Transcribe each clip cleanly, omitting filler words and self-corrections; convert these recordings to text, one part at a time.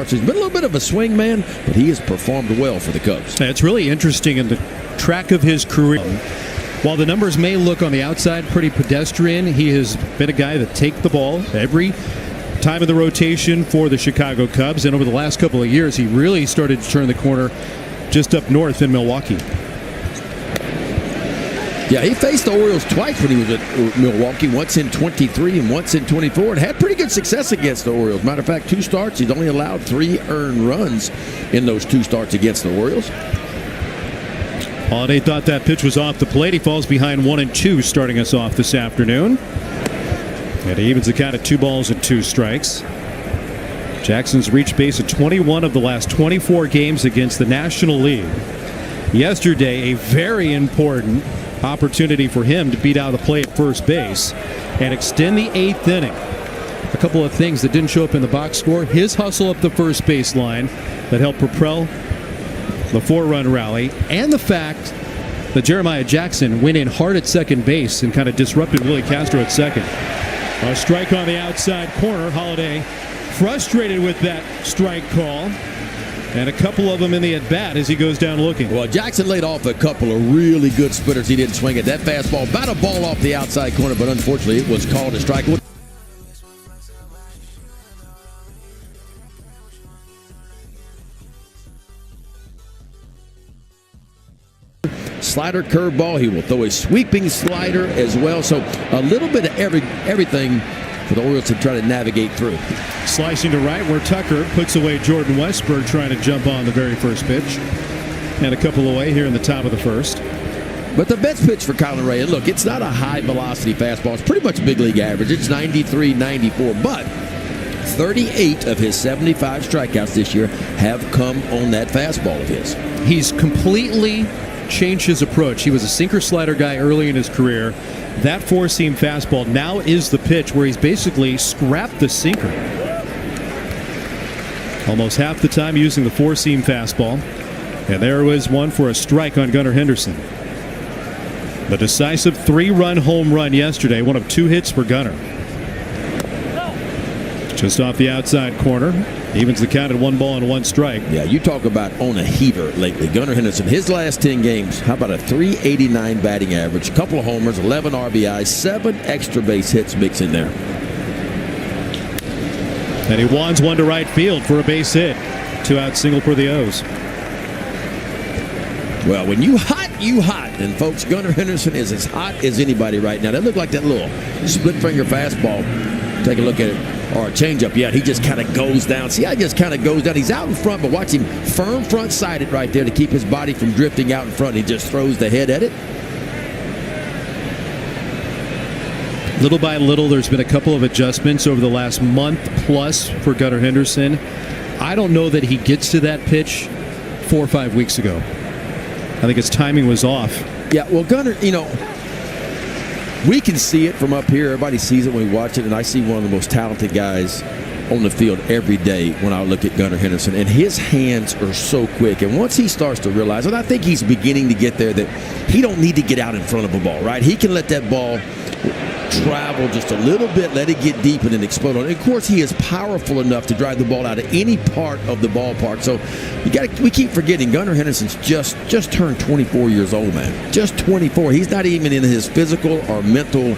He's been a little bit of a swing man, but he has performed well for the Cubs. It's really interesting in the track of his career. While the numbers may look on the outside pretty pedestrian, he has been a guy that takes the ball every time of the rotation for the Chicago Cubs. And over the last couple of years, he really started to turn the corner just up north in Milwaukee. Yeah, he faced the Orioles twice when he was at Milwaukee, once in 23 and once in 24, and had pretty good success against the Orioles. Matter of fact, 2 starts, he's only allowed 3 earned runs in those 2 starts against the Orioles. Holiday thought that pitch was off the plate. He falls behind 1-2, starting us off this afternoon. And he evens the count at 2 balls and 2 strikes. Jackson's reached base at 21 of the last 24 games against the National League. Yesterday, a very important opportunity for him to beat out the play at first base and extend the 8th inning. A couple of things that didn't show up in the box score. His hustle up the first base line that helped propel the 4-run rally, and the fact that Jeremiah Jackson went in hard at second base and kind of disrupted Willie Castro at second. A strike on the outside corner. Holiday frustrated with that strike call. And a couple of them in the at-bat as he goes down looking. Well, Jackson laid off a couple of really good splitters. He didn't swing at that fastball. About a ball off the outside corner, but unfortunately it was called a strike. Slider, curveball. He will throw a sweeping slider as well. So a little bit of everything for the Orioles to try to navigate through. Slicing to right where Tucker puts away Jordan Westburg trying to jump on the very first pitch. And a couple away here in the top of the first. But the best pitch for Colin Ray, and look, it's not a high velocity fastball. It's pretty much big league average. It's 93, 94. But 38 of his 75 strikeouts this year have come on that fastball of his. He's completely changed his approach. He was a sinker slider guy early in his career. That 4-seam fastball now is the pitch where he's basically scrapped the sinker. Almost half the time using the 4-seam fastball. And there was one for a strike on Gunnar Henderson. The decisive 3-run home run yesterday, one of 2 hits for Gunnar. Just off the outside corner. Evens the count at 1 ball and 1 strike. Yeah, you talk about on a heater lately. Gunnar Henderson, his last 10 games, how about a .389 batting average, a couple of homers, 11 RBIs, 7 extra base hits mixed in there. And he wands one to right field for a base hit. 2-out single for the O's. Well, when you hot, you hot. And folks, Gunnar Henderson is as hot as anybody right now. That looked like that little split finger fastball. Take a look at it. Or a changeup. Yeah, he just kind of goes down. See how he just kind of goes down. He's out in front, but watch him firm front-sided right there to keep his body from drifting out in front. He just throws the head at it. Little by little, there's been a couple of adjustments over the last month plus for Gunnar Henderson. I don't know that he gets to that pitch 4 or 5 weeks ago. I think his timing was off. Yeah, well, Gunnar, you know, we can see it from up here. Everybody sees it when we watch it, and I see one of the most talented guys on the field every day when I look at Gunnar Henderson, and his hands are so quick. And once he starts to realize, and I think he's beginning to get there, that he don't need to get out in front of a ball, right? He can let that ball travel just a little bit, let it get deep, and then explode on it. And of course, he is powerful enough to drive the ball out of any part of the ballpark. So we keep forgetting Gunnar Henderson's just turned 24 years old, man. Just 24. He's not even in his physical or mental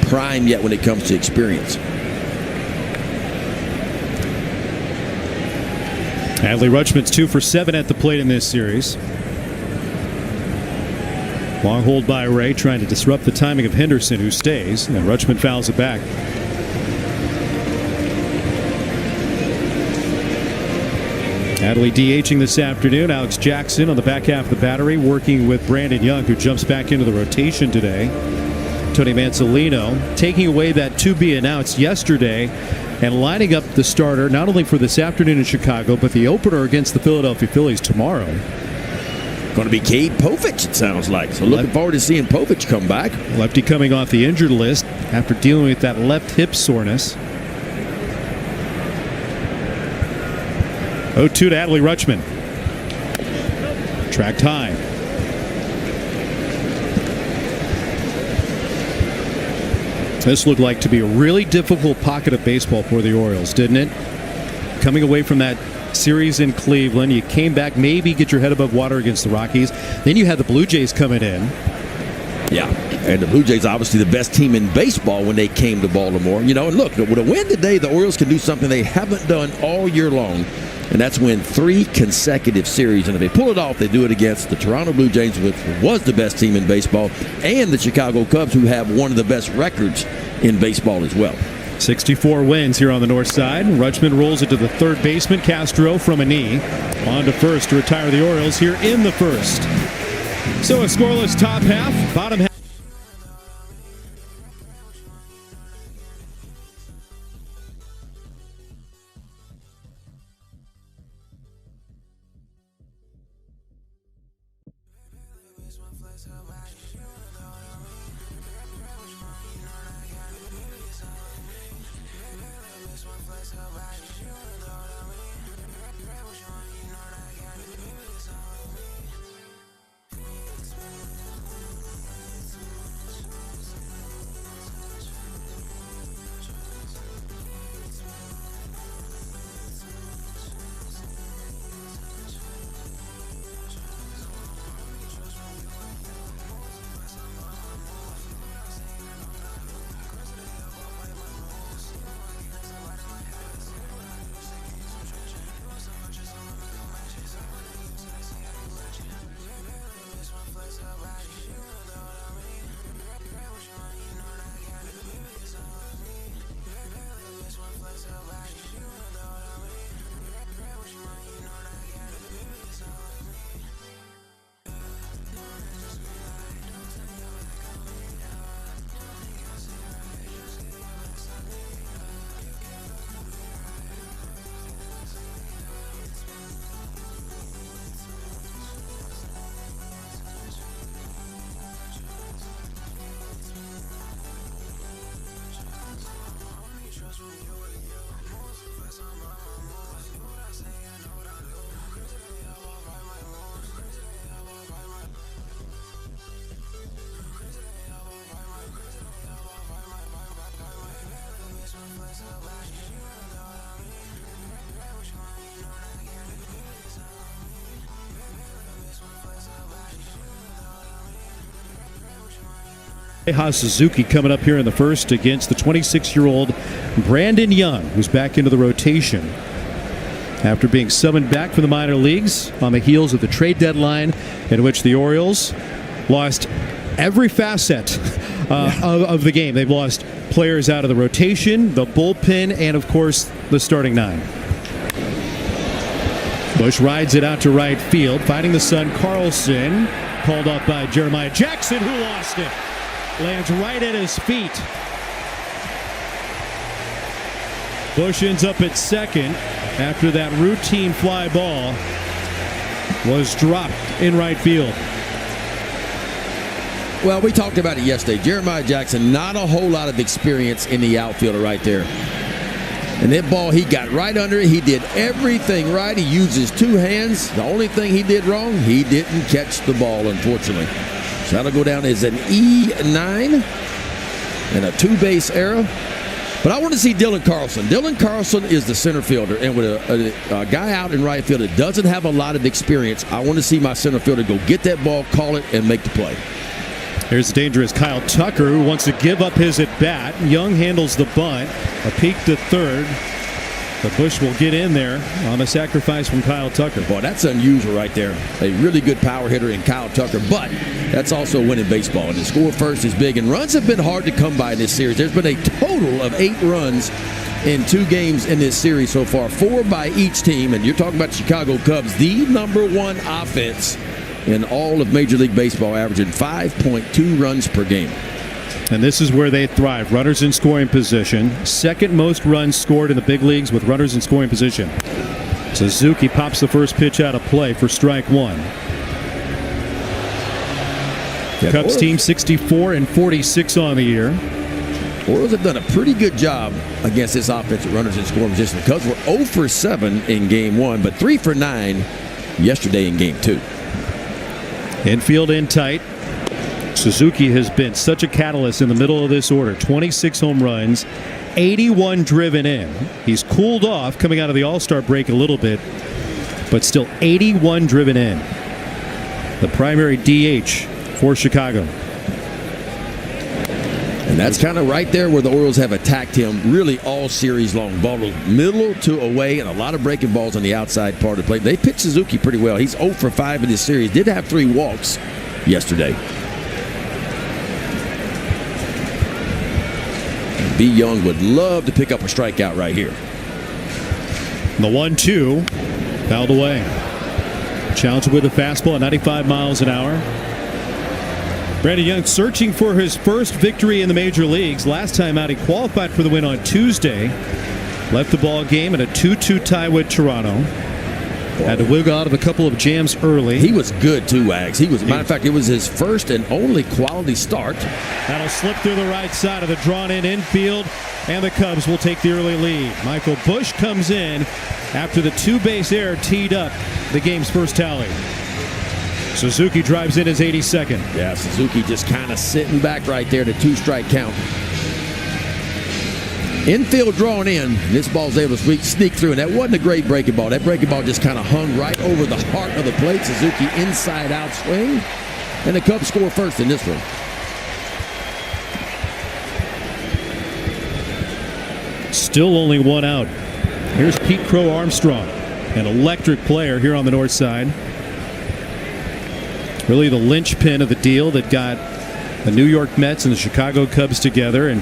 prime yet when it comes to experience. Adley Rutschman's 2 for 7 at the plate in this series. Long hold by Ray, trying to disrupt the timing of Henderson, who stays, and Rutschman fouls it back. Adley DHing this afternoon. Alex Jackson on the back half of the battery, working with Brandon Young, who jumps back into the rotation today. Tony Mansolino taking away that to be announced yesterday and lining up the starter not only for this afternoon in Chicago, but the opener against the Philadelphia Phillies tomorrow. Going to be Cade Povich, it sounds like. So looking forward to seeing Povich come back. Lefty coming off the injured list after dealing with that left hip soreness. 0-2 to Adley Rutschman. Tracked high. This looked like to be a really difficult pocket of baseball for the Orioles, didn't it? Coming away from that series in Cleveland. You came back, maybe get your head above water against the Rockies. Then you had the Blue Jays coming in. Yeah, and the Blue Jays obviously the best team in baseball when they came to Baltimore. And look, with a win today, the Orioles can do something they haven't done all year long, and that's win 3 consecutive series. And if they pull it off, they do it against the Toronto Blue Jays, which was the best team in baseball, and the Chicago Cubs, who have one of the best records in baseball as well. 64 wins here on the north side. Rutschman rolls it to the third baseman. Castro from a knee. On to first to retire the Orioles here in the first. So a scoreless top half, bottom half. Suzuki coming up here in the first against the 26-year-old Brandon Young, who's back into the rotation after being summoned back from the minor leagues on the heels of the trade deadline, in which the Orioles lost every facet of the game. They've lost players out of the rotation, the bullpen, and of course the starting 9. Bush rides it out to right field, finding the son Carlson, called up by Jeremiah Jackson, who lost it. Lands right at his feet. Bush ends up at second after that routine fly ball was dropped in right field. Well, we talked about it yesterday. Jeremiah Jackson, not a whole lot of experience in the outfielder right there. And that ball, he got right under it. He did everything right. He used his 2 hands. The only thing he did wrong, he didn't catch the ball, unfortunately. So that'll go down as an E9 and a 2-base error. But I want to see Dylan Carlson. Dylan Carlson is the center fielder. And with a guy out in right field that doesn't have a lot of experience, I want to see my center fielder go get that ball, call it, and make the play. Here's the dangerous Kyle Tucker, who wants to give up his at-bat. Young handles the bunt. A peek to third. But Bush will get in there on the sacrifice from Kyle Tucker. Boy, that's unusual right there. A really good power hitter in Kyle Tucker, but that's also winning baseball. And to score first is big, and runs have been hard to come by in this series. There's been a total of 8 runs in 2 games in this series so far, 4 by each team. And you're talking about the Chicago Cubs, the #1 offense in all of Major League Baseball, averaging 5.2 runs per game. And this is where they thrive. Runners in scoring position. Second most runs scored in the big leagues with runners in scoring position. Suzuki pops the first pitch out of play for strike 1. The Cubs team 64-46 on the year. Orioles have done a pretty good job against this offense at runners in scoring position. The Cubs were 0 for 7 in game 1, but 3 for 9 yesterday in game 2. Infield in tight. Suzuki has been such a catalyst in the middle of this order. 26 home runs, 81 driven in. He's cooled off coming out of the All-Star break a little bit, but still 81 driven in. The primary DH for Chicago. And that's kind of right there where the Orioles have attacked him really all series long. Ball middle to away and a lot of breaking balls on the outside part of the plate. They pitched Suzuki pretty well. He's 0 for 5 in this series. Did have 3 walks yesterday. B. Young would love to pick up a strikeout right here. The 1-2 fouled away. Challenged with a fastball at 95 miles an hour. Brandon Young searching for his first victory in the major leagues. Last time out, he qualified for the win on Tuesday. Left the ball game in a 2-2 tie with Toronto. Had to wiggle out of a couple of jams early. He was good too, Wags. Matter of fact, it was his first and only quality start. That'll slip through the right side of the drawn-in infield, and the Cubs will take the early lead. Michael Busch comes in after the 2-base error teed up the game's first tally. Suzuki drives in his 82nd. Yeah, Suzuki just kind of sitting back right there, the 2-strike count. Infield drawn in. This ball's able to sneak through, and that wasn't a great breaking ball. That breaking ball just kind of hung right over the heart of the plate. Suzuki inside out swing, and the Cubs score first in this one. Still only 1 out. Here's Pete Crow Armstrong, an electric player here on the north side. Really the linchpin of the deal that got the New York Mets and the Chicago Cubs together, and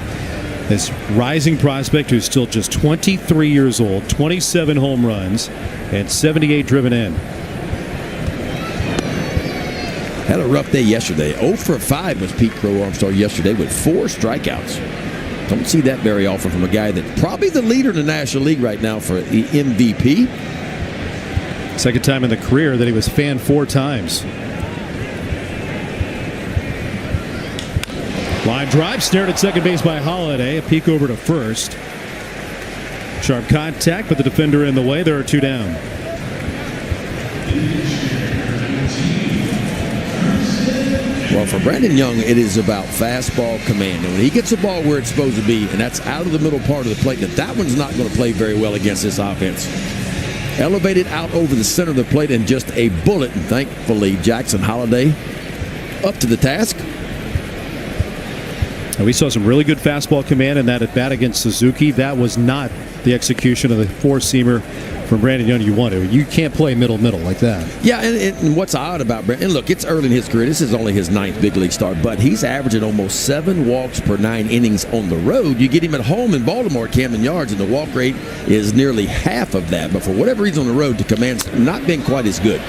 this rising prospect who's still just 23 years old, 27 home runs, and 78 driven in. Had a rough day yesterday. 0 for 5 was Pete Crow Armstrong yesterday with 4 strikeouts. Don't see that very often from a guy that's probably the leader in the National League right now for the MVP. Second time in the career that he was fanned 4 times. Line drive, snared at second base by Holiday. A peek over to first. Sharp contact, but the defender in the way. There are 2 down. Well, for Brandon Young, it is about fastball command. And when he gets the ball where it's supposed to be, and that's out of the middle part of the plate, that one's not going to play very well against this offense. Elevated out over the center of the plate and just a bullet. And thankfully, Jackson Holiday up to the task. And we saw some really good fastball command in that at bat against Suzuki. That was not the execution of the 4-seamer from Brandon Young you wanted. You can't play middle like that. Yeah, and what's odd about Brandon, and look, it's early in his career. This is only his 9th big league start, but he's averaging almost 7 walks per 9 innings on the road. You get him at home in Baltimore, Camden Yards, and the walk rate is nearly half of that. But for whatever reason on the road, the command's not been quite as good.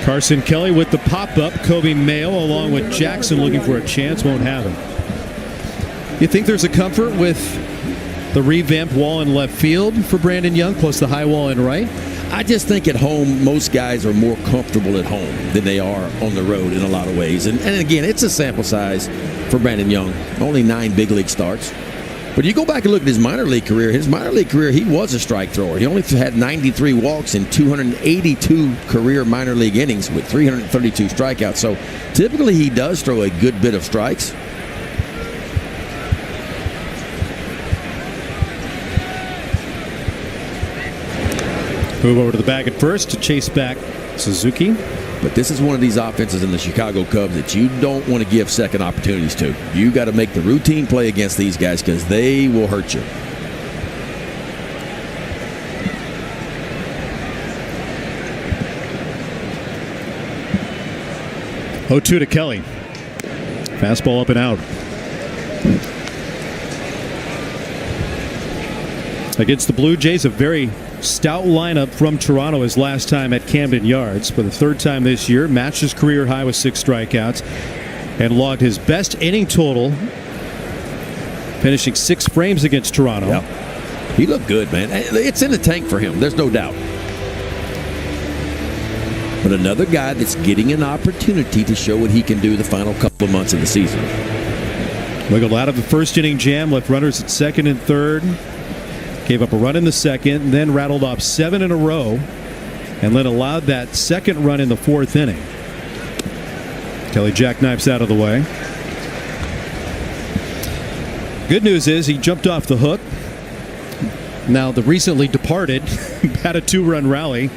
Carson Kelly with the pop-up. Kobe Mayo along with Jackson looking for a chance. Won't have him. You think there's a comfort with the revamped wall in left field for Brandon Young, plus the high wall in right? I just think at home, most guys are more comfortable at home than they are on the road in a lot of ways. And again, it's a sample size for Brandon Young. Only 9 big league starts. But you go back and look at his minor league career. His minor league career, he was a strike thrower. He only had 93 walks in 282 career minor league innings with 332 strikeouts. So typically he does throw a good bit of strikes. Move over to the bag at first to chase back Suzuki. But this is one of these offenses in the Chicago Cubs that you don't want to give second opportunities to. You got to make the routine play against these guys because they will hurt you. Oh, 2 to Kelly. Fastball up and out. Against the Blue Jays, a very stout lineup from Toronto his last time at Camden Yards. For the 3rd time this year, matched his career high with 6 strikeouts and logged his best inning total, finishing 6 frames against Toronto. Yep. He looked good, man. It's in the tank for him. There's no doubt. But another guy that's getting an opportunity to show what he can do the final couple of months of the season. Wiggled out of the first inning jam, left runners at second and third. Gave up a run in the second, then rattled off 7 in a row, and then allowed that second run in the 4th inning. Kelly jackknifes out of the way. Good news is he jumped off the hook. Now the recently departed had a 2-run rally.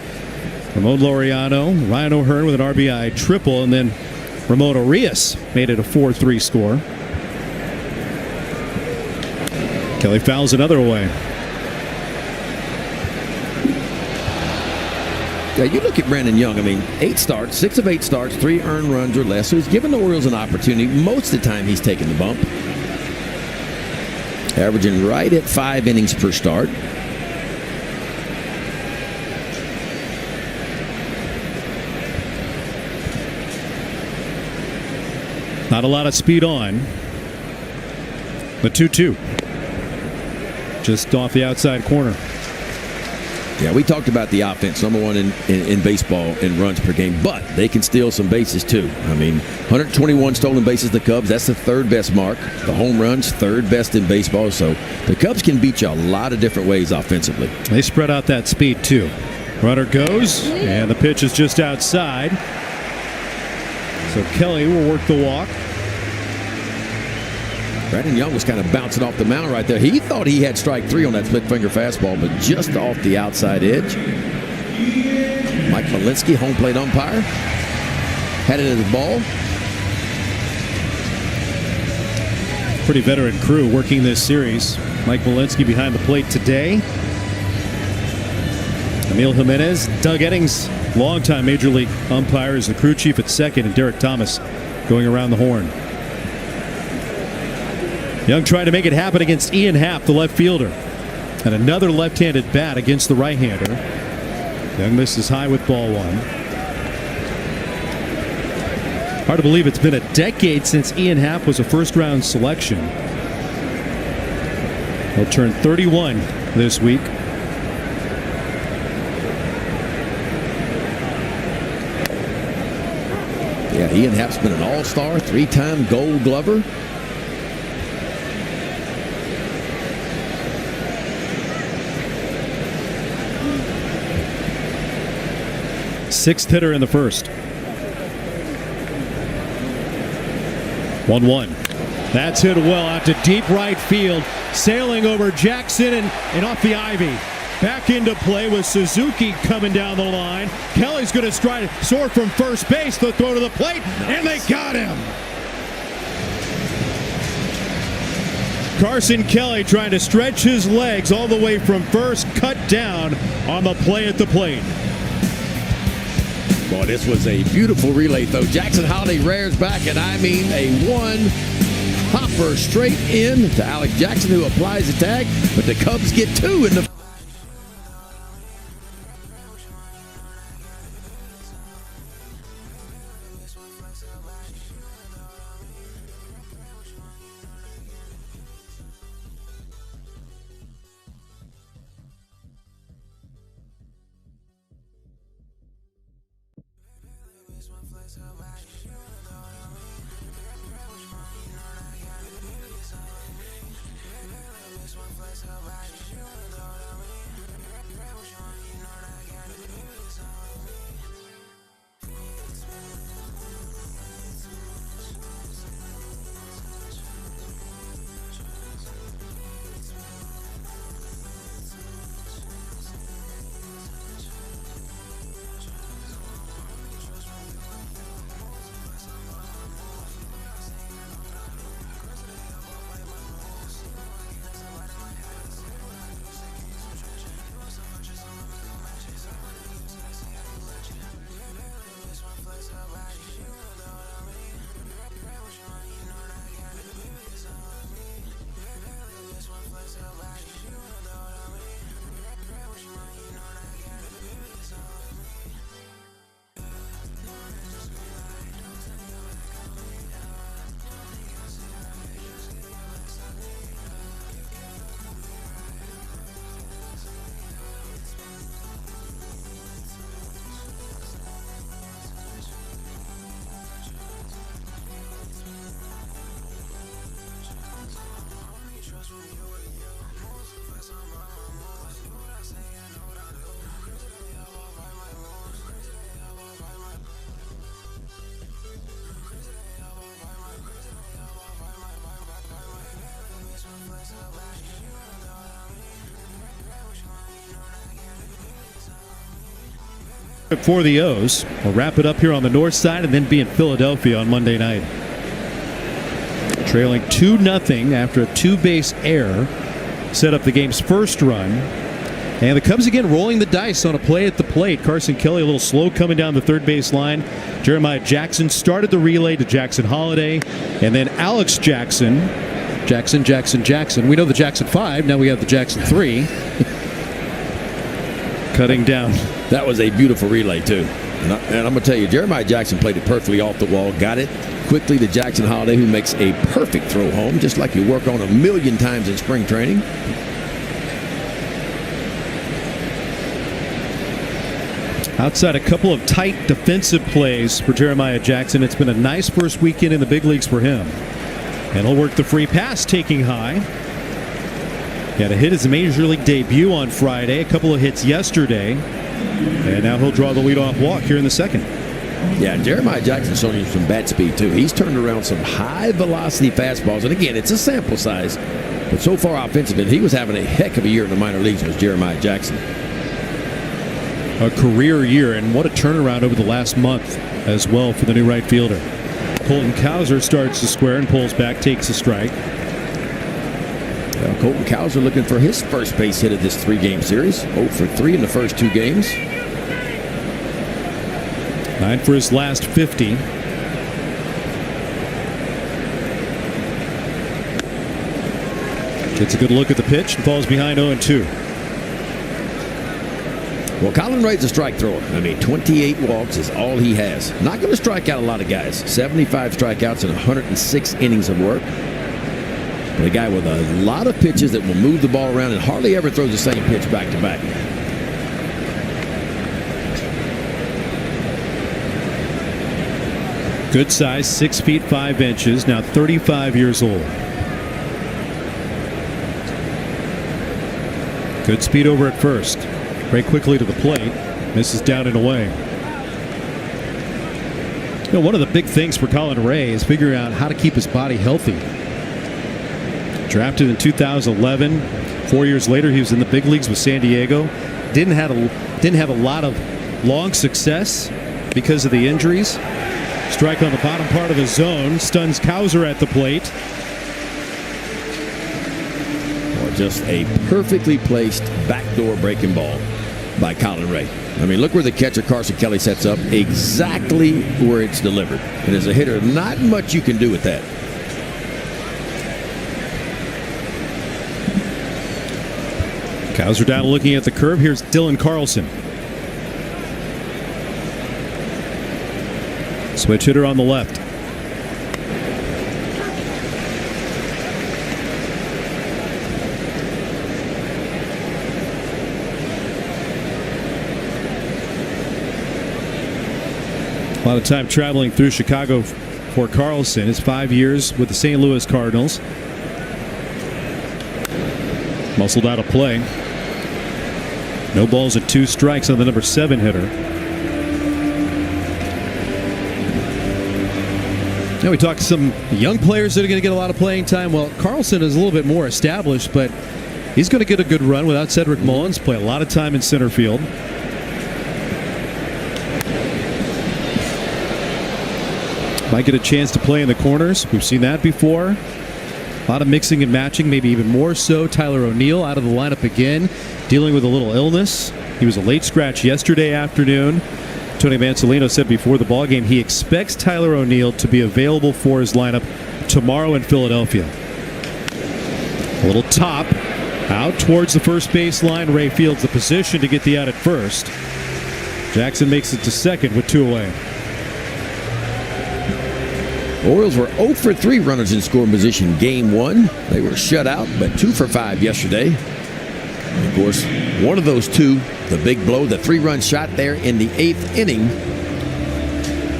Ramon Laureano, Ryan O'Hearn with an RBI triple, and then Ramon Arias made it a 4-3 score. Kelly fouls another away. Yeah, you look at Brandon Young. I mean, 8 starts, 6 of 8 starts, 3 earned runs or less. So he's given the Orioles an opportunity. Most of the time, he's taken the bump. Averaging right at 5 innings per start. Not a lot of speed on. The 2-2. Just off the outside corner. Yeah, we talked about the offense, number one in baseball in runs per game, but they can steal some bases too. I mean, 121 stolen bases, the Cubs, that's the 3rd best mark. The home runs, 3rd best in baseball. So the Cubs can beat you a lot of different ways offensively. They spread out that speed too. Runner goes, and the pitch is just outside. So Kelly will work the walk. Brandon Young was kind of bouncing off the mound right there. He thought he had strike 3 on that split finger fastball, but just off the outside edge. Mike Malinsky, home plate umpire, had it as a ball. Pretty veteran crew working this series. Mike Malinsky behind the plate today. Emil Jimenez, Doug Eddings, longtime Major League umpire, is the crew chief at second, and Derek Thomas going around the horn. Young trying to make it happen against Ian Happ, the left fielder. And another left-handed bat against the right-hander. Young misses high with ball 1. Hard to believe it's been a decade since Ian Happ was a first-round selection. He'll turn 31 this week. Yeah, Ian Happ's been an all-star, 3-time Gold Glover. Sixth hitter in the first. 1-1. That's hit well out to deep right field. Sailing over Jackson and off the ivy. Back into play with Suzuki coming down the line. Kelly's going to soar from first base. The throw to the plate, and they got him. Carson Kelly trying to stretch his legs all the way from first, cut down on the play at the plate. Boy, this was a beautiful relay throw. Jackson Holiday rears back, and I mean a 1-hopper straight in to Alex Jackson, who applies the tag, but the Cubs get 2 in the For the O's, we'll wrap it up here on the north side and then be in Philadelphia on Monday night. Trailing 2-0 after a two-base error set up the game's first run. And the Cubs again rolling the dice on a play at the plate. Carson Kelly a little slow coming down the third base line. Jeremiah Jackson started the relay to Jackson Holliday. And then Alex Jackson. We know the Jackson 5. Now we have the Jackson 3. Cutting down. That was a beautiful relay, too. And I'm going to tell you, Jeremiah Jackson played it perfectly off the wall, got it quickly to Jackson Holliday, who makes a perfect throw home, just like you work on 1,000,000 times in spring training. Outside a couple of tight defensive plays for Jeremiah Jackson, it's been a nice first weekend in the big leagues for him. And he'll work the free pass, taking high. He had a hit his major league debut on Friday, a couple of hits yesterday, and now he'll draw the leadoff walk here in the second. Yeah, Jeremiah Jackson's showing you some bat speed, too. He's turned around some high-velocity fastballs. And, again, it's a sample size. But so far offensively, he was having a heck of a year in the minor leagues, was Jeremiah Jackson. A career year, and what a turnaround over the last month as well for the new right fielder. Colton Cowser starts the square and pulls back, takes a strike. Well, Colton Cowser looking for his first base hit of this 3-game series. 0 for 3 in the first 2 games. 9 for his last 50. Gets a good look at the pitch and falls behind 0-2. Well, Colin Ray's a strike thrower. I mean, 28 walks is all he has. Not going to strike out a lot of guys. 75 strikeouts and 106 innings of work. But a guy with a lot of pitches that will move the ball around and hardly ever throws the same pitch back to back. Good size, 6 feet 5 inches, now 35 years old. Good speed over at first. Very quickly to the plate. Misses down and away. You know, one of the big things for Colin Ray is figuring out how to keep his body healthy. Drafted in 2011. 4 years later, he was in the big leagues with San Diego. Didn't have a lot of long success because of the injuries. Strike on the bottom part of the zone. Stuns Cowser at the plate. Well, just a perfectly placed backdoor breaking ball by Colin Ray. I mean, look where the catcher Carson Kelly sets up, exactly where it's delivered. And as a hitter, not much you can do with that. Cowser down looking at the curve. Here's Dylan Carlson. Switch hitter on the left. A lot of time traveling through Chicago for Carlson. It's 5 years with the St. Louis Cardinals. Muscled out of play. No balls and 2 strikes on the number 7 hitter. Now we talked to some young players that are going to get a lot of playing time. Well, Carlson is a little bit more established, but he's going to get a good run without Cedric Mullins. Play a lot of time in center field. Might get a chance to play in the corners. We've seen that before. A lot of mixing and matching, maybe even more so. Tyler O'Neill out of the lineup again, dealing with a little illness. He was a late scratch yesterday afternoon. Tony Mansolino said before the ballgame he expects Tyler O'Neill to be available for his lineup tomorrow in Philadelphia. A little top out towards the first base line. Ray fields the position to get the out at first. Jackson makes it to second with 2 away. Orioles were 0 for 3 runners in scoring position game 1. They were shut out, but 2 for 5 yesterday. And of course, one of those 2, the big blow, the 3-run shot there in the 8th inning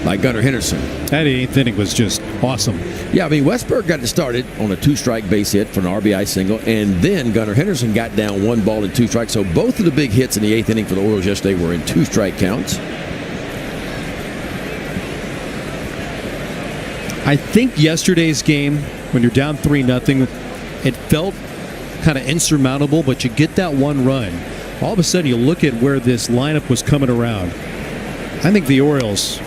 by Gunnar Henderson. That 8th inning was just awesome. Yeah, I mean, Westberg got started on a 2-strike base hit for an RBI single, and then Gunnar Henderson got down 1 ball and 2 strikes. So both of the big hits in the 8th inning for the Orioles yesterday were in 2-strike counts. I think yesterday's game, when you're down 3-0, it felt kind of insurmountable, but you get that 1 run. All of a sudden, you look at where this lineup was coming around. I think the Orioles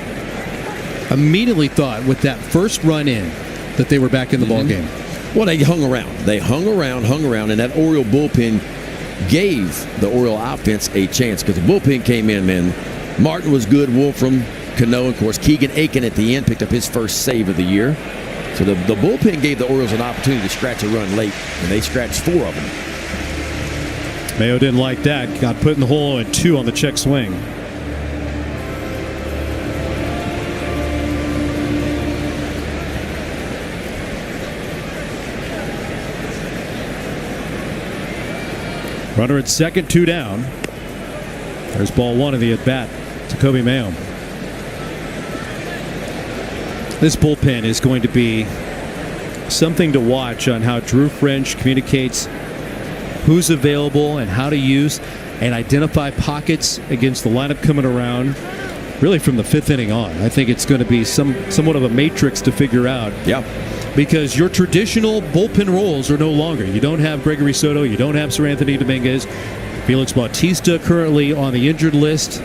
immediately thought with that first run in that they were back in the ball game. Well, they hung around. They hung around, and that Oriole bullpen gave the Oriole offense a chance because the bullpen came in, man. Martin was good. Wolfram, Cano, of course. Keegan Aiken at the end picked up his first save of the year. So the bullpen gave the Orioles an opportunity to scratch a run late, and they scratched 4 of them. Mayo didn't like that. Got put in the hole at 2 on the check swing. Runner at second, 2 down. There's ball 1 of the at-bat to Coby Mayo. This bullpen is going to be something to watch on how Drew French communicates who's available and how to use and identify pockets against the lineup coming around really from the 5th inning on. I think it's going to be somewhat of a matrix to figure out. Yeah. Because your traditional bullpen roles are no longer. You don't have Gregory Soto. You don't have Sir Anthony Dominguez. Felix Bautista currently on the injured list.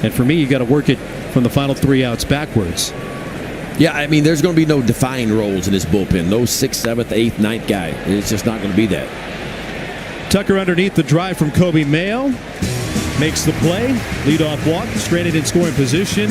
And for me, you got to work it from the final 3 outs backwards. Yeah, I mean, there's going to be no defined roles in this bullpen. No 6th, 7th, 8th, 9th guy. It's just not going to be that. Tucker underneath the drive from Coby Mayo. Makes the play. Leadoff walk. Stranded in scoring position.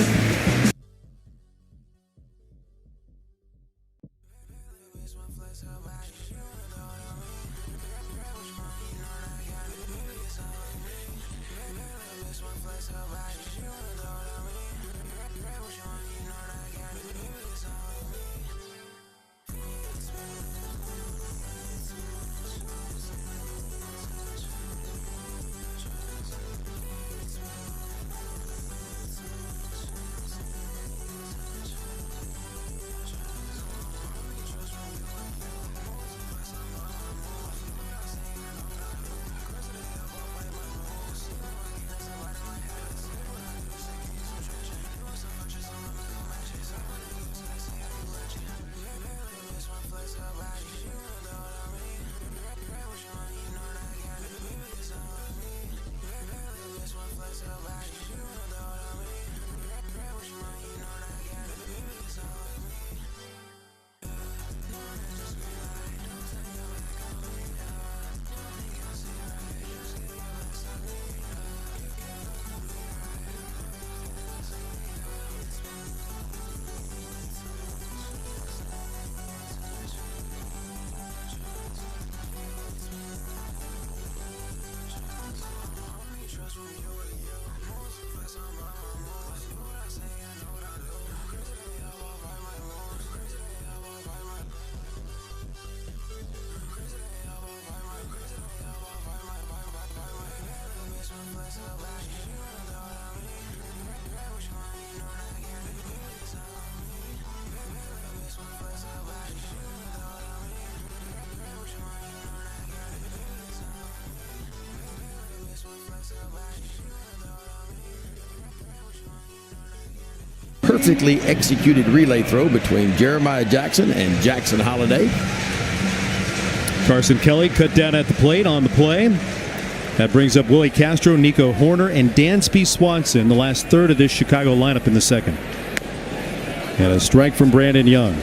Perfectly executed relay throw between Jeremiah Jackson and Jackson Holiday. Carson Kelly cut down at the plate on the play. That brings up Willie Castro, Nico Horner, and Dansby Swanson, the last third of this Chicago lineup in the second. And a strike from Brandon Young.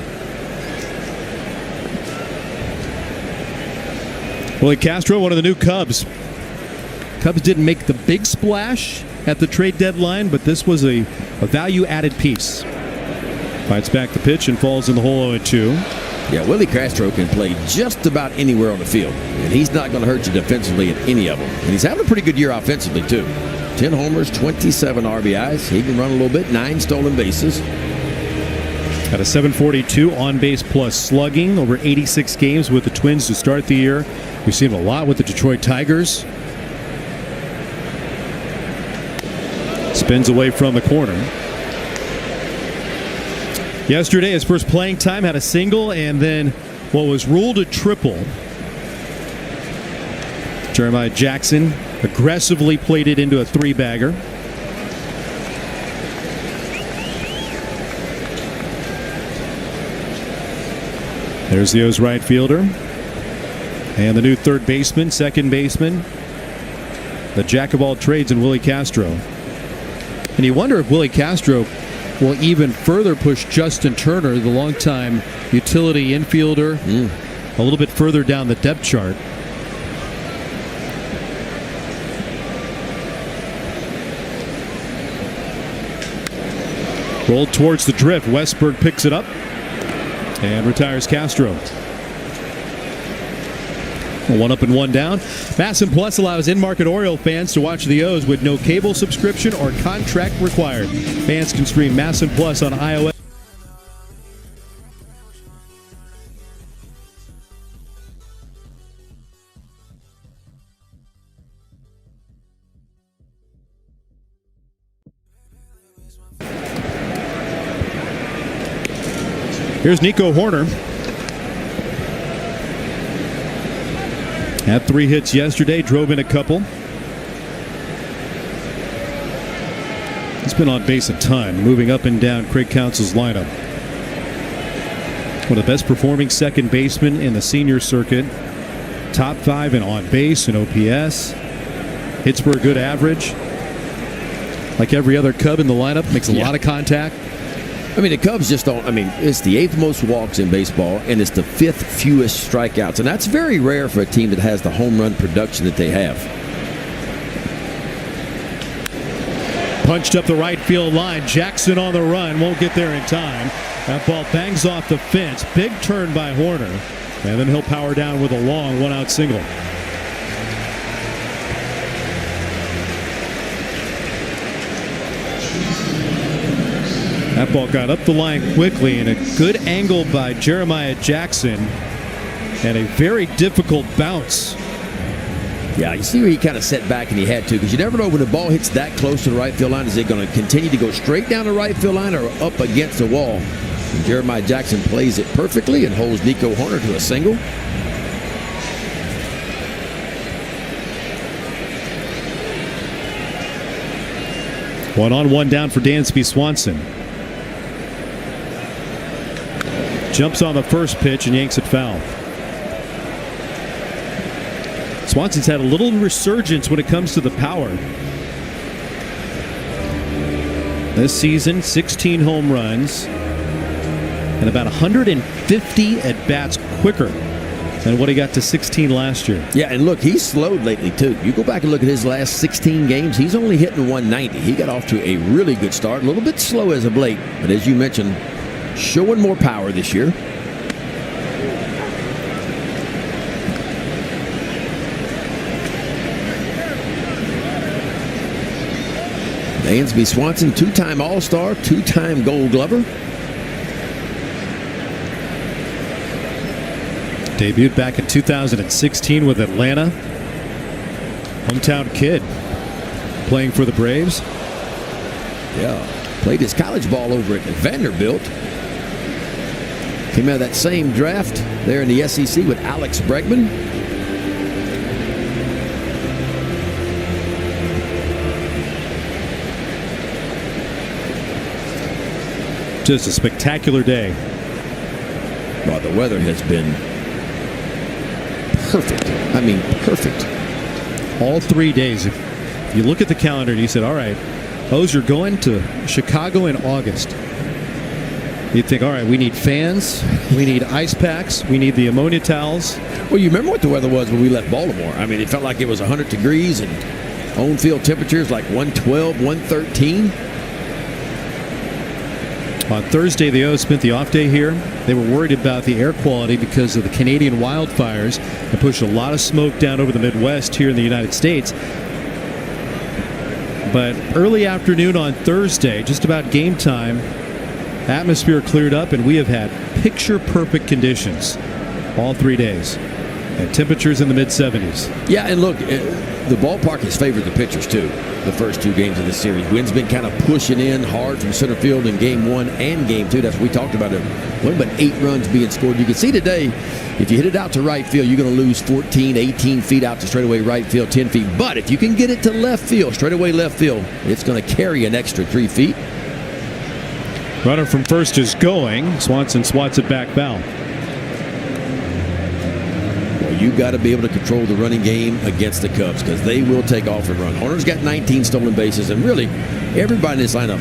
Willie Castro, one of the new Cubs. Cubs didn't make the big splash at the trade deadline, but this was a value-added piece. Fights back the pitch and falls in the hole 0-2. Yeah, Willie Castro can play just about anywhere on the field, and he's not going to hurt you defensively at any of them. And he's having a pretty good year offensively, too. 10 homers, 27 RBIs. He can run a little bit, 9 stolen bases. At a 742 on-base plus slugging over 86 games with the Twins to start the year. We've seen him a lot with the Detroit Tigers. Spins away from the corner. Yesterday, his first playing time, had a single and then what was ruled a triple. Jeremiah Jackson aggressively played it into a 3-bagger. There's the O's right fielder. And the new third baseman, second baseman, the jack of all trades in Willie Castro. And you wonder if Willie Castro will even further push Justin Turner, the longtime utility infielder, a little bit further down the depth chart. Rolled towards the drift. Westberg picks it up and retires Castro. One up and one down. Masson Plus allows in-market Oriole fans to watch the O's with no cable subscription or contract required. Fans can stream Masson Plus on iOS. Here's Nico Horner. Had 3 hits yesterday, drove in a couple. He's been on base a ton, moving up and down Craig Counsell's lineup. One of the best performing second basemen in the senior circuit. Top 5 in on base and OPS. Hits for a good average. Like every other Cub in the lineup, makes a lot of contact. I mean, the Cubs just don't. I mean, it's the 8th most walks in baseball, and it's the 5th fewest strikeouts. And that's very rare for a team that has the home run production that they have. Punched up the right field line. Jackson on the run. Won't get there in time. That ball bangs off the fence. Big turn by Horner. And then he'll power down with a long 1-out single. That ball got up the line quickly, and a good angle by Jeremiah Jackson, and a very difficult bounce. Yeah, you see where he kind of set back, and he had to, because you never know when the ball hits that close to the right field line, is it going to continue to go straight down the right field line or up against the wall? And Jeremiah Jackson plays it perfectly and holds Nico Horner to a single. One on, one down for Dansby Swanson. Jumps on the first pitch and yanks it foul. Swanson's had a little resurgence when it comes to the power. This season, 16 home runs and about 150 at-bats quicker than what he got to 16 last year. Yeah, and look, he's slowed lately, too. You go back and look at his last 16 games, he's only hitting 190. He got off to a really good start, a little bit slow as of late, but as you mentioned, showing more power this year. Dansby Swanson, 2-time All-Star, 2-time Gold Glover. Debuted back in 2016 with Atlanta. Hometown kid playing for the Braves. Yeah, played his college ball over at Vanderbilt. Came out of that same draft there in the SEC with Alex Bregman. Just a spectacular day. Well, the weather has been perfect. I mean, perfect. All 3 days. If you look at the calendar and you said, all right, O's are going to Chicago in August. You'd think, all right, we need fans, we need ice packs, we need the ammonia towels. Well, you remember what the weather was when we left Baltimore. I mean, it felt like it was 100 degrees and on-field temperatures like 112, 113. On Thursday, the O's spent the off day here. They were worried about the air quality because of the Canadian wildfires that pushed a lot of smoke down over the Midwest here in the United States. But early afternoon on Thursday, just about game time, atmosphere cleared up, and we have had picture-perfect conditions all 3 days. And temperatures in the mid-70s. Yeah, and look, the ballpark has favored the pitchers, too, the first 2 games of this series. Wind's been kind of pushing in hard from center field in Game 1 and Game 2. That's what we talked about. Only but 8 runs being scored. You can see today, if you hit it out to right field, you're going to lose 14, 18 feet out to straightaway right field, 10 feet. But if you can get it to left field, straightaway left field, it's going to carry an extra 3 feet. Runner from first is going. Swanson swats it back foul. you got to be able to control the running game against the Cubs because they will take off and run. Hoerner's got 19 stolen bases, and really everybody in this lineup,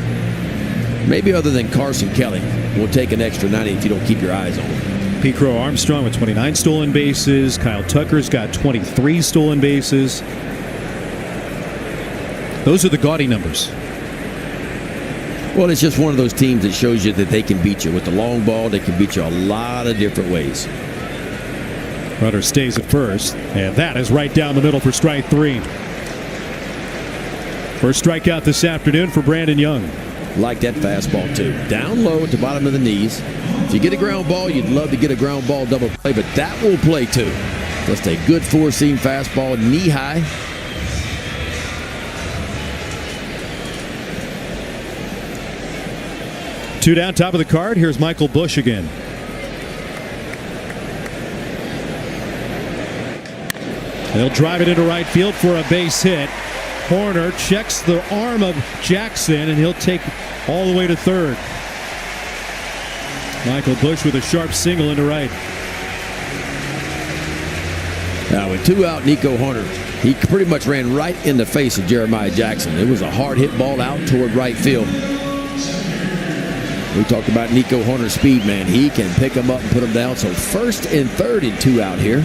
maybe other than Carson Kelly, will take an extra 90 if you don't keep your eyes on him. P. Crow Armstrong with 29 stolen bases. Kyle Tucker's got 23 stolen bases. Those are the gaudy numbers. Well, it's just one of those teams that shows you that they can beat you with the long ball. They can beat you a lot of different ways. Runner stays at first, and that is right down the middle for strike 3. First strikeout this afternoon for Brandon Young. Like that fastball, too. Down low at the bottom of the knees. If you get a ground ball, you'd love to get a ground ball double play, but that will play, too. Just a good four-seam fastball, knee high. Two down, top of the card. Here's Michael Busch again. They'll drive it into right field for a base hit. Hoerner checks the arm of Jackson, and he'll take all the way to third. Michael Busch with a sharp single into right. Now, with 2 out, Nico Hoerner, he pretty much ran right in the face of Jeremiah Jackson. It was a hard hit ball out toward right field. We talked about Nico Hoerner's speed, man. He can pick him up and put him down. So first and third and 2 out here.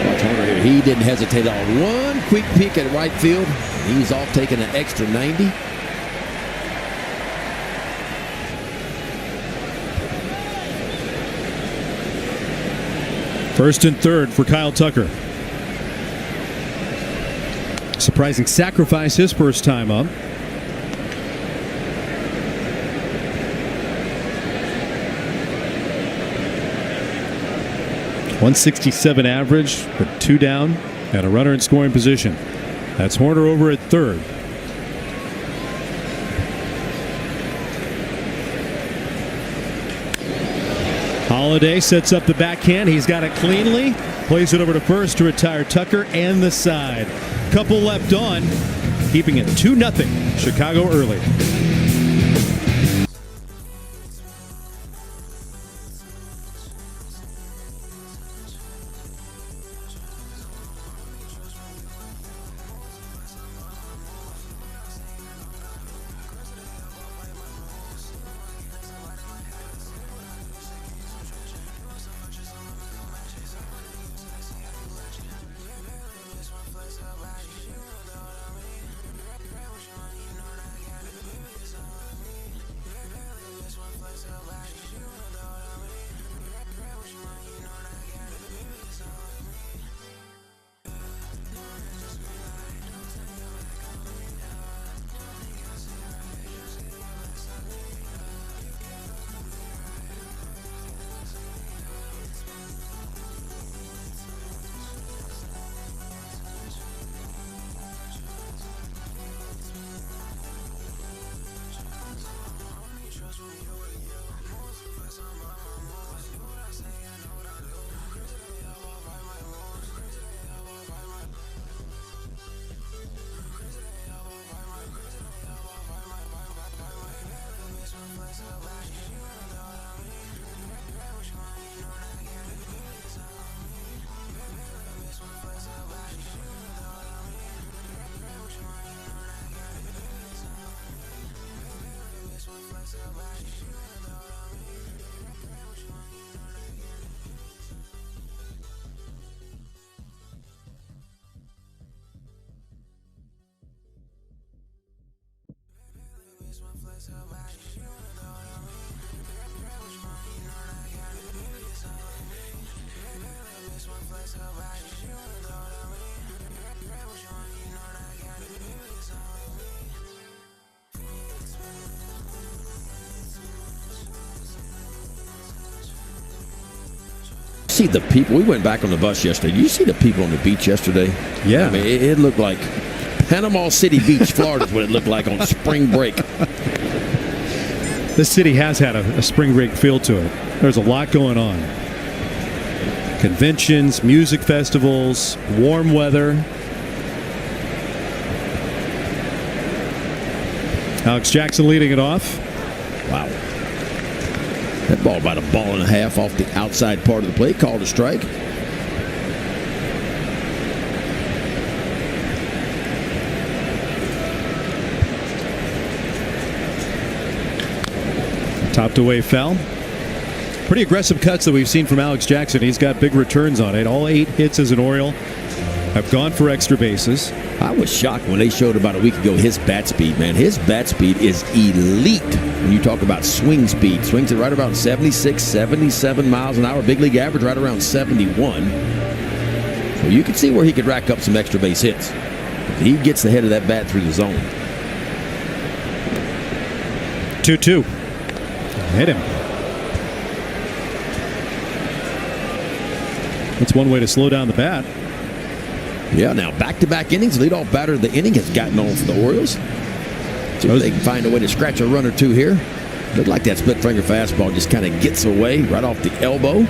Watch Hoerner here. He didn't hesitate at all. One quick peek at right field. He's off taking an extra 90. First and third for Kyle Tucker. Surprising sacrifice his first time up. .167 average with 2 down and a runner in scoring position. That's Hoerner over at third. Holiday sets up the backhand. He's got it cleanly. Plays it over to first to retire Tucker and the side. Couple left on, keeping it 2-0 Chicago early. See the people. We went back on the bus yesterday. You see the people on the beach yesterday? Yeah. I mean, it looked like Panama City Beach, Florida is what it looked like on spring break. This city has had a spring break feel to it. There's a lot going on. Conventions, music festivals, warm weather. Alex Jackson leading it off. Wow. That ball about a ball and a half off the outside part of the plate, called a strike. Topped away foul. Pretty aggressive cuts that we've seen from Alex Jackson. He's got big returns on it. All 8 hits as an Oriole have gone for extra bases. I was shocked when they showed about a week ago his bat speed, man. His bat speed is elite. When you talk about swing speed, swings at right around 76, 77 miles an hour. Big league average right around 71. So you can see where he could rack up some extra base hits. He gets the head of that bat through the zone. 2-2. Hit him. That's one way to slow down the bat. Yeah, now back-to-back innings. Leadoff batter of the inning has gotten on for the Orioles. See if they can find a way to scratch a run or two here. Looked like that split-finger fastball just kind of gets away right off the elbow.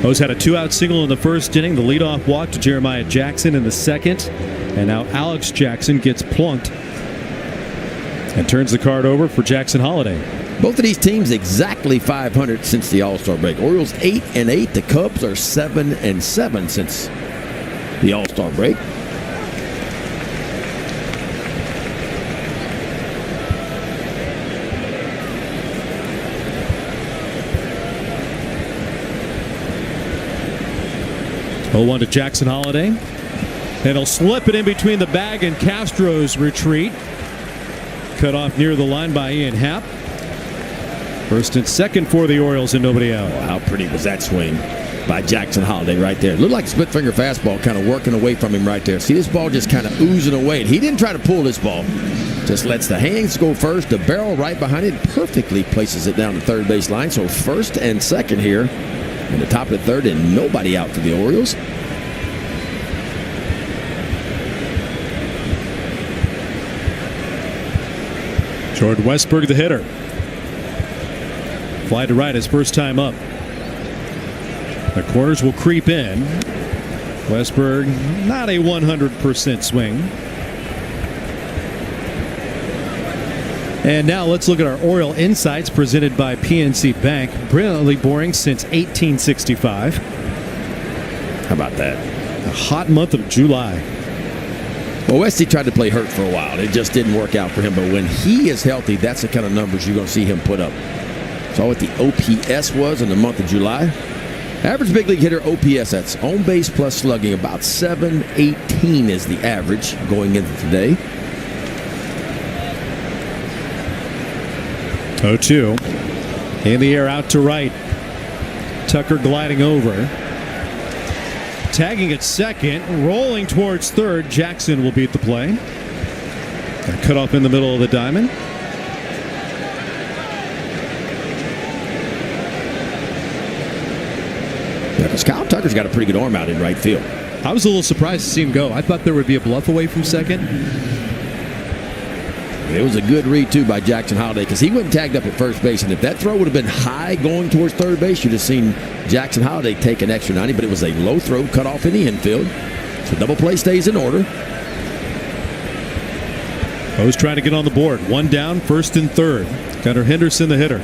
O's had a 2-out single in the first inning. The leadoff walk to Jeremiah Jackson in the second. And now Alex Jackson gets plunked and turns the card over for Jackson Holliday. Both of these teams exactly 500 since the All-Star break. Orioles 8-8. The Cubs are 7-7 since the All-Star break. Oh, 1 to Jackson Holliday. And he'll slip it in between the bag and Castro's retreat. Cut off near the line by Ian Happ. First and second for the Orioles and nobody out. Oh, how pretty was that swing by Jackson Holliday right there. Looked like a split finger fastball kind of working away from him right there. See this ball just kind of oozing away. He didn't try to pull this ball. Just lets the hands go first. The barrel right behind it perfectly places it down the third base line. So first and second here in the top of the third and nobody out for the Orioles. Jordan Westburg, the hitter. Fly to right his first time up. The corners will creep in. Westburg, not a 100% swing. And now let's look at our Oriole Insights presented by PNC Bank. Brilliantly boring since 1865. How about that? A hot month of July. Well, Westy tried to play hurt for a while. It just didn't work out for him. But when he is healthy, that's the kind of numbers you're going to see him put up. Saw what the OPS was in the month of July. Average big league hitter OPS, that's on base plus slugging, about 718 is the average going into today. 0-2. In the air out to right. Tucker gliding over. Tagging at second, rolling towards third. Jackson will beat the play. And cut off in the middle of the diamond. Yeah, because Kyle Tucker's got a pretty good arm out in right field. I was a little surprised to see him go. I thought there would be a bluff away from second. It was a good read, too, by Jackson Holliday because he went and tagged up at first base. And if that throw would have been high going towards third base, you'd have seen Jackson Holliday take an extra 90. But it was a low throw cut off in the infield. So double play stays in order. O's trying to get on the board. One down, first and third. Gunnar Henderson, the hitter.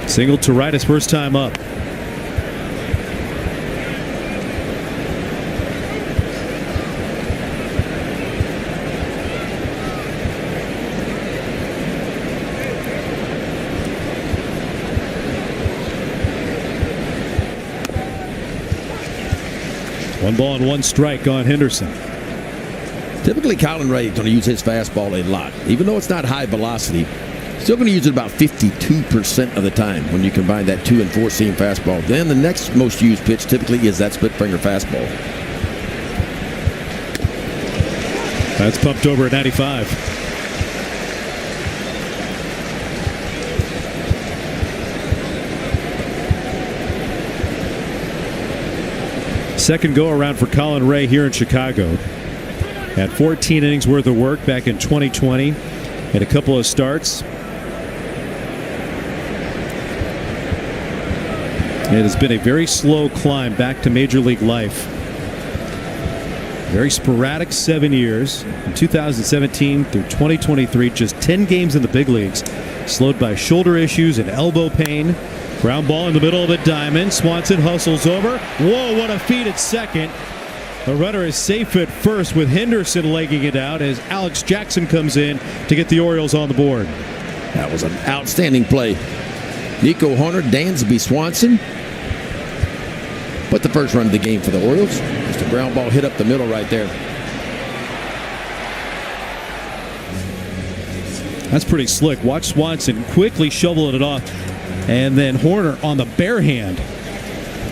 Single to right his first time up. One ball and one strike on Henderson. Typically, Colin Ray is going to use his fastball a lot. Even though it's not high velocity, still going to use it about 52% of the time when you combine that 2- and 4-seam fastball. Then the next most used pitch typically is that split finger fastball. That's pumped over at 95. Second go-around for Colin Ray here in Chicago. Had 14 innings worth of work back in 2020 and a couple of starts. It has been a very slow climb back to Major League life. Very sporadic 7 years. From 2017 through 2023, just 10 games in the big leagues. Slowed by shoulder issues and elbow pain. Ground ball in the middle of the diamond. Swanson hustles over. Whoa, what a feed at second. The runner is safe at first with Henderson legging it out as Alex Jackson comes in to get the Orioles on the board. That was an outstanding play. Nico Hoerner, Dansby Swanson. But the first run of the game for the Orioles. Just a ground ball hit up the middle right there. That's pretty slick. Watch Swanson quickly shoveling it off. And then Hoerner on the bare hand.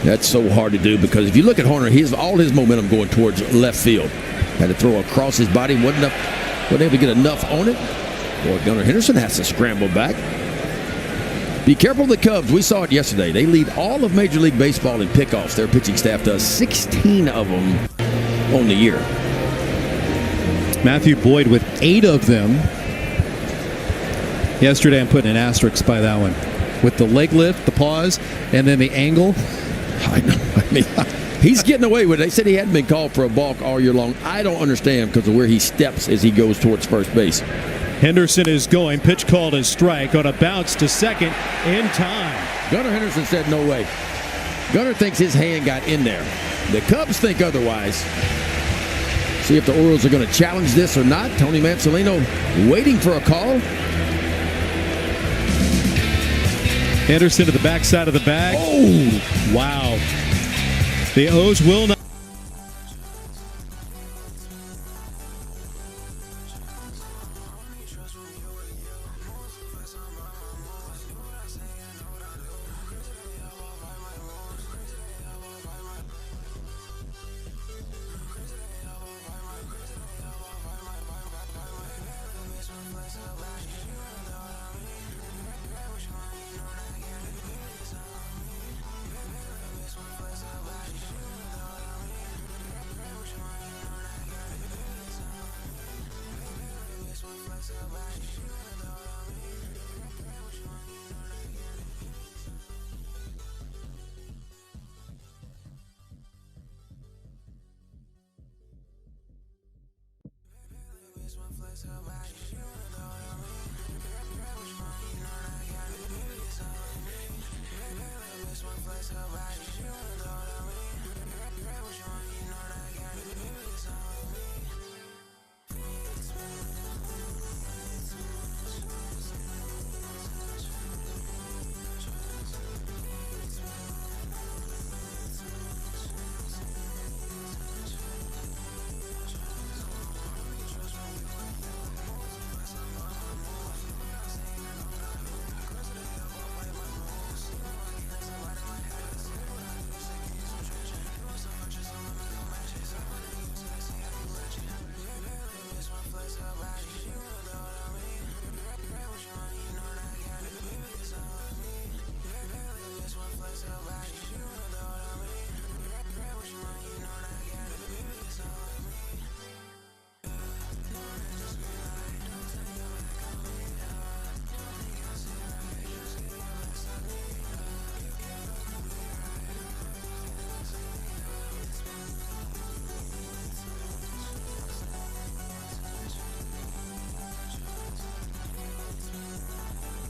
That's so hard to do because if you look at Hoerner, all his momentum going towards left field. Had to throw across his body. Wasn't able to get enough on it. Boy, Gunnar Henderson has to scramble back. Be careful of the Cubs. We saw it yesterday. They lead all of Major League Baseball in pickoffs. Their pitching staff does 16 of them on the year. Matthew Boyd with 8 of them. Yesterday, I'm putting an asterisk by that one. With the leg lift, the pause, and then the angle. I know. I mean, he's getting away with it. They said he hadn't been called for a balk all year long. I don't understand because of where he steps as he goes towards first base. Henderson is going. Pitch called as strike on a bounce to second in time. Gunnar Henderson said no way. Gunnar thinks his hand got in there. The Cubs think otherwise. See if the Orioles are going to challenge this or not. Tony Mansolino waiting for a call. Henderson to the backside of the bag. Oh! Wow. The O's will not.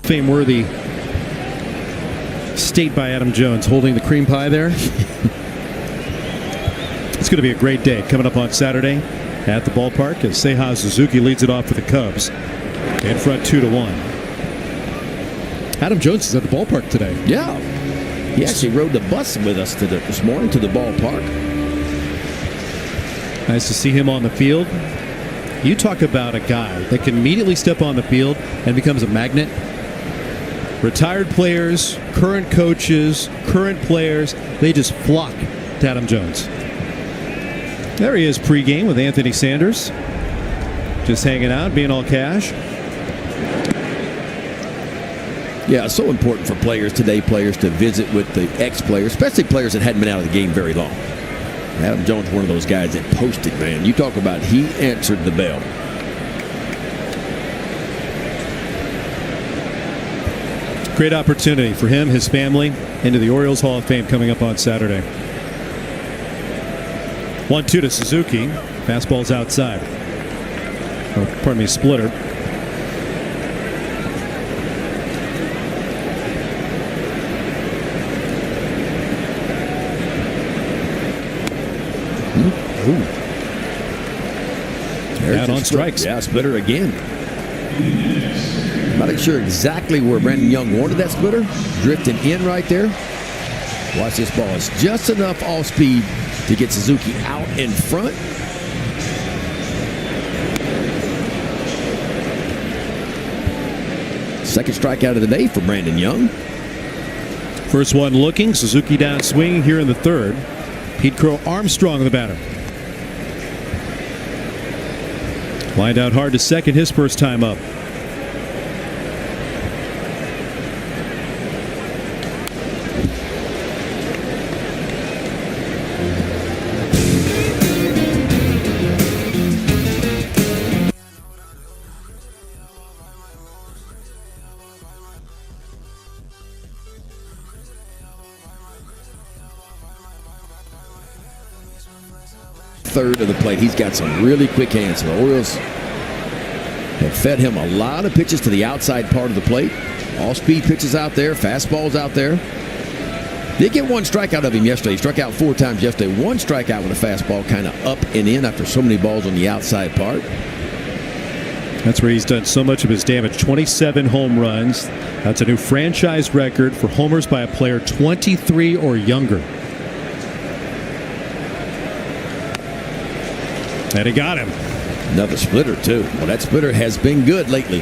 Fame-worthy state by Adam Jones holding the cream pie there. It's going to be a great day coming up on Saturday at the ballpark as Seiya Suzuki leads it off for the Cubs in front 2-1. Adam Jones is at the ballpark today. Yeah. He actually rode the bus with us this morning to the ballpark. Nice to see him on the field. You talk about a guy that can immediately step on the field and becomes a magnet. Retired players, current coaches, current players, they just flock to Adam Jones. There he is pregame with Anthony Sanders. Just hanging out, being all cash. Yeah, it's so important for players today, to visit with the ex-players, especially players that hadn't been out of the game very long. Adam Jones, one of those guys that posted, man. You talk about he answered the bell. Great opportunity for him, his family, into the Orioles Hall of Fame coming up on Saturday. 1-2 to Suzuki. Fastball's outside. Oh, pardon me, splitter. Out on strikes. Yeah, splitter again. Not sure exactly where Brandon Young wanted that splitter. Drifting in right there. Watch this ball. It's just enough off speed to get Suzuki out in front. Second strikeout of the day for Brandon Young. First one looking. Suzuki down swinging here in the third. Pete Crow Armstrong, the batter. Lined out hard to second his first time up. Third of the plate. He's got some really quick hands. The Orioles have fed him a lot of pitches to the outside part of the plate. All speed pitches out there, fastballs out there. Did get one strikeout of him yesterday. He struck out 4 times yesterday. One strikeout with a fastball kind of up and in after so many balls on the outside part. That's where he's done so much of his damage. 27 home runs. That's a new franchise record for homers by a player 23 or younger. And he got him. Another splitter, too. Well, that splitter has been good lately.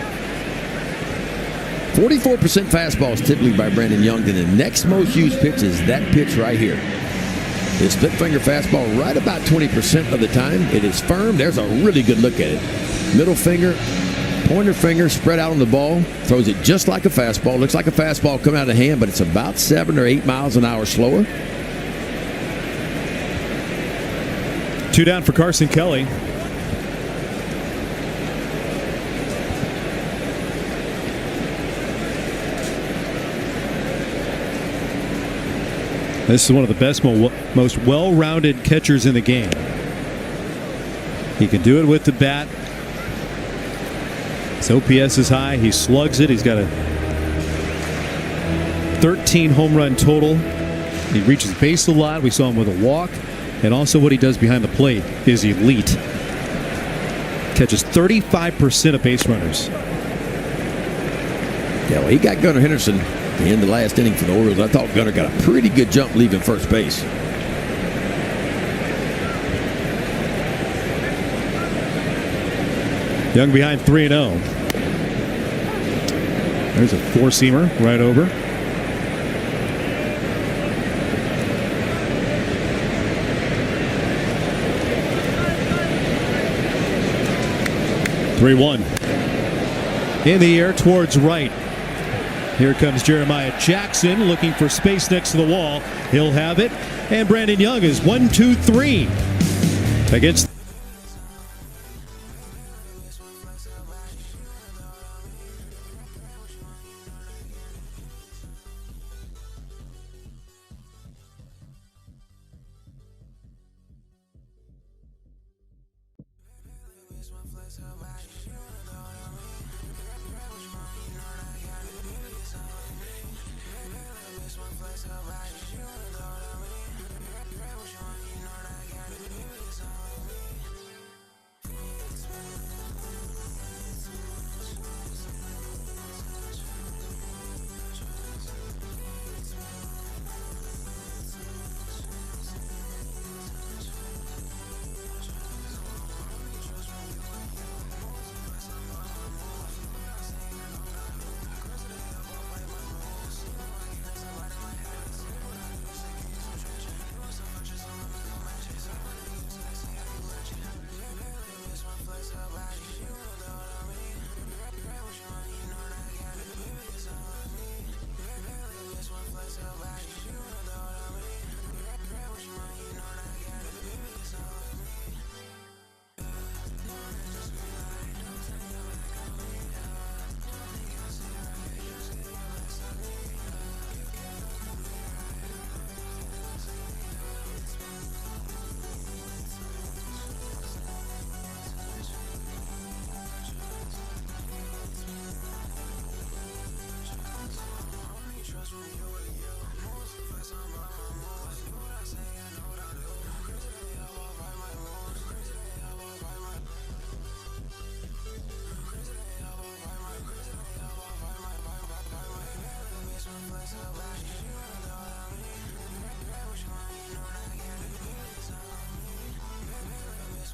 44% fastballs typically by Brandon Young. Then the next most used pitch is that pitch right here. His split finger fastball right about 20% of the time. It is firm. There's a really good look at it. Middle finger, pointer finger spread out on the ball. Throws it just like a fastball. Looks like a fastball coming out of the hand, but it's about 7 or 8 miles an hour slower. 2 down for Carson Kelly. This is one of the best, most well-rounded catchers in the game. He can do it with the bat. His OPS is high. He slugs it. He's got a 13 home run total. He reaches base a lot. We saw him with a walk. And also what he does behind the plate is elite. Catches 35% of base runners. Yeah, well, he got Gunnar Henderson at the end of the last inning for the Orioles. I thought Gunnar got a pretty good jump leaving first base. Young behind 3-0. There's a 4-seamer right over. (3-1) in the air towards right. Here comes Jeremiah Jackson looking for space next to the wall. He'll have it, and Brandon Young is 1-2-3 against.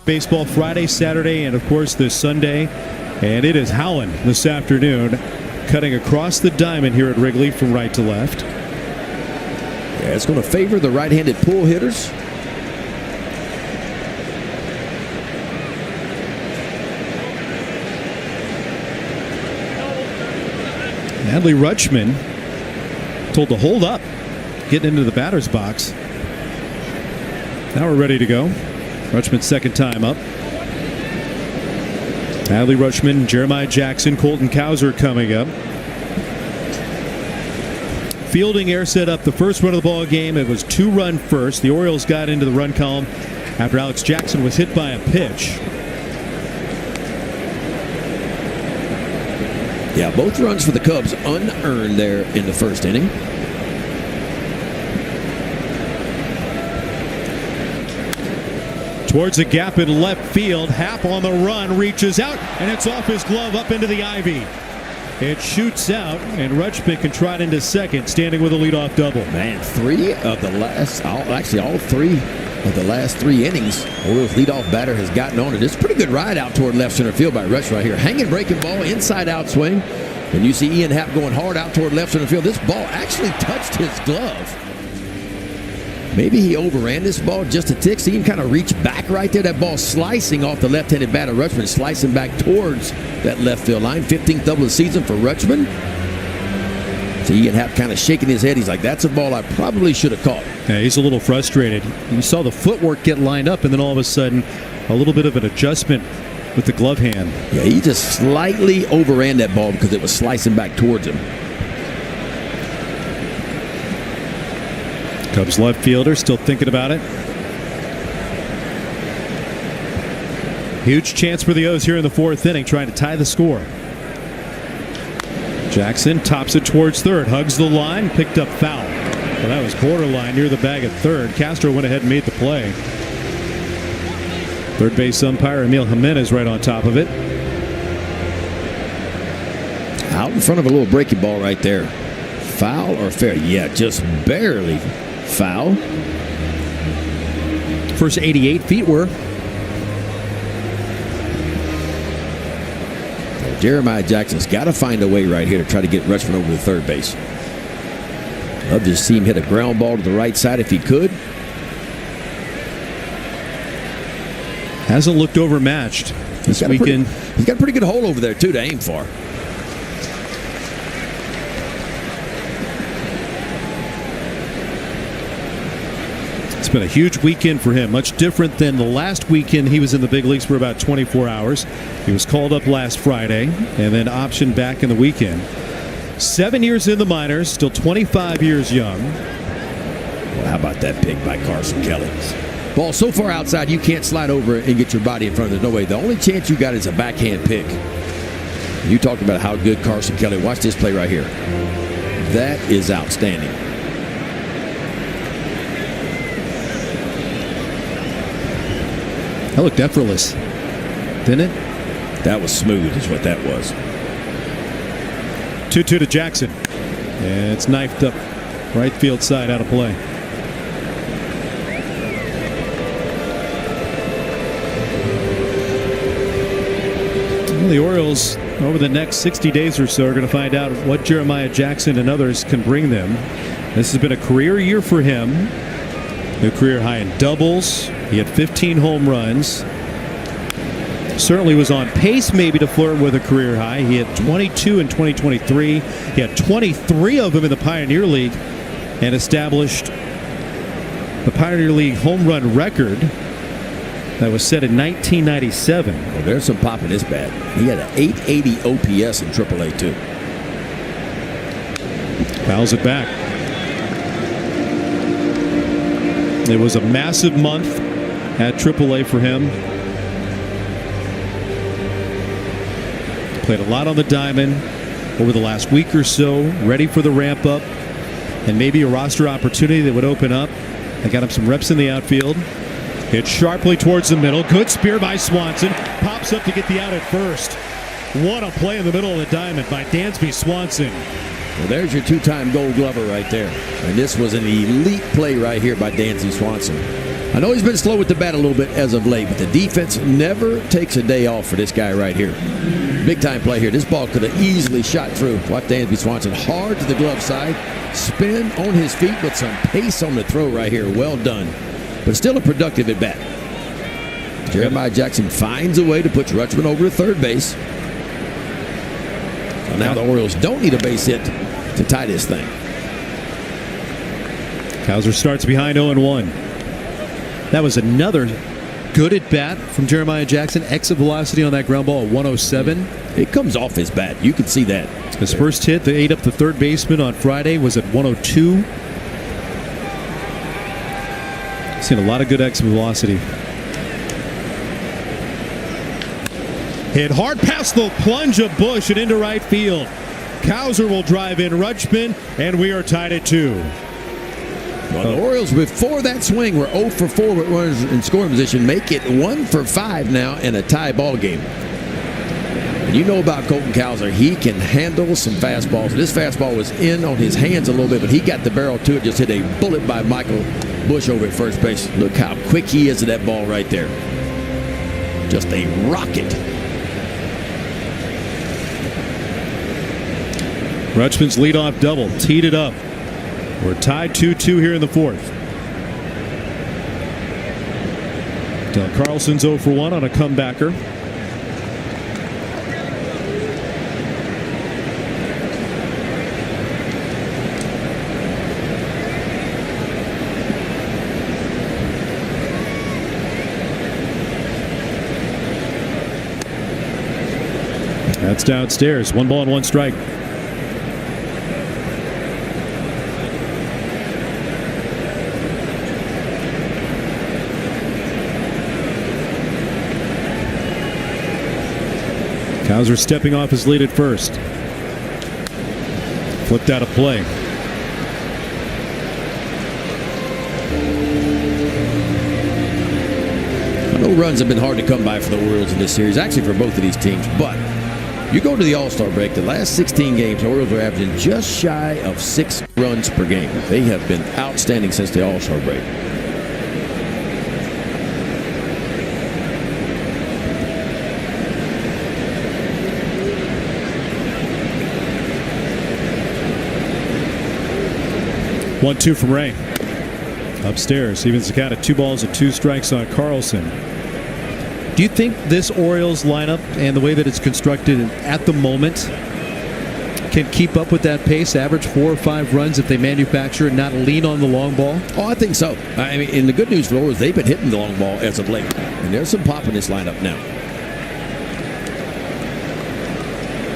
Baseball Friday, Saturday, and of course this Sunday. And it is howling this afternoon, cutting across the diamond here at Wrigley from right to left. Yeah, it's going to favor the right-handed pull hitters. Adley Rutschman told to hold up, getting into the batter's box. Now we're ready to go. Rutschman's second time up. Adley Rutschman, Jeremiah Jackson, Colton Cowser coming up. Fielding air set up the first run of the ball game. It was 2-run first. The Orioles got into the run column after Alex Jackson was hit by a pitch. Yeah, both runs for the Cubs unearned there in the first inning. Towards a gap in left field. Happ on the run, reaches out, and it's off his glove up into the ivy. It shoots out, and Rutschman can trot into second, standing with a leadoff double. Man, all 3 of the last 3 innings, Orioles leadoff batter has gotten on it. It's a pretty good ride out toward left center field by Rutschman right here. Hanging breaking ball, inside out swing. And you see Ian Happ going hard out toward left center field. This ball actually touched his glove. Maybe he overran this ball just a tick. See him kind of reach back right there. That ball slicing off the left-handed batter, Rutschman, slicing back towards that left field line. 15th double of the season for Rutschman. So Ian Happ kind of shaking his head. He's like, that's a ball I probably should have caught. Yeah, he's a little frustrated. You saw the footwork get lined up, and then all of a sudden, a little bit of an adjustment with the glove hand. Yeah, he just slightly overran that ball because it was slicing back towards him. Cubs left fielder still thinking about it. Huge chance for the O's here in the 4th inning, trying to tie the score. Jackson tops it towards third, hugs the line, picked up foul. Well, that was borderline near the bag at third. Castro went ahead and made the play. Third base umpire Emil Jimenez right on top of it. Out in front of a little breaking ball right there. Foul or fair? Yeah, just barely foul. First 88 feet were. Jeremiah Jackson's got to find a way right here to try to get Rutschman over to third base. Love to see him hit a ground ball to the right side if he could. Hasn't looked overmatched this weekend. He's got a pretty good hole over there, too, to aim for. It's been a huge weekend for him, much different than the last weekend he was in the big leagues for about 24 hours. He was called up last Friday and then optioned back in the weekend. 7 years in the minors, still 25 years young. Well, how about that pick by Carson Kelly? Ball so far outside you can't slide over and get your body in front of it. There's no way. The only chance you got is a backhand pick. You talked about how good Carson Kelly. Watch this play right here. That is outstanding. That looked effortless, didn't it? That was smooth is what that was. 2-2 to Jackson. And it's knifed up right field side, out of play. Well, the Orioles, over the next 60 days or so, are going to find out what Jeremiah Jackson and others can bring them. This has been a career year for him. New career high in doubles. He had 15 home runs. Certainly was on pace maybe to flirt with a career high. He had 22 in 2023. He had 23 of them in the Pioneer League and established the Pioneer League home run record that was set in 1997. Well, there's some pop in this bat. He had an 880 OPS in AAA too. Fouls it back. It was a massive month at AAA for him. Played a lot on the diamond over the last week or so, ready for the ramp up and maybe a roster opportunity that would open up. They got him some reps in the outfield. Hit sharply towards the middle. Good spear by Swanson. Pops up to get the out at first. What a play in the middle of the diamond by Dansby Swanson. Well, there's your 2-time Gold Glover right there. And this was an elite play right here by Dansby Swanson. I know he's been slow with the bat a little bit as of late, but the defense never takes a day off for this guy right here. Big time play here. This ball could have easily shot through. Watch Dansby Swanson hard to the glove side. Spin on his feet with some pace on the throw right here. Well done. But still a productive at bat. Jeremiah Jackson finds a way to put Rutschman over to third base. So now the Orioles don't need a base hit to tie this thing. Cowser starts behind 0-1. That was another good at bat from Jeremiah Jackson. Exit velocity on that ground ball at 107. It comes off his bat. You can see that. His first hit that ate up the third baseman on Friday was at 102. Seen a lot of good exit velocity. Hit hard past the plunge of Bush and into right field. Cowser will drive in Rutschman, and we are tied at 2. Well, the Orioles, before that swing, were 0 for 4 with runners in scoring position. Make it 1 for 5 now in a tie ball game. And you know about Colton Cowser. He can handle some fastballs. This fastball was in on his hands a little bit, but he got the barrel to it. Just hit a bullet by Michael Bush over at first base. Look how quick he is to that ball right there. Just a rocket. Rutschman's leadoff double teed it up. We're tied 2-2 here in the fourth. Del Carlson's 0 for 1 on a comebacker. That's downstairs. 1 ball and 1 strike. Cowser stepping off his lead at first. Flipped out of play. I know runs have been hard to come by for the Orioles in this series, actually for both of these teams, but you go to the All-Star break, the last 16 games, the Orioles are averaging just shy of 6 runs per game. They have been outstanding since the All-Star break. One-two from Ray. Upstairs, evens the count at 2 balls and 2 strikes on Carlson. Do you think this Orioles lineup and the way that it's constructed at the moment can keep up with that pace, average 4 or 5 runs if they manufacture and not lean on the long ball? Oh, I think so. I mean, and the good news for the Orioles, they've been hitting the long ball as of late. And there's some pop in this lineup now.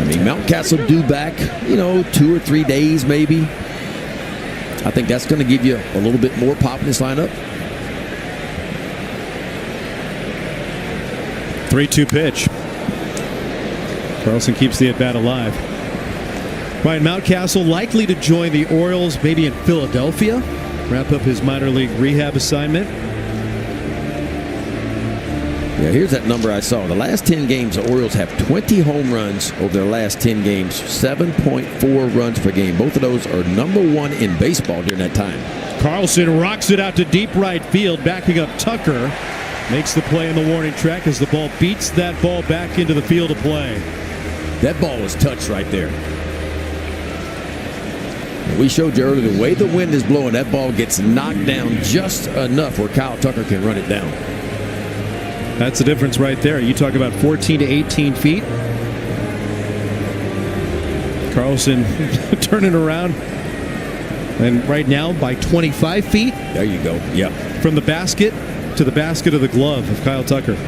I mean, Mountcastle due back, 2 or 3 days maybe. I think that's going to give you a little bit more pop in this lineup. 3-2 pitch. Carlson keeps the at-bat alive. Ryan Mountcastle likely to join the Orioles maybe in Philadelphia. Wrap up his minor league rehab assignment. Yeah, here's that number I saw. The last 10 games, the Orioles have 20 home runs over their last 10 games, 7.4 runs per game. Both of those are #1 in baseball during that time. Carlson rocks it out to deep right field, backing up Tucker. Makes the play in the warning track as the ball beats that ball back into the field of play. That ball was touched right there. We showed you earlier, the way the wind is blowing, that ball gets knocked down just enough where Kyle Tucker can run it down. That's the difference right there. You talk about 14 to 18 feet. Carlson turning around. And right now by 25 feet. There you go. Yep. From the basket to the basket of the glove of Kyle Tucker.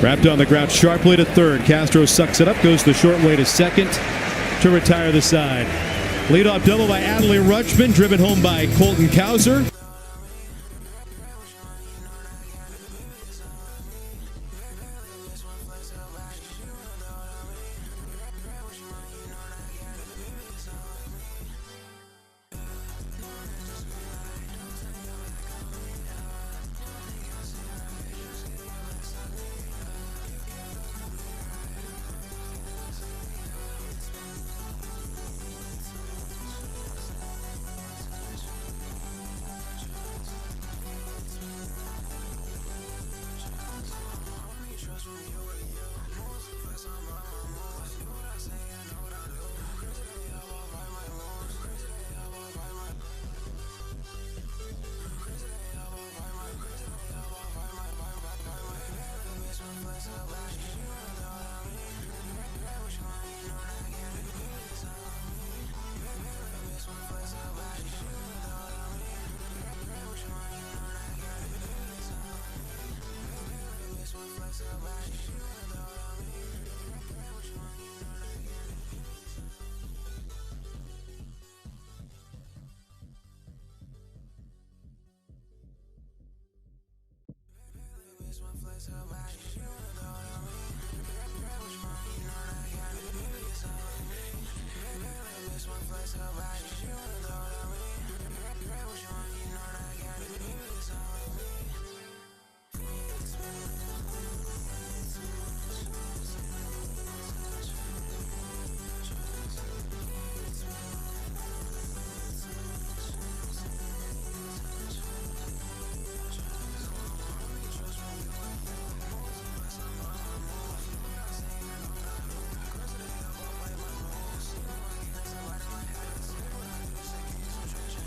Wrapped on the ground sharply to third. Castro sucks it up, goes the short way to second to retire the side. Leadoff double by Adley Rutschman, driven home by Colton Cowser.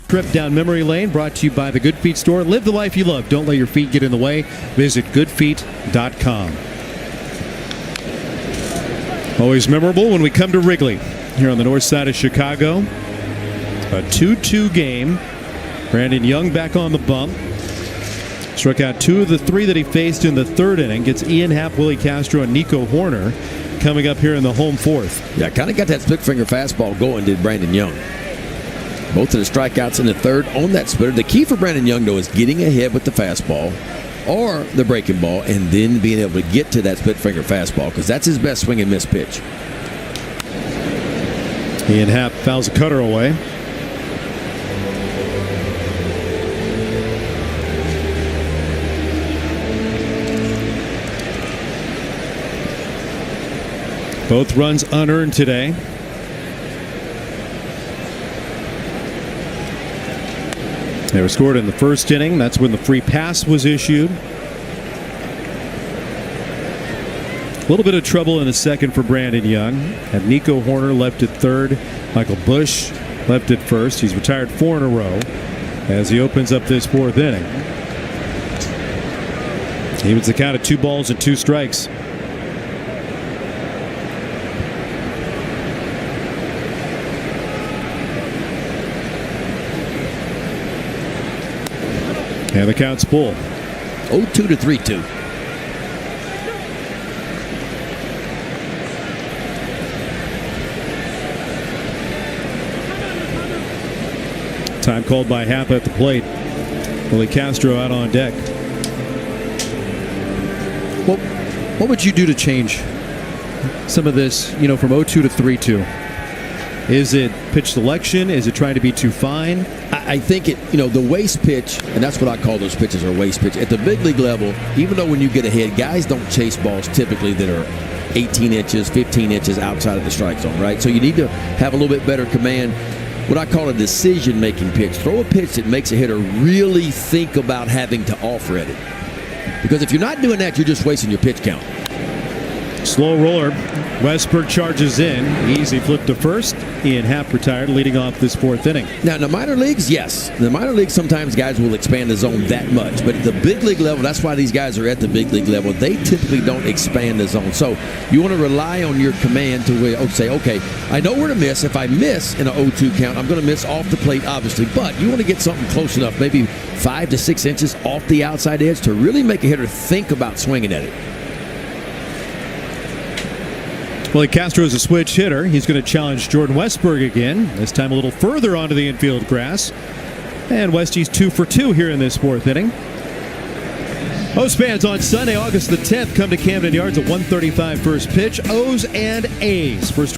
Trip down memory lane brought to you by the Good Feet store. Live the life you love. Don't let your feet get in the way. Visit goodfeet.com. Always memorable when we come to Wrigley here on the north side of Chicago. A 2-2 game. Brandon Young back on the bump. Struck out 2 of the 3 that he faced in the third inning. Gets Ian Happ, Willie Castro, and Nico Horner coming up here in the home fourth. Yeah, kind of got that split finger fastball going, did Brandon Young. Both of the strikeouts in the third on that splitter. The key for Brandon Young, though, is getting ahead with the fastball or the breaking ball and then being able to get to that split finger fastball because that's his best swing and miss pitch. Ian Happ fouls a cutter away. Both runs unearned today. They were scored in the first inning. That's when the free pass was issued. A little bit of trouble in the second for Brandon Young. Had Nico Horner left at third. Michael Busch left at first. He's retired 4 in a row as he opens up this fourth inning. Evens the count at 2 balls and 2 strikes. And the count's full. 0-2 to 3-2. Time called by Happ at the plate. Willie Castro out on deck. Well, what would you do to change some of this, from 0-2 to 3-2? Is it pitch selection? Is it trying to be too fine? I think the waste pitch, and that's what I call those pitches, are waste pitch. At the big league level, even though when you get ahead, guys don't chase balls typically that are 18 inches, 15 inches outside of the strike zone, right? So you need to have a little bit better command. What I call a decision-making pitch. Throw a pitch that makes a hitter really think about having to offer at it. Because if you're not doing that, you're just wasting your pitch count. Slow roller. Westberg charges in. Easy flip to first. Ian Happ retired, leading off this fourth inning. Now, in the minor leagues, yes. In the minor leagues, sometimes guys will expand the zone that much. But at the big league level, that's why these guys are at the big league level. They typically don't expand the zone. So you want to rely on your command to say, okay, I know where to miss. If I miss in an 0-2 count, I'm going to miss off the plate, obviously. But you want to get something close enough, maybe 5 to 6 inches off the outside edge to really make a hitter think about swinging at it. Well, Castro is a switch hitter. He's going to challenge Jordan Westberg again, this time a little further onto the infield grass. And Westie's 2 for 2 here in this fourth inning. O's fans on Sunday, August the 10th, come to Camden Yards at 1:35 first pitch. O's and A's. First.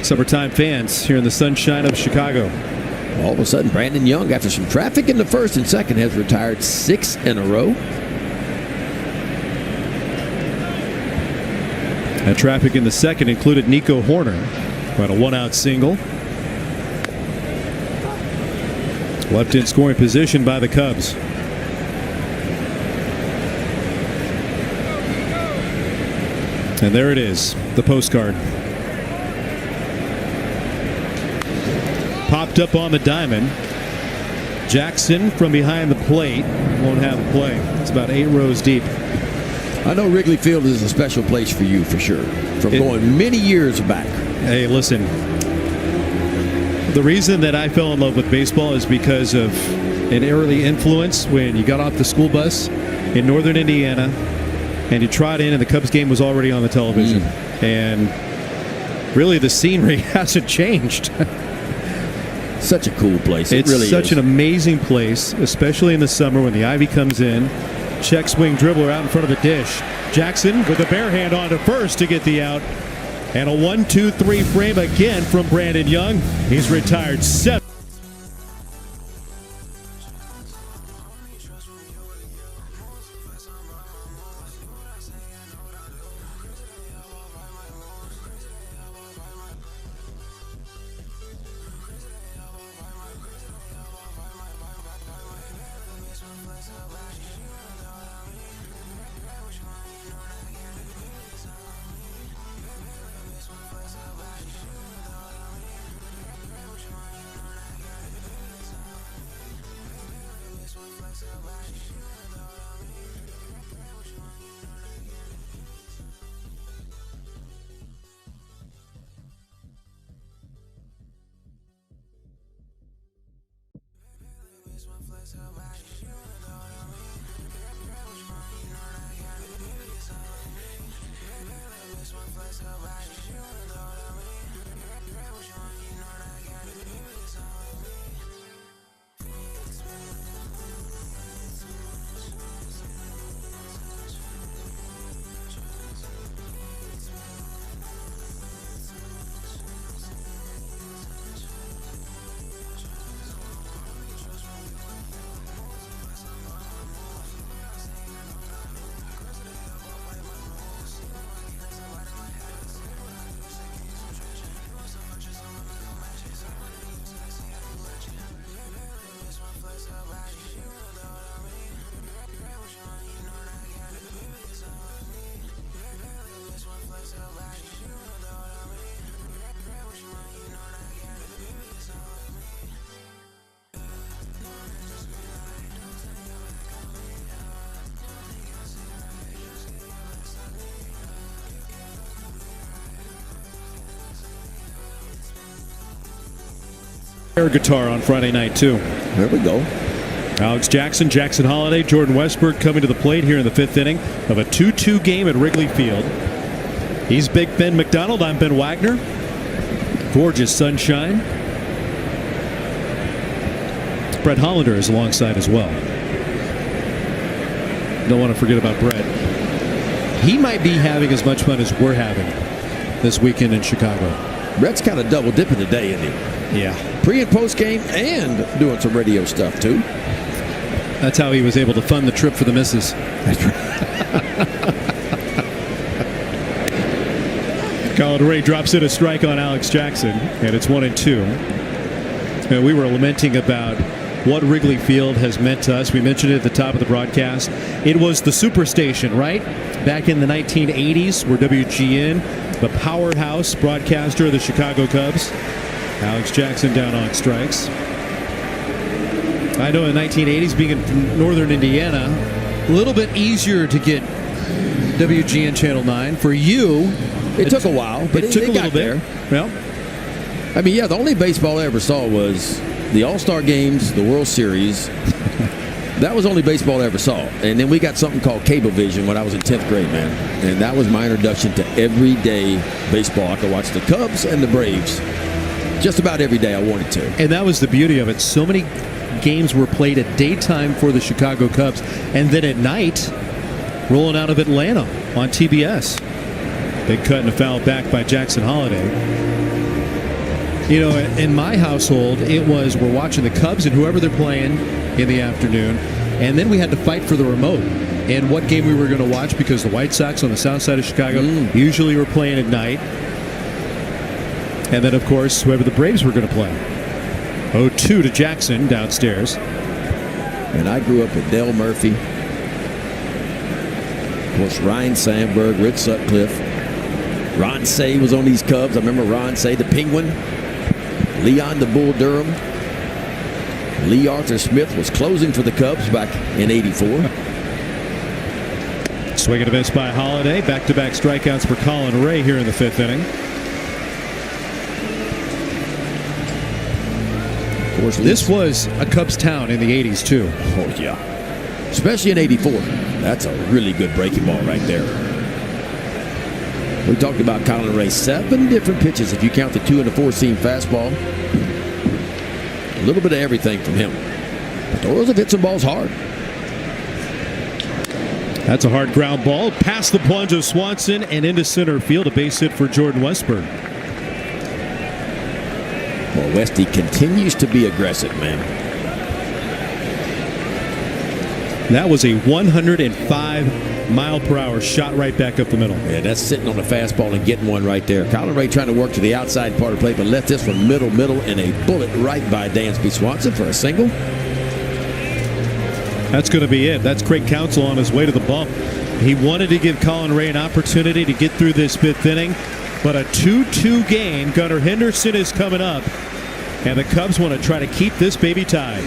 Summertime fans here in the sunshine of Chicago. All of a sudden, Brandon Young, after some traffic in the first and second, has retired 6 in a row. That traffic in the second included Nico Horner. Got a 1-out single. Left in scoring position by the Cubs. And there it is, the postcard. Popped up on the diamond. Jackson from behind the plate won't have a play. It's about 8 rows deep. I know Wrigley Field is a special place for you, for sure, from going many years back. Hey, listen. The reason that I fell in love with baseball is because of an early influence when you got off the school bus in northern Indiana and you trot in and the Cubs game was already on the television. And really the scenery hasn't changed. Such a cool place. It It's really such is. an amazing place, especially in the summer when the ivy comes in. Check swing dribbler out in front of the dish. Jackson with a bare hand on to first to get the out. And a 1-2-3 frame again from Brandon Young. He's retired 7. Air guitar on Friday night, too. There we go. Alex Jackson, Jackson Holiday, Jordan Westberg coming to the plate here in the 5th inning of a 2-2 game at Wrigley Field. He's Big Ben McDonald. I'm Ben Wagner. Gorgeous sunshine. Brett Hollander is alongside as well. Don't want to forget about Brett. He might be having as much fun as we're having this weekend in Chicago. Brett's kind of double dipping today, isn't he? Yeah. Pre and post game and doing some radio stuff, too. That's how he was able to fund the trip for the missus. That's right. Colin Ray drops in a strike on Alex Jackson, and it's 1-2. And we were lamenting about what Wrigley Field has meant to us. We mentioned it at the top of the broadcast. It was the superstation, right? Back in the 1980s, where WGN, the powerhouse broadcaster of the Chicago Cubs. Alex Jackson down on strikes. I know in the 1980s, being in northern Indiana, a little bit easier to get WGN Channel 9. For you, It took a while, but it took a little got bit. there. Well, I mean, yeah, the only baseball I ever saw was the All-Star games, the World Series. That was the only baseball I ever saw. And then we got something called Cablevision when I was in 10th grade, man. And that was my introduction to everyday baseball. I could watch the Cubs and the Braves just about every day I wanted to. and that was the beauty of it. So many games were played at daytime for the Chicago Cubs, and then at night, rolling out of Atlanta on TBS. Big cut and a foul back by Jackson Holiday. You know, in my household, it was we're watching the Cubs and whoever they're playing in the afternoon, and then we had to fight for the remote and what game we were going to watch because the White Sox on the south side of Chicago usually were playing at night. And then, of course, whoever the Braves were going to play. 0-2 to Jackson downstairs. And I grew up with Dale Murphy. Of course, Ryan Sandberg, Rick Sutcliffe. Ron Say was on these Cubs. I remember Ron Say, the Penguin. Leon the Bull Durham. Lee Arthur Smith was closing for the Cubs back in '84. Swing and a miss by Holiday. Back-to-back strikeouts for Colin Ray here in the 5th inning. course. This was a Cubs town in the 80s, too. Oh, yeah. Especially in 84. That's a really good breaking ball right there. We talked about Colin Ray. 7 different pitches if you count the 2 and the 4-seam fastball. A little bit of everything from him. But the Orioles have hit some balls hard. That's a hard ground ball. Past the plunge of Swanson and into center field. A base hit for Jordan Westburg. Well, Westy continues to be aggressive, man. That was a 105-mile-per-hour shot right back up the middle. Yeah, that's sitting on the fastball and getting one right there. Colin Ray trying to work to the outside part of the plate, but left this one middle, and a bullet right by Dansby Swanson for a single. That's going to be it. That's Craig Counsell on his way to the bump. He wanted to give Colin Ray an opportunity to get through this 5th inning, but a 2-2 game. Gunnar Henderson is coming up, and the Cubs want to try to keep this baby tied.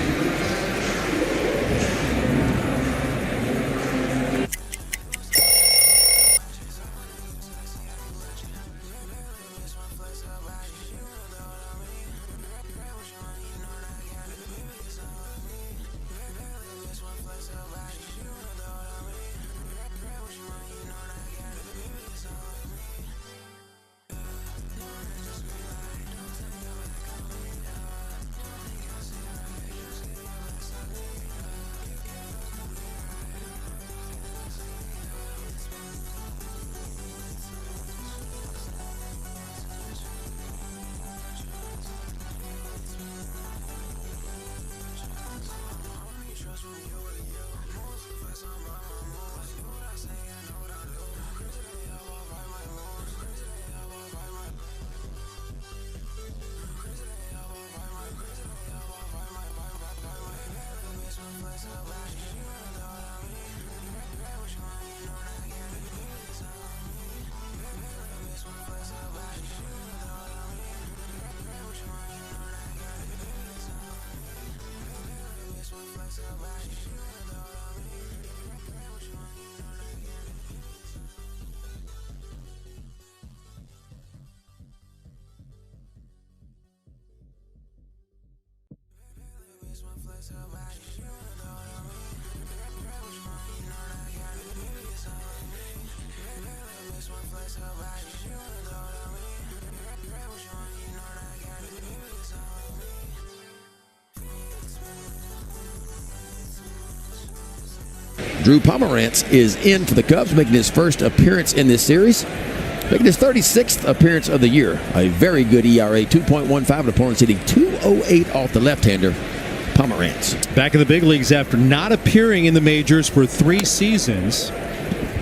Drew Pomerantz is in for the Cubs, making his first appearance in this series, making his 36th appearance of the year. A very good ERA, 2.15. Opponents hitting .208 off the left-hander, Pomerantz. Back in the big leagues after not appearing in the majors for 3 seasons.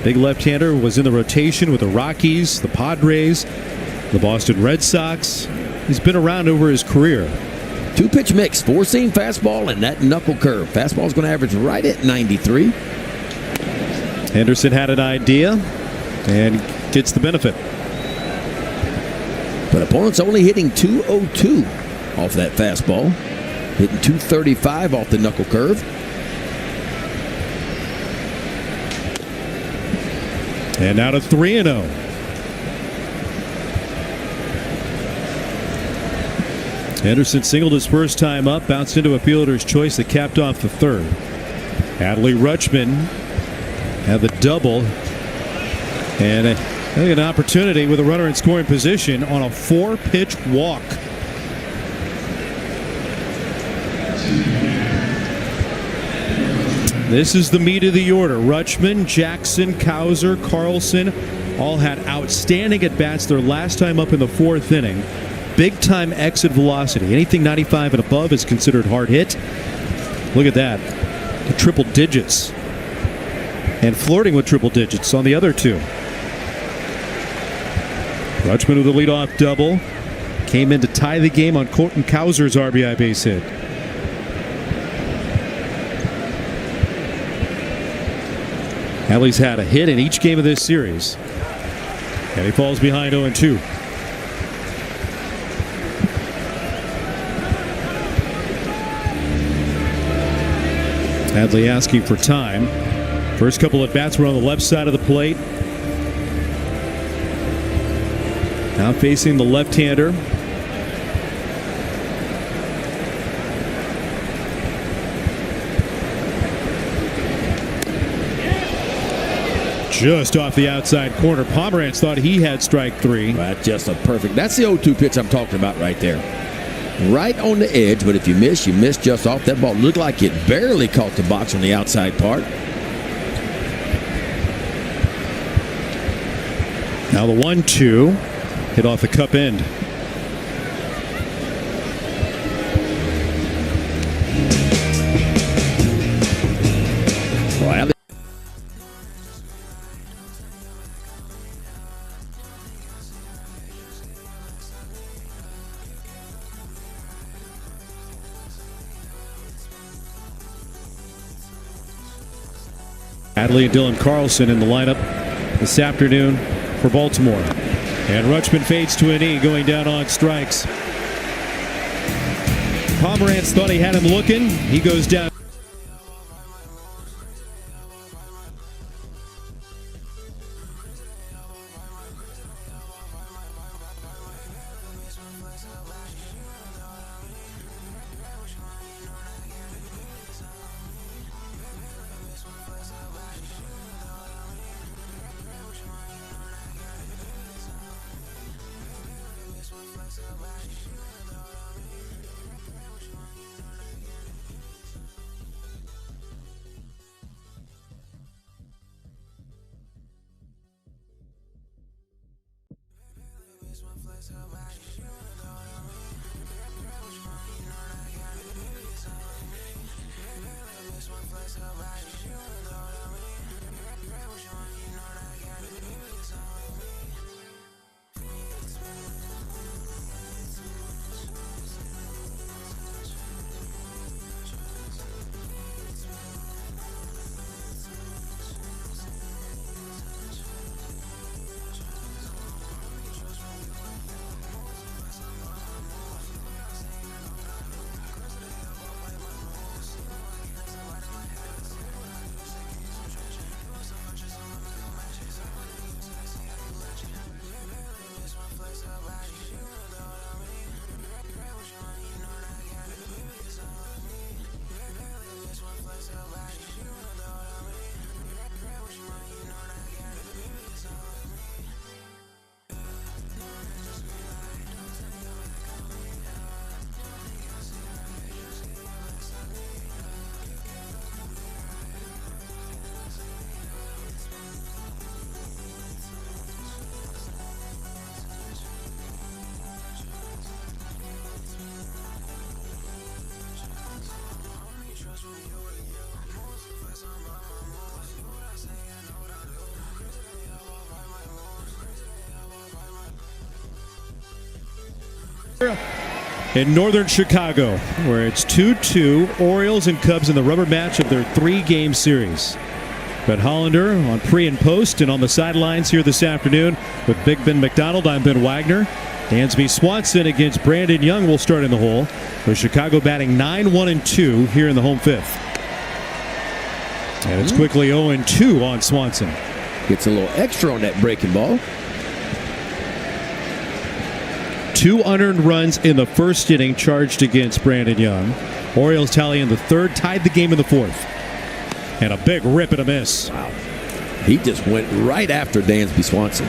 Big left-hander was in the rotation with the Rockies, the Padres, the Boston Red Sox. He's been around over his career. 2-pitch mix, 4-seam fastball and that knuckle curve. Fastball is going to average right at 93. Henderson had an idea and gets the benefit. But opponents only hitting .202 off that fastball. Hitting .235 off the knuckle curve. And now to 3-0. Henderson singled his first time up, bounced into a fielder's choice that capped off the 3rd. Adley Rutschman had the double, and an opportunity with a runner in scoring position on a 4-pitch walk. This is the meat of the order. Rutschman, Jackson, Cowser, Carlson all had outstanding at-bats their last time up in the 4th inning. Big-time exit velocity. Anything 95 and above is considered hard hit. Look at that. The triple digits. And flirting with triple digits on the other 2. Rutschman with a leadoff double. Came in to tie the game on Colton Cowser's RBI base hit. Adley's had a hit in each game of this series. And he falls behind 0-2. Adley asking for time. First couple at bats were on the left side of the plate. Now facing the left-hander. Just off the outside corner. Pomerantz thought he had strike 3. That's just a perfect. That's the 0-2 pitch I'm talking about right there. Right on the edge, but if you miss just off. That ball looked like it barely caught the box on the outside part. Now the 1-2 hit off the cup end. Well, Adley and Dylan Carlson in the lineup this afternoon for Baltimore. And Rutschman fades to a knee, going down on strikes. Pomerantz thought he had him looking. He goes down. In northern Chicago, where it's 2-2, Orioles and Cubs in the rubber match of their 3-game series. Brett Hollander on pre and post and on the sidelines here this afternoon with Big Ben McDonald. I'm Ben Wagner. Dansby Swanson against Brandon Young will start in the hole, with Chicago batting 9-1-2 here in the home fifth. And it's quickly 0-2 on Swanson. Gets a little extra on that breaking ball. 2 unearned runs in the first inning charged against Brandon Young. Orioles tally in the third, tied the game in the fourth. And a big rip and a miss. Wow. He just went right after Dansby Swanson.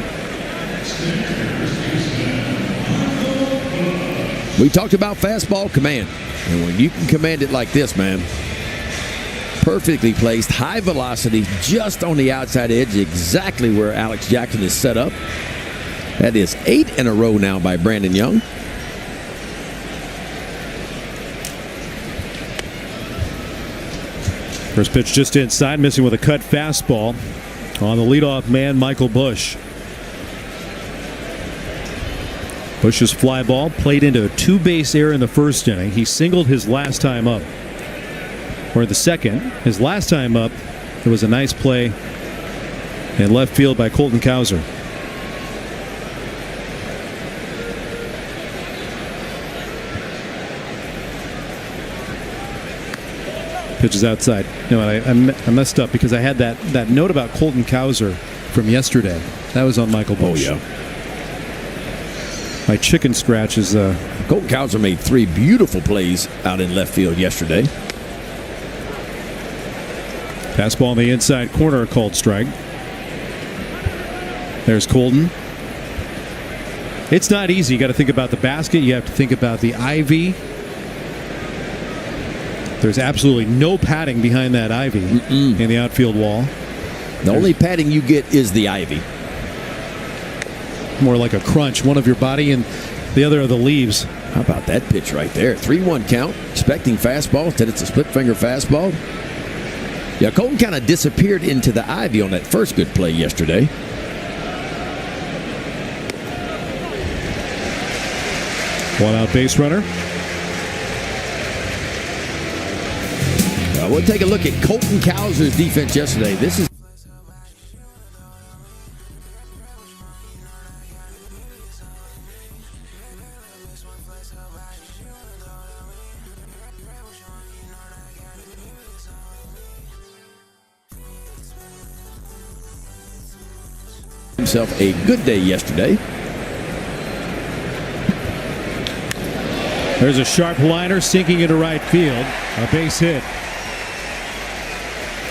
We talked about fastball command. And when you can command it like this, man, perfectly placed, high velocity, just on the outside edge, exactly where Alex Jackson is set up. That is 8 in a row now by Brandon Young. First pitch just inside, missing with a cut fastball on the leadoff man, Michael Busch. Busch's fly ball played into a 2-base error in the first inning. He singled his last time up. Or the second. His last time up, it was a nice play in left field by Colton Cowser. Pitches outside. No, I messed up because I had that note about Colton Cowser from yesterday. That was on Michael Busch. Oh, yeah. My chicken scratch is... Colton Cowser made 3 beautiful plays out in left field yesterday. Fastball in the inside corner, called strike. There's Colton. It's not easy. You got to think about the basket. You have to think about the ivy. There's absolutely no padding behind that ivy in the outfield wall. The only padding you get is the ivy. More like a crunch, one of your body and the other of the leaves. How about that pitch right there? 3-1 count, expecting fastball. Instead, it's a split finger fastball. Yeah, Colton kind of disappeared into the ivy on that first good play yesterday. One out base runner. We'll take a look at Colton Cowser's defense yesterday. This is himself a good day yesterday. There's a sharp liner sinking into right field. A base hit.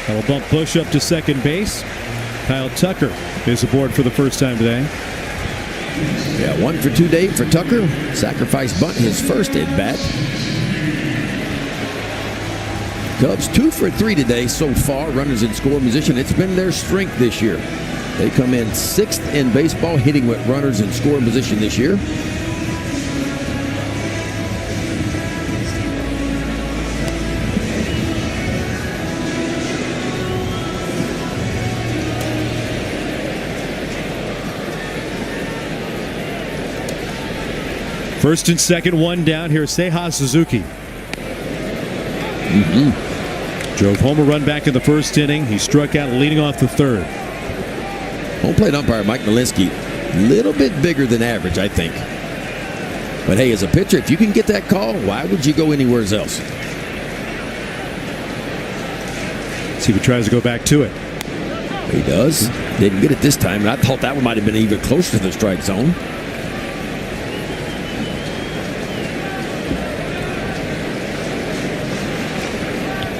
That'll bump Bush up to second base. Kyle Tucker is aboard for the first time today. Yeah, 1 for 2 day for Tucker. Sacrifice bunt his first at bat. Cubs 2 for 3 today so far. Runners in scoring position. It's been their strength this year. They come in 6th in baseball, hitting with runners in scoring position this year. First and second, one down. Here's Seiya Suzuki. Drove home a run back in the first inning. He struck out leading off the third. Home plate umpire Mike Nalinsky, a little bit bigger than average, I think. But hey, as a pitcher, if you can get that call, why would you go anywhere else? See if he tries to go back to it. He does. Didn't get it this time, and I thought that one might have been even closer to the strike zone.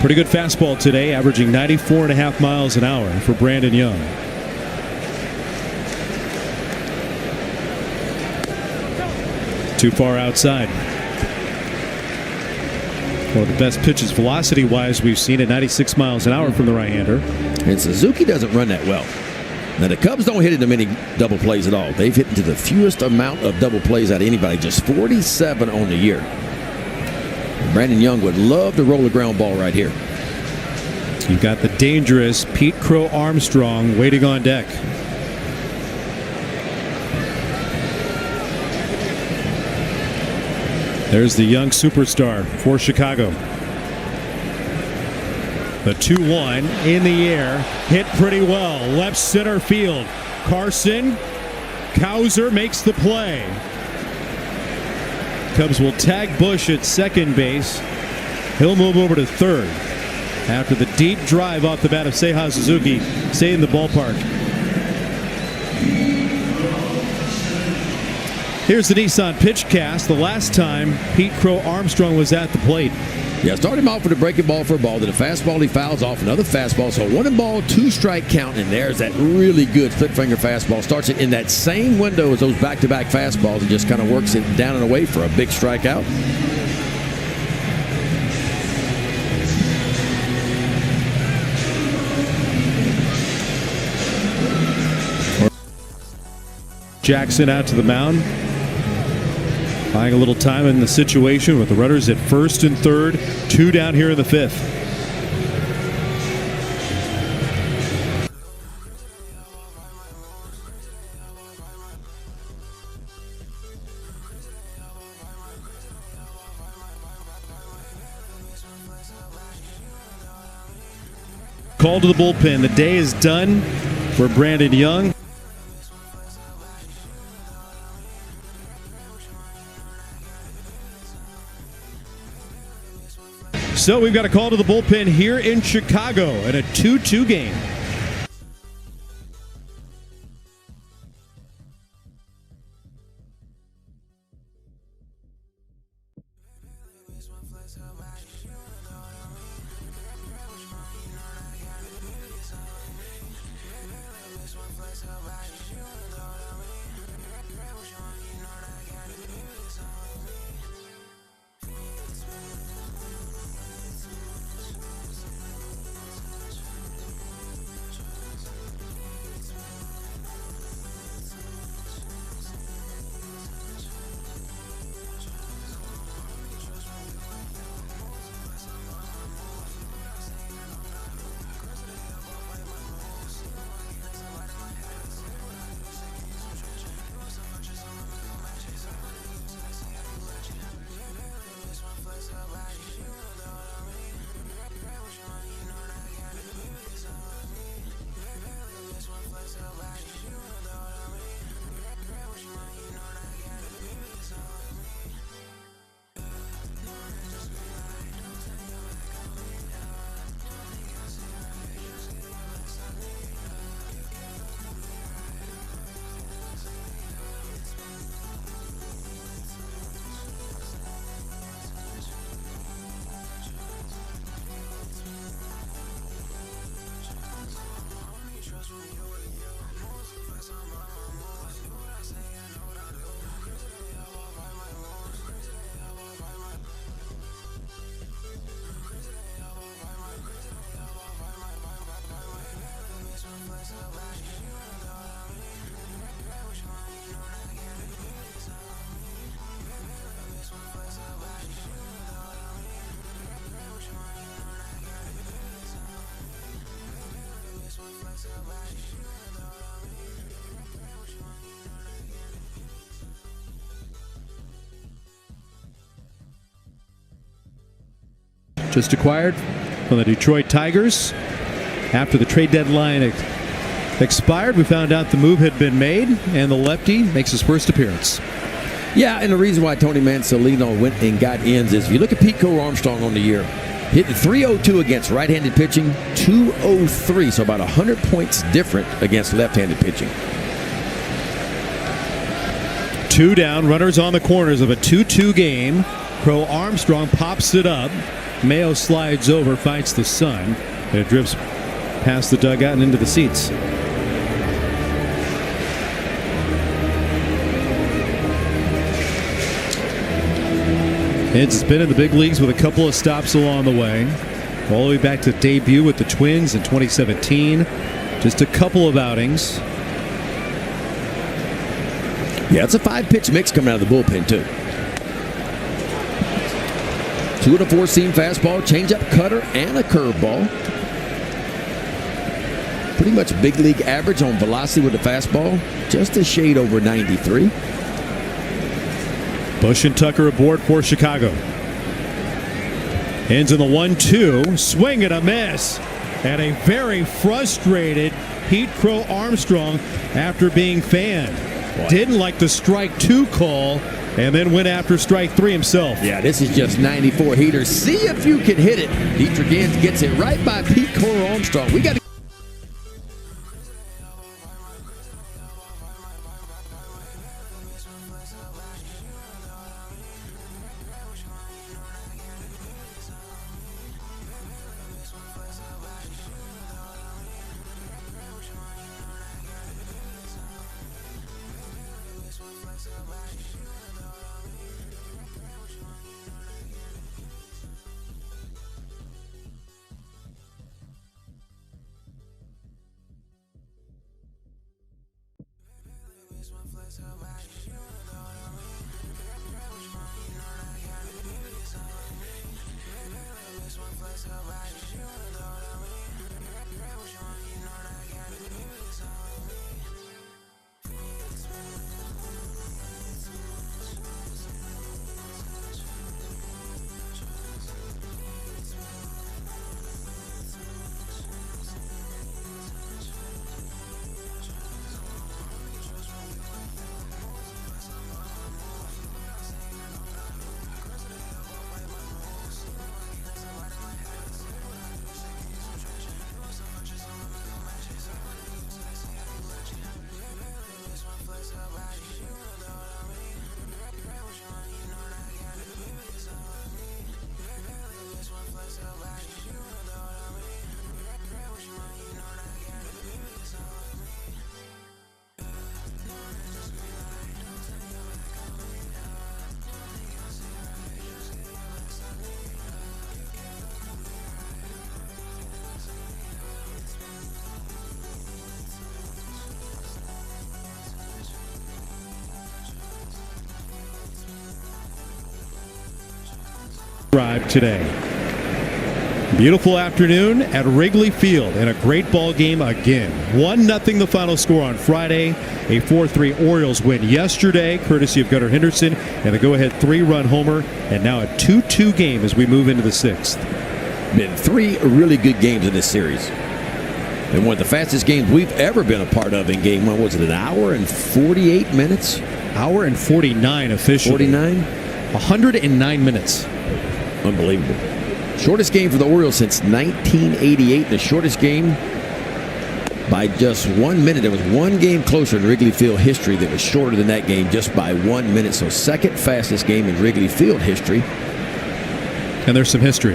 Pretty good fastball today, averaging 94.5 miles an hour for Brandon Young. Too far outside. One of the best pitches velocity-wise we've seen at 96 miles an hour from the right-hander. And Suzuki doesn't run that well. Now, the Cubs don't hit into many double plays at all. They've hit into the fewest amount of double plays out of anybody, just 47 on the year. Brandon Young would love to roll a ground ball right here. You've got the dangerous Pete Crow Armstrong waiting on deck. There's the young superstar for Chicago. The 2-1 in the air, hit pretty well. Left center field. Carson, Cowser makes the play. Cubs will tag Bush at second base. He'll move over to third after the deep drive off the bat of Seiya Suzuki. Stay in the ballpark. Here's the Nissan pitch cast. The last time Pete Crow Armstrong was at the plate. Yeah, start him off with a breaking ball for a ball. Then a fastball, he fouls off another fastball. So 1-ball, 2-strike count. And there's that really good split finger fastball. Starts it in that same window as those back-to-back fastballs and just kind of works it down and away for a big strikeout. Jackson out to the mound. Buying a little time in the situation with the runners at first and third. 2 down here in the 5th. Call to the bullpen. The day is done for Brandon Young. So we've got a call to the bullpen here in Chicago in a 2-2 game. just acquired from the Detroit Tigers. After the trade deadline expired, we found out the move had been made, and the lefty makes his first appearance. Yeah, and the reason why Tony Mansolino went and got ends is if you look at Pete Armstrong on the year, hitting .302 against right-handed pitching, .203, so about 100 points different against left-handed pitching. 2 down, runners on the corners of a 2-2 game. Crow Armstrong pops it up. Mayo slides over, fights the sun, and it drifts past the dugout and into the seats. It's been in the big leagues with a couple of stops along the way. All the way back to debut with the Twins in 2017. Just a couple of outings. Yeah, it's a 5-pitch mix coming out of the bullpen, too. 2 and a 4-seam fastball, changeup, cutter, and a curveball. Pretty much big league average on velocity with the fastball. Just a shade over 93. Bush and Tucker aboard for Chicago. Ends in the 1-2. Swing and a miss. And a very frustrated Pete Crow Armstrong after being fanned. Boy. Didn't like the strike 2 call and then went after strike 3 himself. Yeah, this is just 94 heaters. See if you can hit it. Dietrich Gans gets it right by Pete Crow Armstrong. We got to drive today. Beautiful afternoon at Wrigley Field and a great ball game again. 1-0 the final score on Friday. A 4-3 Orioles win yesterday, courtesy of Gunnar Henderson, and a go-ahead 3-run homer, and now a 2-2 game as we move into the 6th. Been 3 really good games in this series. And one of the fastest games we've ever been a part of in game 1. Was it an hour and 48 minutes? Hour and 49 officially. 49? 109 minutes. Unbelievable. Shortest game for the Orioles since 1988. The shortest game by just 1 minute. There was one game closer in Wrigley Field history that was shorter than that game just by 1 minute. So second fastest game in Wrigley Field history. And there's some history.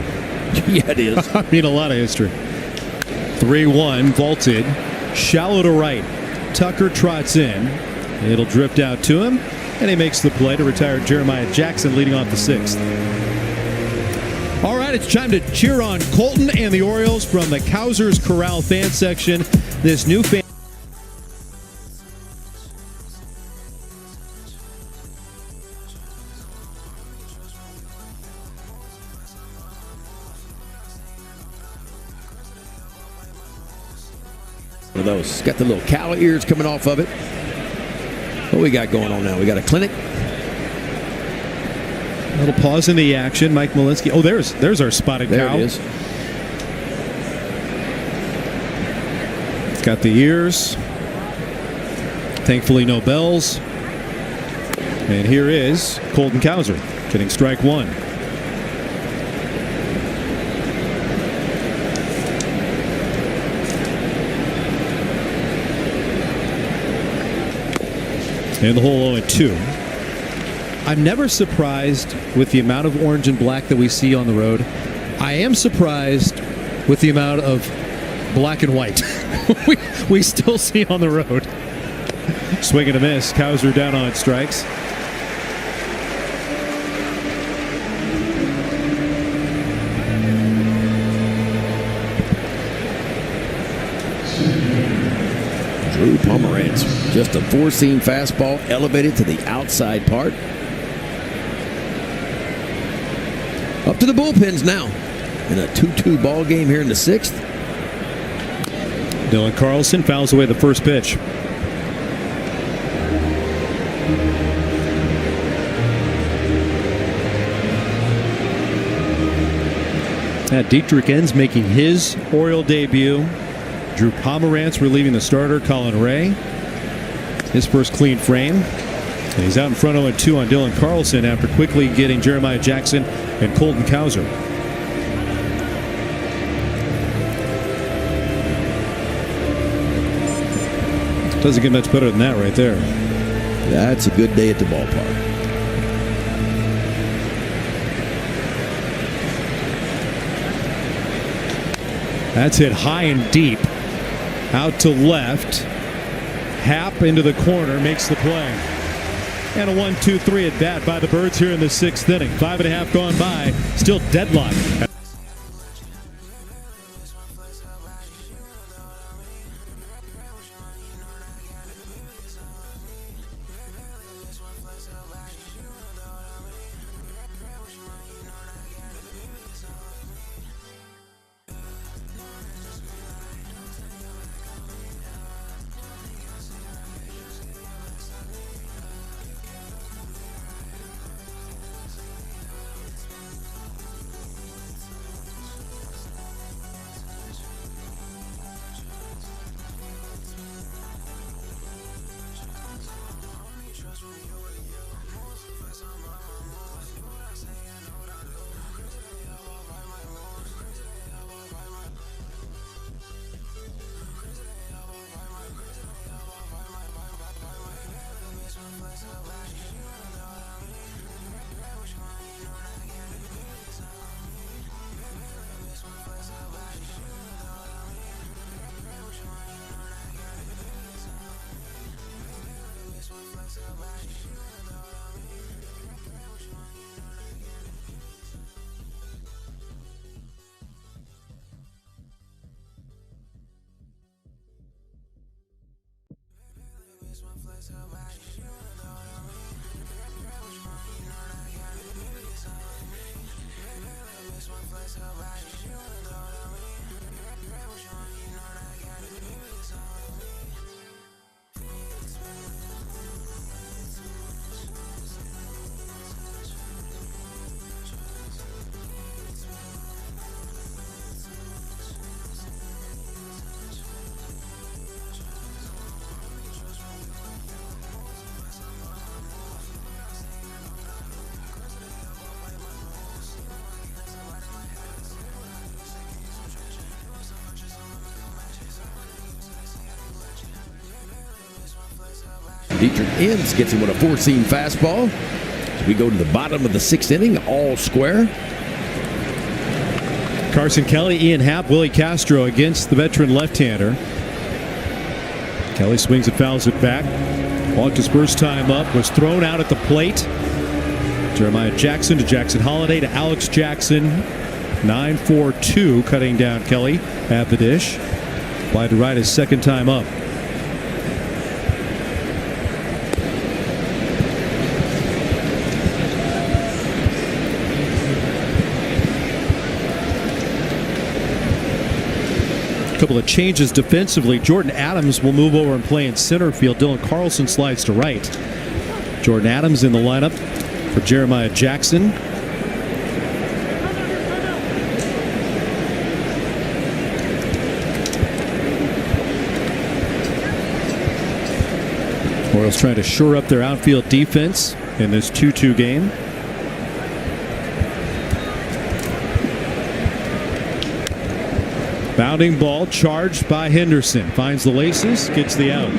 Yeah, it is. I mean, a lot of history. 3-1, vaulted, shallow to right. Tucker trots in. It'll drift out to him, and he makes the play to retire Jeremiah Jackson, leading off the 6th. All right, it's time to cheer on Colton and the Orioles from the Cowsers Corral fan section. This new fan. One of those. Got the little cow ears coming off of it. What we got going on now? We got a clinic. A little pause in the action. Mike Malinsky. Oh, there's our spotted There cow. it is. It's got the ears. Thankfully, no bells. And here is Colton Cowser getting strike one. And the whole 0-2. I'm never surprised with the amount of orange and black that we see on the road. I am surprised with the amount of black and white we still see on the road. Swing and a miss. Cowser down on strikes. Drew Pomerantz, just a four-seam fastball elevated to the outside part. Up to the bullpens now in a 2-2 ball game here in the sixth. Dylan Carlson fouls away the first pitch. Dietrich Enns making his Oriole debut. Drew Pomerantz relieving the starter, Colin Ray. His first clean frame. And he's out in front 0-2 on Dylan Carlson after quickly getting Jeremiah Jackson and Colton Cowser. Doesn't get much better than that right there. That's a good day at the ballpark. That's hit high and deep. Out to left. Happ into the corner, makes the play. And a 1-2-3 at bat by the Birds here in the sixth inning. 5.5 gone by. Still deadlocked. Dietrich Enns gets him with a four-seam fastball. As we go to the bottom of the sixth inning, all square. Carson Kelly, Ian Happ, Willie Castro against the veteran left-hander. Kelly swings and fouls it back. Walked his first time up, was thrown out at the plate. Jeremiah Jackson to Jackson Holiday to Alex Jackson. 9-4-2 cutting down Kelly at the dish. Wide to right his second time up. Couple of changes defensively. Jordan Adams will move over and play in center field. Dylan Carlson slides to right. Jordan Adams in the lineup for Jeremiah Jackson. Orioles trying to shore up their outfield defense in this 2-2 game. Bounding ball charged by Henderson. Finds the laces, gets the out.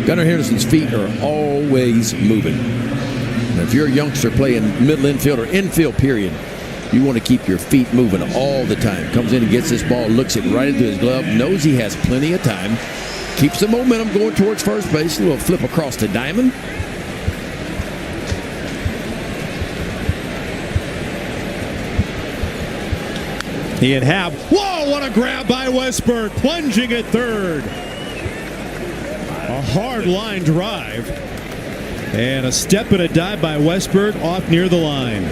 Gunnar Henderson's feet are always moving. Now, if you're a youngster playing middle infield or infield period, you want to keep your feet moving all the time. Comes in and gets this ball, looks it right into his glove, knows he has plenty of time, keeps the momentum going towards first base, a little flip across the diamond. Ian Happ. Whoa, what a grab by Westberg, plunging at third. A hard line drive. And a step and a dive by Westberg off near the line.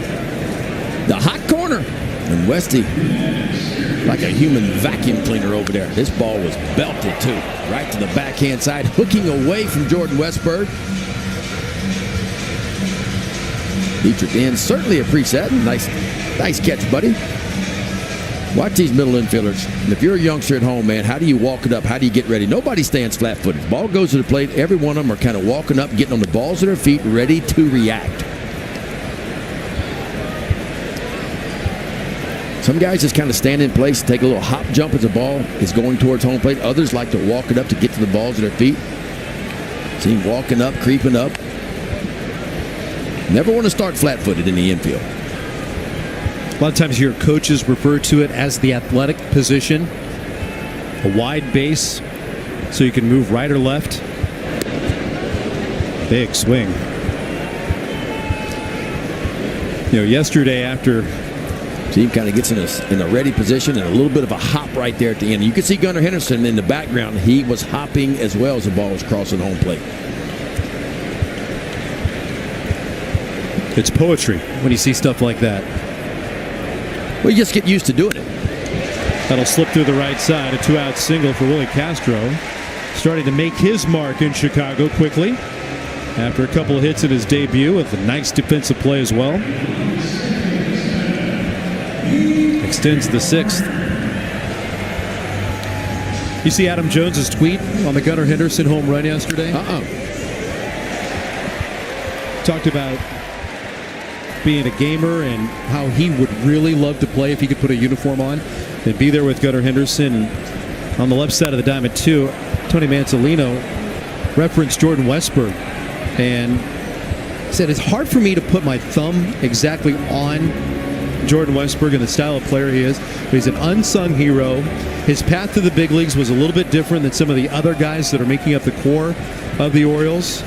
The hot corner. And Westy, like a human vacuum cleaner over there. This ball was belted too. Right to the backhand side, hooking away from Jordan Westberg. Dietrich in, certainly appreciate that. Nice catch, buddy. Watch these middle infielders. And if you're a youngster at home, man, how do you walk it up? How do you get ready? Nobody stands flat-footed. Ball goes to the plate. Every one of them are kind of walking up, getting on the balls of their feet, ready to react. Some guys just kind of stand in place, take a little hop jump as the ball is going towards home plate. Others like to walk it up to get to the balls of their feet. See him walking up, creeping up. Never want to start flat-footed in the infield. A lot of times your coaches refer to it as the athletic position. A wide base so you can move right or left. Big swing. Yesterday after... See, he kind of gets in a ready position and a little bit of a hop right there at the end. You can see Gunnar Henderson in the background. He was hopping as well as the ball was crossing home plate. It's poetry when you see stuff like that. Well, you just get used to doing it. That'll slip through the right side. A 2-out single for Willie Castro. Starting to make his mark in Chicago quickly. After a couple of hits in his debut with a nice defensive play as well. Extends the 6th. You see Adam Jones's tweet on the Gunnar Henderson home run yesterday? Talked about being a gamer and how he would really love to play if he could put a uniform on and be there with Gunnar Henderson. On the left side of the diamond too, Tony Mansolino referenced Jordan Westberg and said it's hard for me to put my thumb exactly on Jordan Westberg and the style of player he is, but he's an unsung hero. His path to the big leagues was a little bit different than some of the other guys that are making up the core of the Orioles,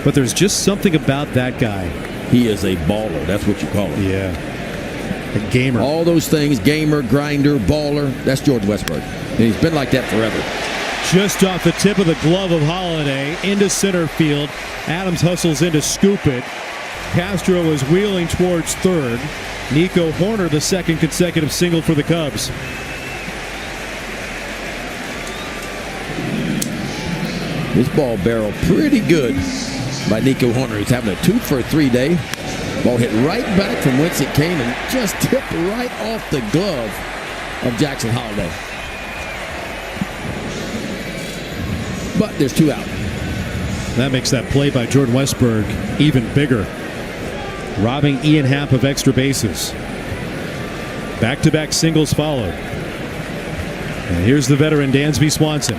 but there's just something about that guy. He is a baller. That's what you call him. Yeah. A gamer. All those things, gamer, grinder, baller, that's Jordan Westberg. And he's been like that forever. Just off the tip of the glove of Holiday into center field. Adams hustles in to scoop it. Castro is wheeling towards third. Nico Horner, the second consecutive single for the Cubs. This ball barreled pretty good by Nico Horner. He's having a 2-for-3 day. Ball hit right back from whence it came and just tipped right off the glove of Jackson Holiday. But there's 2 out. That makes that play by Jordan Westberg even bigger. Robbing Ian Happ of extra bases. Back-to-back singles followed. And here's the veteran Dansby Swanson,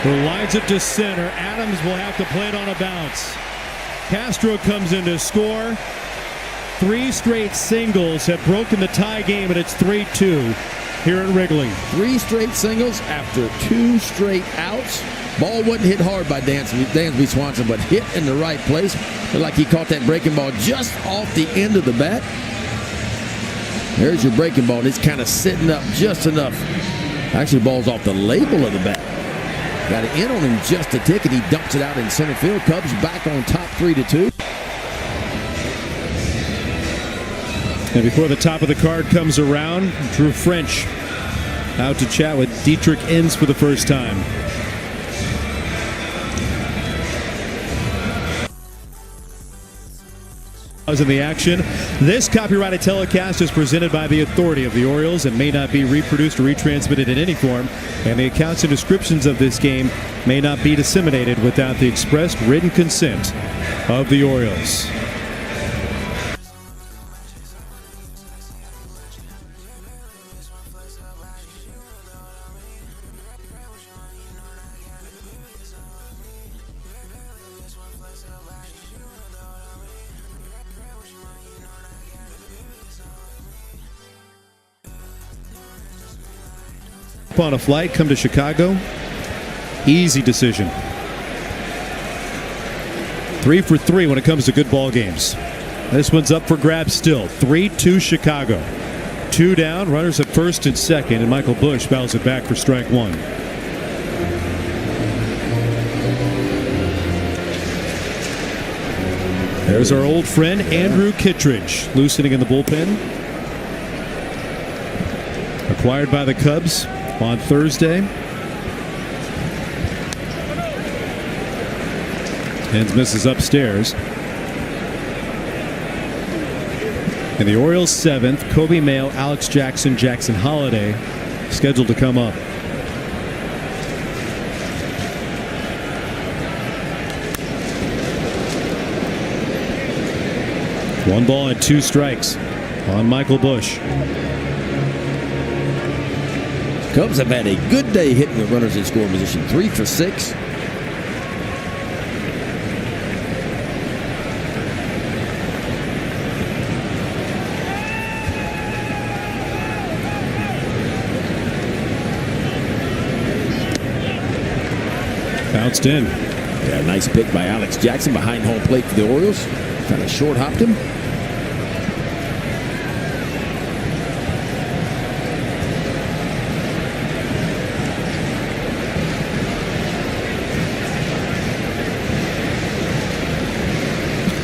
who lines it to center. Adams will have to play it on a bounce. Castro comes in to score. 3 straight singles have broken the tie game, and it's 3-2 here at Wrigley. 3 straight singles after 2 straight outs. Ball wasn't hit hard by Dansby Swanson, but hit in the right place. Looked like he caught that breaking ball just off the end of the bat. There's your breaking ball. It's kind of sitting up just enough. Actually, the ball's off the label of the bat. Got it in on him just a tick, and he dumps it out in center field. Cubs back on top 3-2. And before the top of the card comes around, Drew French out to chat with Dietrich Enns for the first time. In the action. This copyrighted telecast is presented by the authority of the Orioles and may not be reproduced or retransmitted in any form, and the accounts and descriptions of this game may not be disseminated without the expressed written consent of the Orioles. On a flight, come to Chicago. Easy decision. 3 for 3 when it comes to good ball games. This one's up for grabs still. 3-2 Chicago. 2 down, runners at first and second, and Michael Busch fouls it back for strike 1. There's our old friend Andrew Kittredge, loosening in the bullpen. Acquired by the Cubs on Thursday. Hens misses upstairs. In the Orioles' 7th, Kobe Mayo, Alex Jackson, Jackson Holiday scheduled to come up. One ball and 2 strikes on Michael Busch. Cubs have had a good day hitting with runners in scoring position. 3 for 6. Bounced in. Yeah, nice pick by Alex Jackson behind home plate for the Orioles. Kind of short hopped him.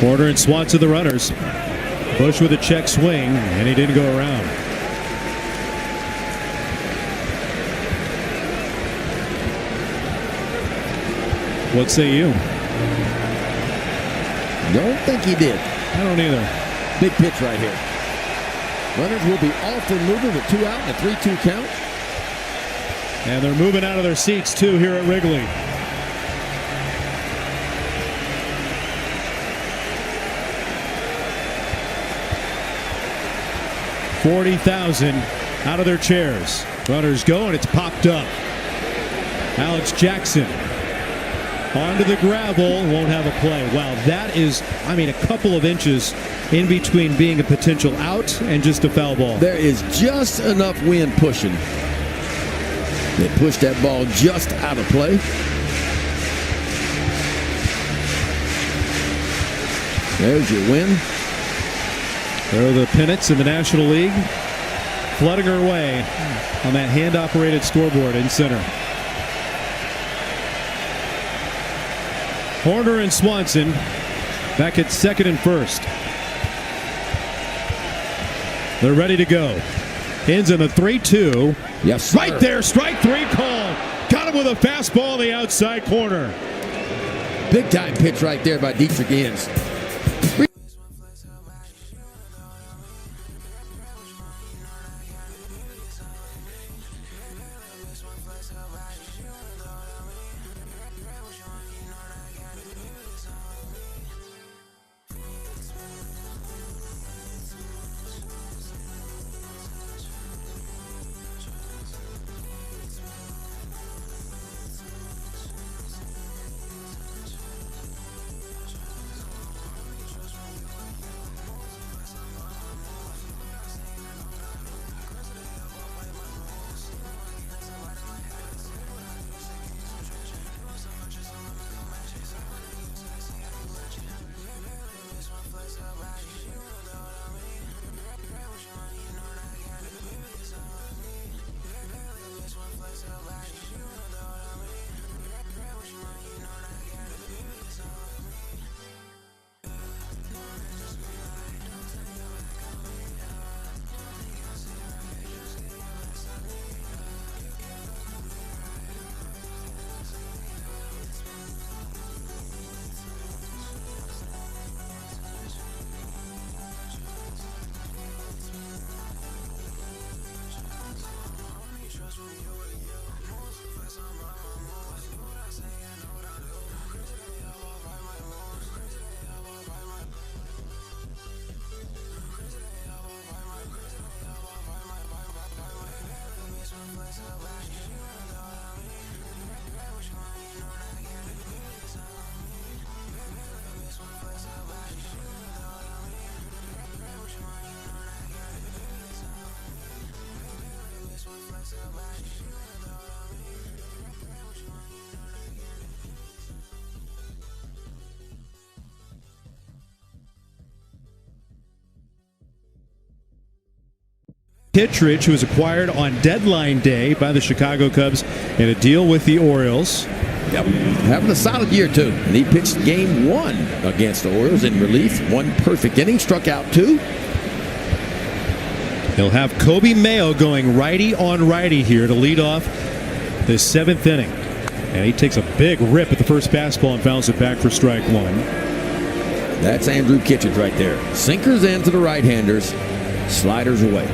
Porter and Swat to the runners. Busch with a check swing, and he didn't go around. What say you? Don't think he did. I don't either. Big pitch right here. Runners will be off and moving with 2 out and a 3-2 count. And they're moving out of their seats, too, here at Wrigley. $40,000 out of their chairs. Runners go, and it's popped up. Alex Jackson onto the gravel, won't have a play. Wow, that is, a couple of inches in between being a potential out and just a foul ball. There is just enough wind pushing. They pushed that ball just out of play. There's your win. There are the pennants in the National League flooding her way on that hand-operated scoreboard in center. Horner and Swanson back at second and first. They're ready to go. Ends in a 3-2. Yes, sir. Right there, strike 3 call. Got him with a fastball in the outside corner. Big time pitch right there by Dietrich Enns. Kittredge, who was acquired on deadline day by the Chicago Cubs in a deal with the Orioles. Yep. Having a solid year, too. And he pitched game 1 against the Orioles in relief. 1 perfect inning, struck out 2. He'll have Kobe Mayo going righty on righty here to lead off the 7th inning. And he takes a big rip at the first fastball and fouls it back for strike 1. That's Andrew Kittredge right there. Sinkers into the right-handers, sliders away.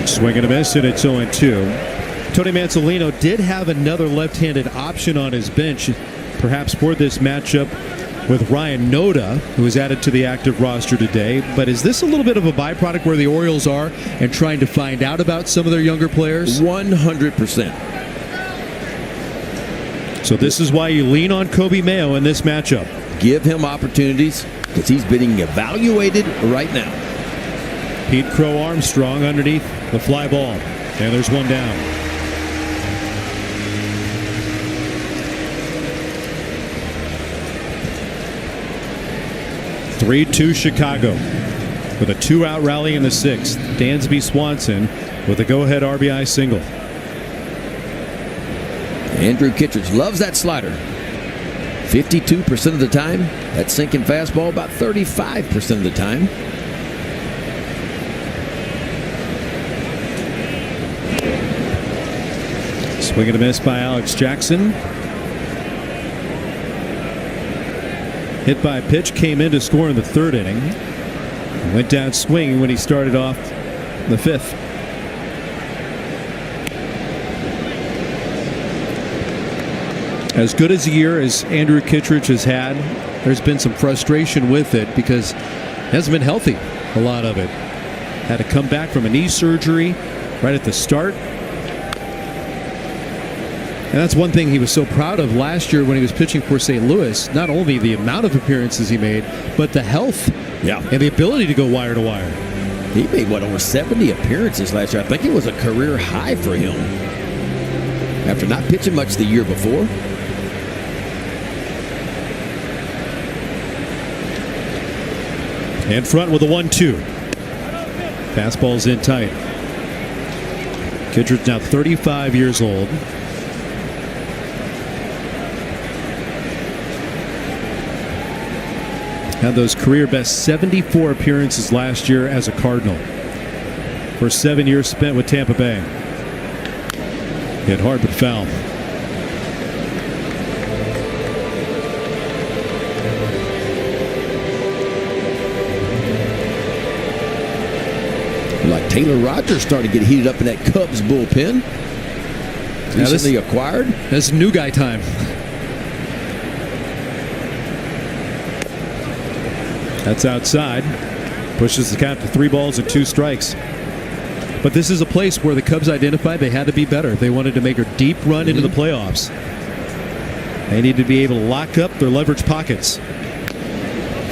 Swing and a miss, and it's 0-2. Tony Mansolino did have another left-handed option on his bench, perhaps for this matchup with Ryan Noda, who was added to the active roster today. But is this a little bit of a byproduct where the Orioles are and trying to find out about some of their younger players? 100%. So this is why you lean on Kobe Mayo in this matchup. Give him opportunities because he's being evaluated right now. Pete Crow Armstrong underneath the fly ball. And there's one down. (3-2) Chicago with a 2-out rally in the 6th. Dansby Swanson with a go-ahead RBI single. Andrew Kittredge loves that slider. 52% of the time. That sinking fastball about 35% of the time. Swing and a miss by Alex Jackson. Hit by a pitch, came in to score in the 3rd inning. Went down swinging when he started off the 5th. As good as a year as Andrew Kittredge has had, there's been some frustration with it because he hasn't been healthy, a lot of it. Had to come back from a knee surgery right at the start. And that's one thing he was so proud of last year when he was pitching for St. Louis. Not only the amount of appearances he made, but the health and the ability to go wire to wire. He made, over 70 appearances last year. I think it was a career high for him after not pitching much the year before. In front with a 1-2. Fastball's in tight. Kittredge now 35 years old. Had those career best 74 appearances last year as a Cardinal. For 7 years spent with Tampa Bay. Hit hard but foul. Like Taylor Rogers started to get heated up in that Cubs bullpen. Recently acquired. That's new guy time. That's outside. Pushes the count to 3 balls and 2 strikes. But this is a place where the Cubs identified they had to be better. They wanted to make a deep run into the playoffs. They need to be able to lock up their leverage pockets.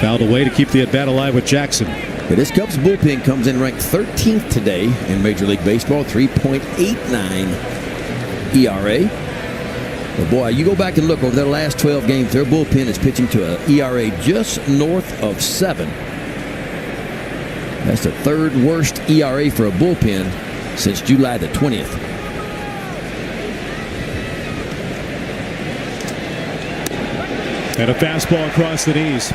Fouled away to keep the at-bat alive with Jackson. But this Cubs bullpen comes in ranked 13th today in Major League Baseball, 3.89 ERA. But boy, you go back and look over their last 12 games, their bullpen is pitching to an ERA just north of 7. That's the 3rd worst ERA for a bullpen since July the 20th. And a fastball across the knees.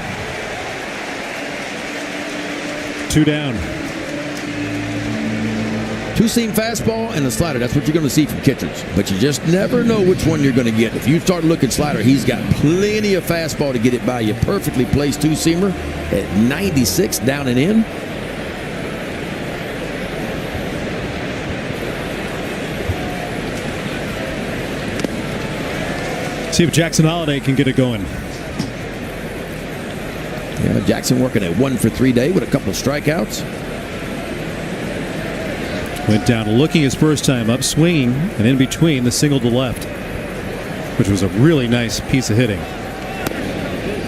2 down. 2-seam fastball and a slider. That's what you're going to see from Kittredge. But you just never know which one you're going to get. If you start looking slider, he's got plenty of fastball to get it by you. Perfectly placed 2-seamer at 96 down and in. See if Jackson Holliday can get it going. Yeah, Jackson working at 1 for 3 day with a couple of strikeouts. Went down looking his first time up, swinging, and in between the single to left, which was a really nice piece of hitting.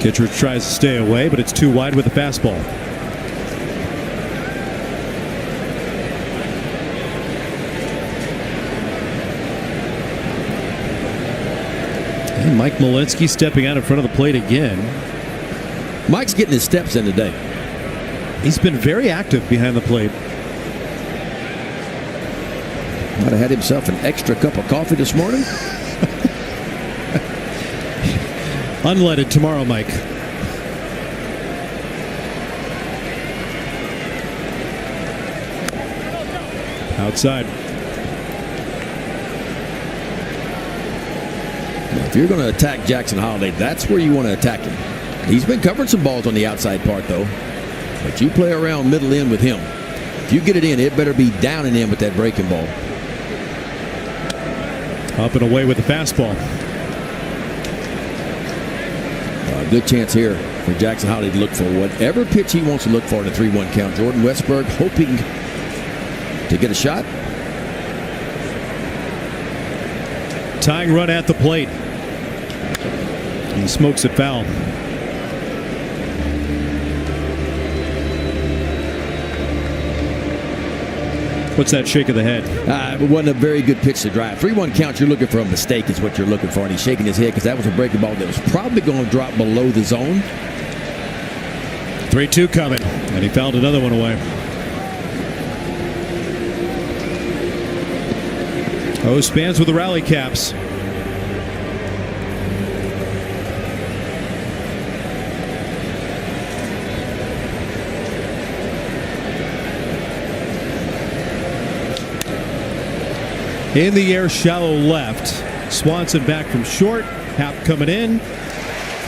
Kittredge tries to stay away, but it's too wide with the fastball. And Mike Malinsky stepping out in front of the plate again. Mike's getting his steps in today. He's been very active behind the plate. Might have had himself an extra cup of coffee this morning. Unleaded tomorrow, Mike. Outside. Now, if you're going to attack Jackson Holliday, that's where you want to attack him. He's been covering some balls on the outside part, though. But you play around middle in with him. If you get it in, it better be down and in with that breaking ball. Up and away with the fastball. Good chance here for Jackson Holliday to look for whatever pitch he wants to look for in a 3-1 count. Jordan Westberg hoping to get a shot. Tying run at the plate. He smokes it foul. What's that shake of the head? It wasn't a very good pitch to drive. 3-1 count, you're looking for a mistake is what you're looking for. And he's shaking his head because that was a breaking ball that was probably going to drop below the zone. 3-2 coming. And he fouled another one away. Spans with the rally caps. In the air, shallow left. Swanson back from short. Happ coming in.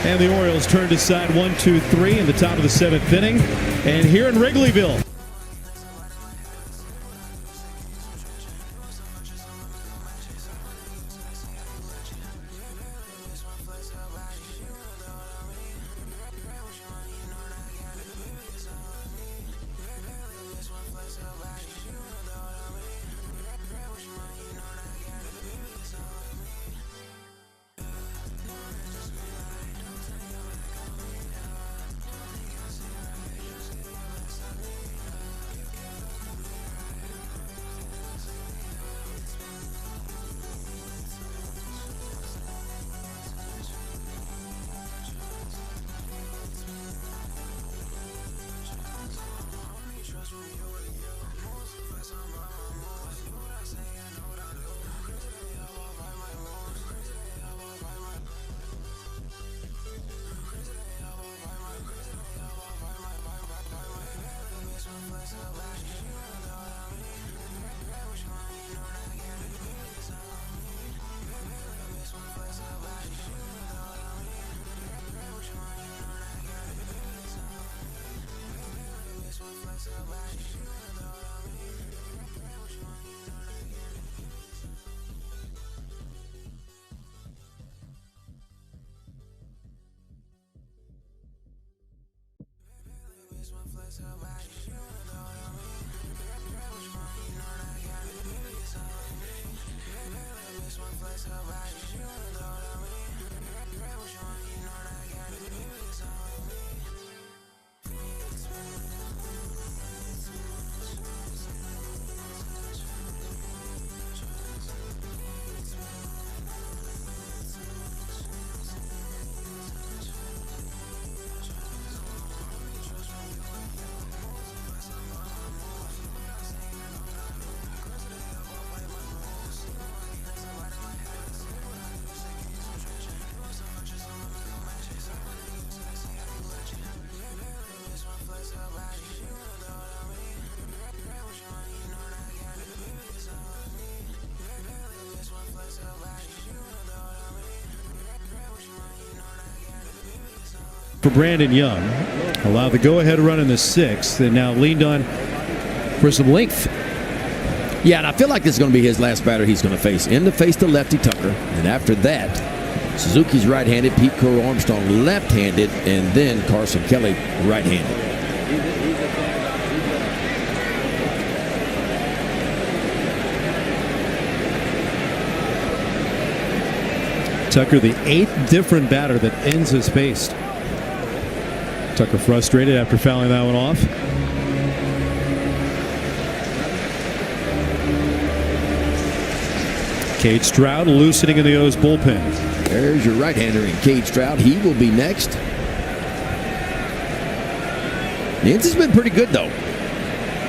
And the Orioles turn to side 1-2-3 in the top of the 7th inning. And here in Wrigleyville. For Brandon Young, allowed the go-ahead run in the 6th, and now leaned on for some length. Yeah, and I feel like this is going to be his last batter he's going to face. In to face the lefty Tucker, and after that, Suzuki's right-handed, Pete Crow Armstrong left-handed, and then Carson Kelly right-handed. Tucker, the 8th different batter that ends his pace. Tucker frustrated after fouling that one off. Cade Stroud loosening in the O's bullpen. There's your right-hander in Cade Stroud. He will be next. The Inns has been pretty good, though.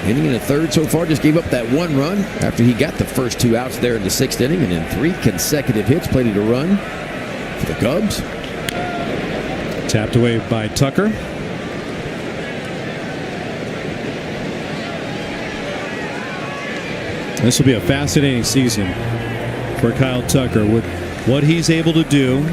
Inning in the third so far, just gave up that one run after he got the first 2 outs there in the 6th inning, and then 3 consecutive hits, plenty to run for the Cubs. Tapped away by Tucker. This will be a fascinating season for Kyle Tucker with what he's able to do,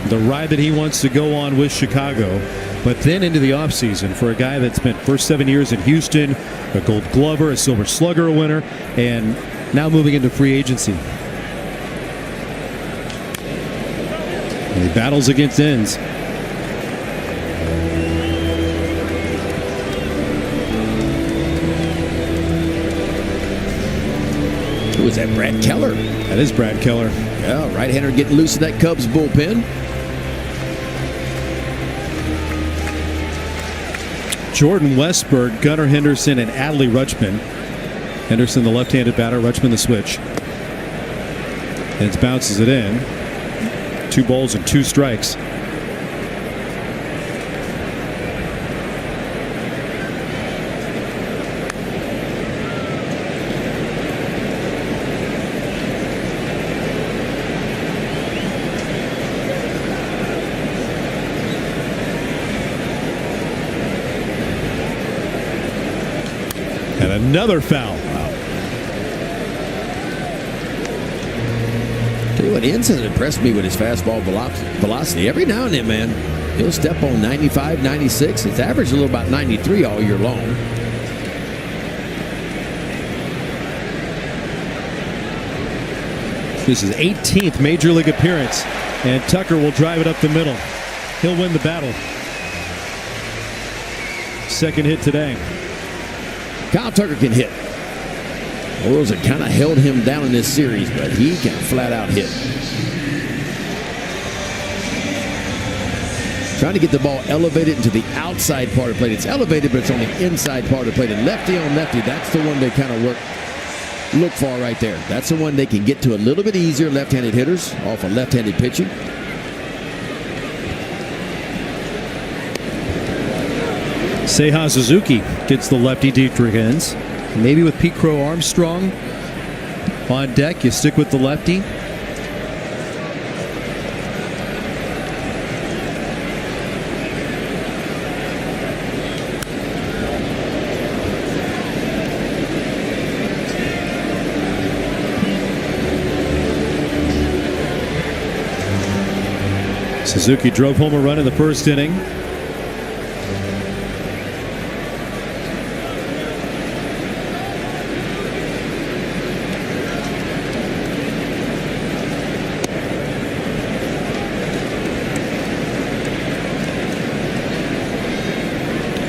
the ride that he wants to go on with Chicago, but then into the offseason for a guy that spent first 7 years in Houston, a Gold Glover, a Silver Slugger winner, and now moving into free agency. And he battles against ends. Who was that, Brad Keller? That is Brad Keller. Yeah, right-hander getting loose in that Cubs bullpen. Jordan Westburg, Gunnar Henderson, and Adley Rutschman. Henderson, the left-handed batter, Rutschman, the switch. And bounces it in. 2 balls and 2 strikes. And another foul. Tell you what, Inns has impressed me with his fastball velocity. Every now and then, man, he'll step on 95, 96. It's averaged a little about 93 all year long. This is 18th Major League appearance, and Tucker will drive it up the middle. He'll win the battle. Second hit today. Kyle Tucker can hit. Orioles have kind of held him down in this series, but he can flat out hit. Trying to get the ball elevated into the outside part of the plate. It's elevated, but it's on the inside part of the plate. And lefty on lefty, that's the one they kind of look for right there. That's the one they can get to a little bit easier, left-handed hitters off of left-handed pitching. Seiya Suzuki gets the lefty Dietrich ends. Maybe with Pete Crow Armstrong on deck, you stick with the lefty. Suzuki drove home a run in the first inning.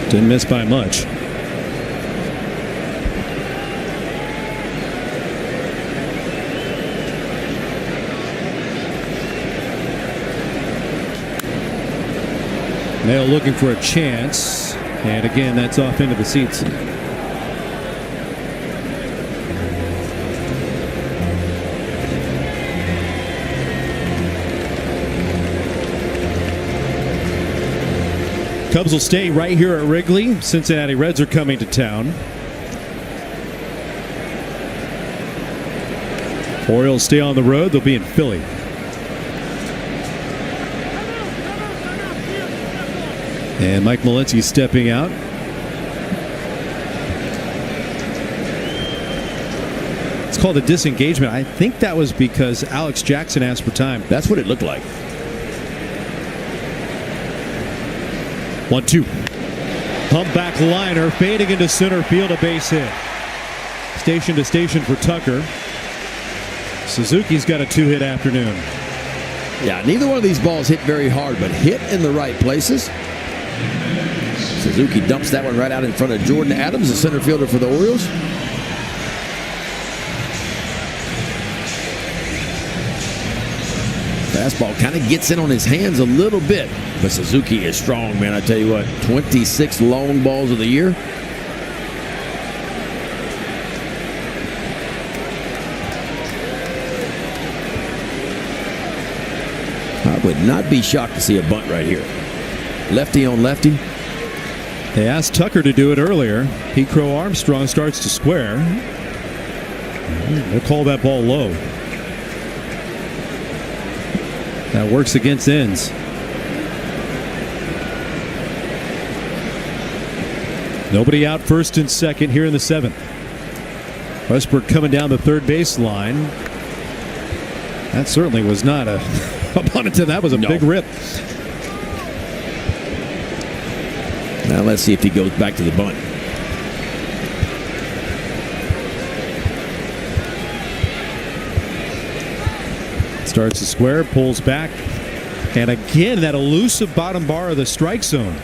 Didn't miss by much. Mail looking for a chance. And again, that's off into the seats. Cubs will stay right here at Wrigley. Cincinnati Reds are coming to town. Orioles stay on the road. They'll be in Philly. And Mike Malinsky stepping out. It's called a disengagement. I think that was because Alex Jackson asked for time. That's what it looked like. 1-2. Humpback liner fading into center field, a base hit. Station to station for Tucker. Suzuki's got a 2-hit afternoon. Yeah, neither one of these balls hit very hard, but hit in the right places. Suzuki dumps that one right out in front of Jordan Adams, the center fielder for the Orioles. Fastball kind of gets in on his hands a little bit, but Suzuki is strong, man. I tell you what, 26 long balls of the year. I would not be shocked to see a bunt right here. Lefty on lefty. They asked Tucker to do it earlier. Pete Crow Armstrong starts to square. They'll call that ball low. That works against ends. Nobody out first and second here in the seventh. Westbrook coming down the third baseline. That certainly was not a bunt. That was a big rip. Now let's see if he goes back to the bunt. Starts to square, pulls back, and again that elusive bottom bar of the strike zone.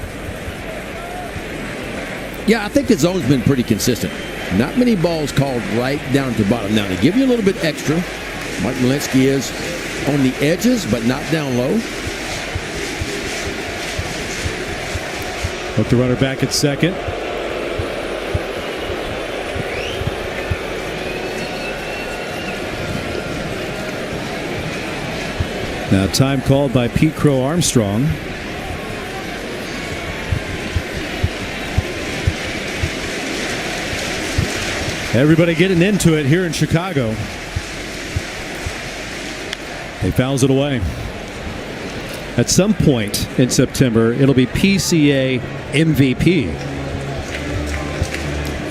Yeah, I think the zone's been pretty consistent. Not many balls called right down to the bottom. Now, to give you a little bit extra, Mike Malinsky is on the edges, but not down low. Hook the runner back at second. Now time called by Pete Crow Armstrong. Everybody getting into it here in Chicago. He fouls it away. At some point in September, it'll be PCA MVP.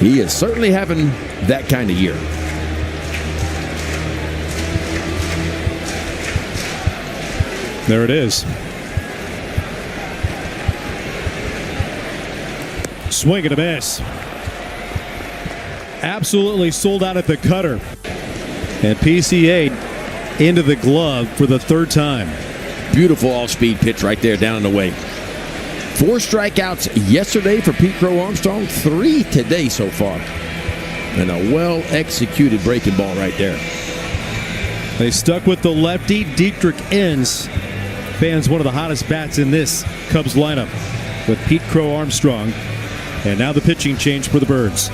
He is certainly having that kind of year. There it is. Swing and a miss. Absolutely sold out at the cutter. And PCA into the glove for the third time. Beautiful off-speed pitch right there down and away. 4 strikeouts yesterday for Pete Crow Armstrong. 3 today so far. And a well-executed breaking ball right there. They stuck with the lefty. Dietrich Enns fans one of the hottest bats in this Cubs lineup with Pete Crow Armstrong. And now the pitching change for the Birds.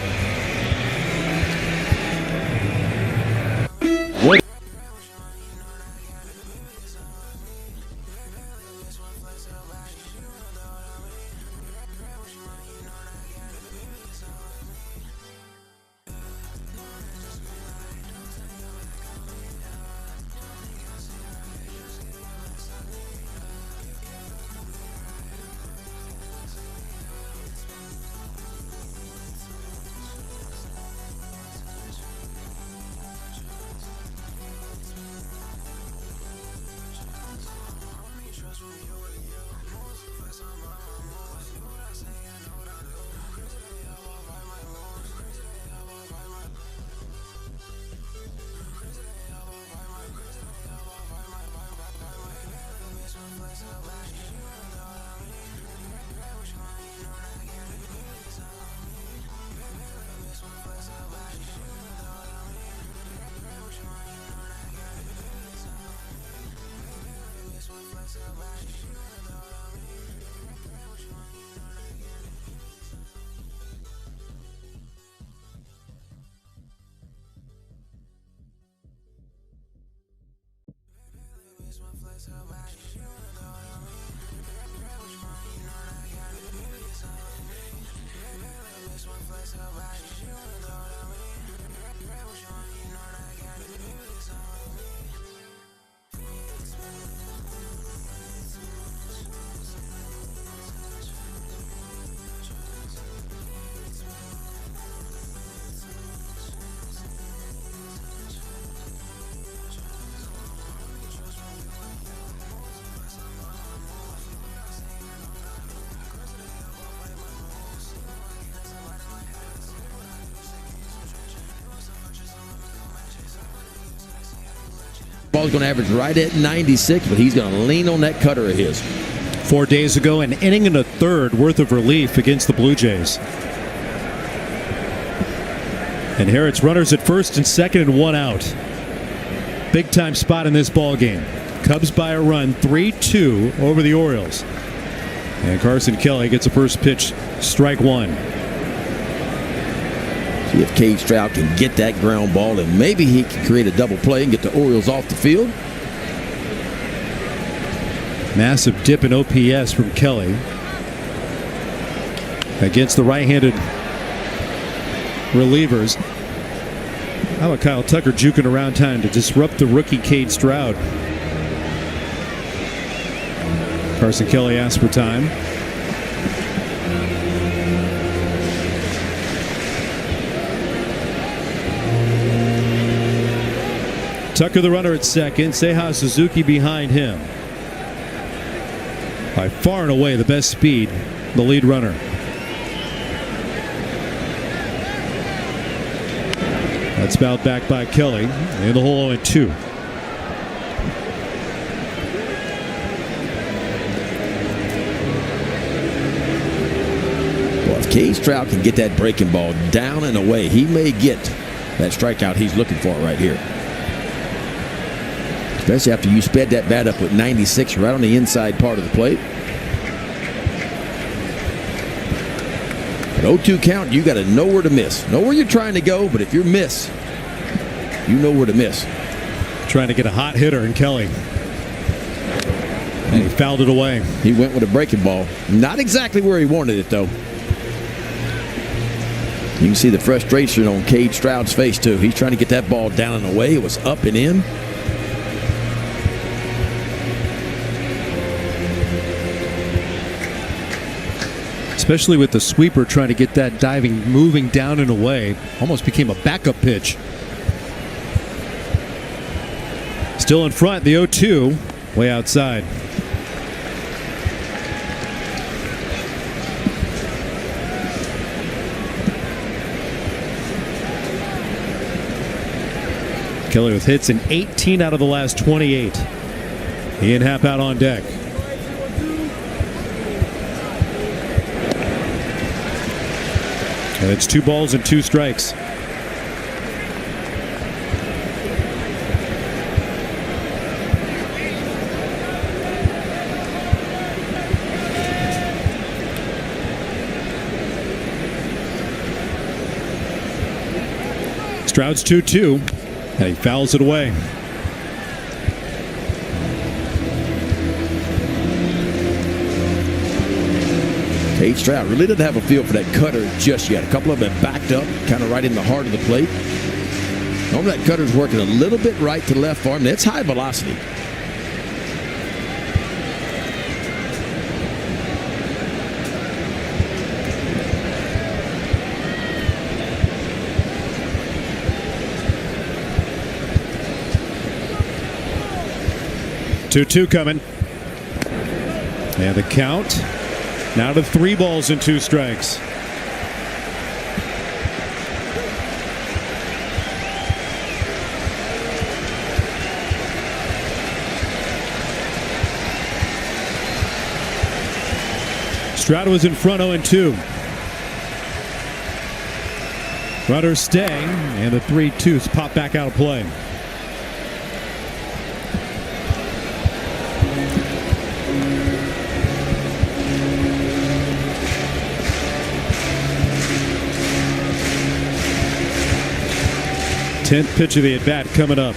Ball's going to average right at 96, but he's going to lean on that cutter of his. 4 days ago, an inning and a third worth of relief against the Blue Jays. And here it's runners at first and second and 1 out. Big time spot in this ball game. Cubs by a run, 3-2 over the Orioles. And Carson Kelly gets a first pitch, strike 1. See if Cade Stroud can get that ground ball, and maybe he can create a double play and get the Orioles off the field. Massive dip in OPS from Kelly against the right-handed relievers. How about Kyle Tucker juking around town to disrupt the rookie Cade Stroud? Carson Kelly asked for time. Tucker the runner at second. Seiya Suzuki behind him. By far and away the best speed, the lead runner. That's fouled back by Kelly in the hole 0-2. Well, if Cade Stroud can get that breaking ball down and away, he may get that strikeout he's looking for right here. Especially after you sped that bat up with 96 right on the inside part of the plate. An 0-2 count, you got to know where to miss. Know where you're trying to go, but if you miss, you know where to miss. Trying to get a hot hitter in Kelly. And he fouled it away. He went with a breaking ball. Not exactly where he wanted it, though. You can see the frustration on Cade Stroud's face, too. He's trying to get that ball down and away. It was up and in. Especially with the sweeper trying to get that diving, moving down and away. Almost became a backup pitch. Still in front, the 0-2, way outside. Kelly with hits in 18 out of the last 28. Ian Happ out on deck. And it's 2 balls and 2 strikes. Stroud's 2-2, and he fouls it away. Cade Stroud really doesn't have a feel for that cutter just yet. A couple of them backed up, kind of right in the heart of the plate. Normally that cutter's working a little bit right to left for him. That's high velocity. Two coming. And the count now to 3 balls and 2 strikes. Stroud was in front 0-2. Runners stay, and the 3-2s pop back out of play. Tenth pitch of the at-bat coming up.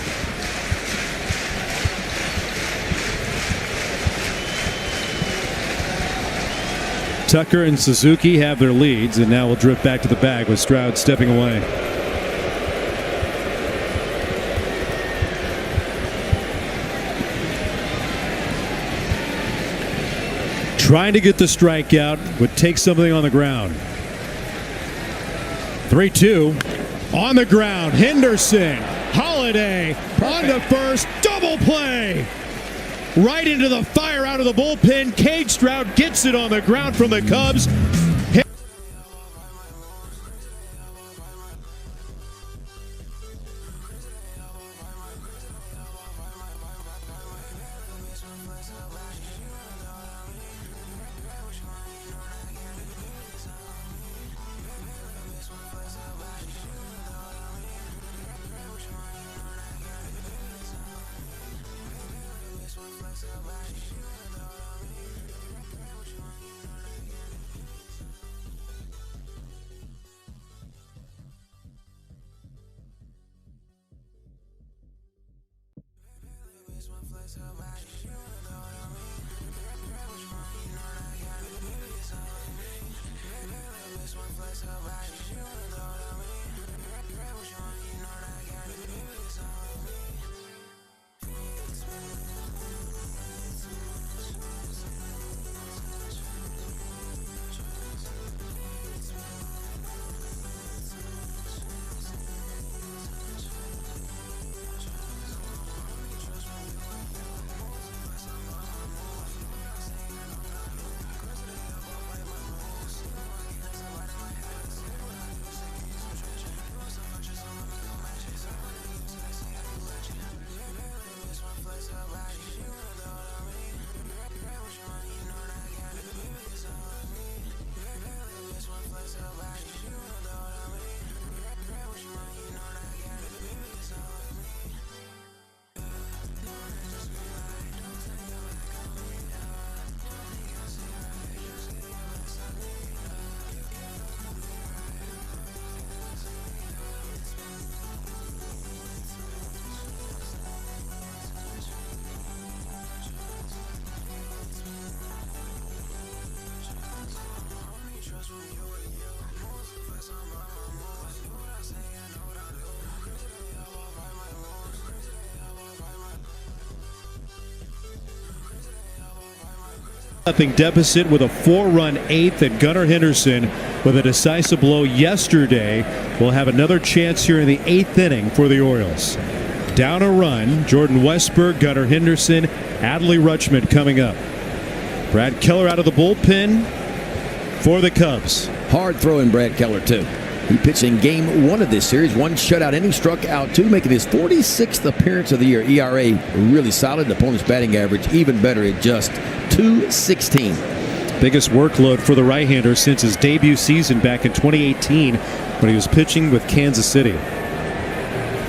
Tucker and Suzuki have their leads, and now we'll drift back to the bag with Stroud stepping away. Trying to get the strikeout would take something on the ground. 3-2. On the ground, Henderson, Holiday, on to first, double play. Right into the fire out of the bullpen. Cade Stroud gets it on the ground from the Cubs. Nothing deficit with a 4-run eighth, and Gunnar Henderson with a decisive blow yesterday will have another chance here in the 8th inning for the Orioles. Down a run, Jordan Westburg, Gunnar Henderson, Adley Rutschman coming up. Brad Keller out of the bullpen for the Cubs. Hard throwing Brad Keller, too. He pitched in game 1 of this series. 1 shutout inning, struck out 2, making his 46th appearance of the year. ERA really solid. The opponent's batting average even better at just .216. Biggest workload for the right-hander since his debut season back in 2018 when he was pitching with Kansas City.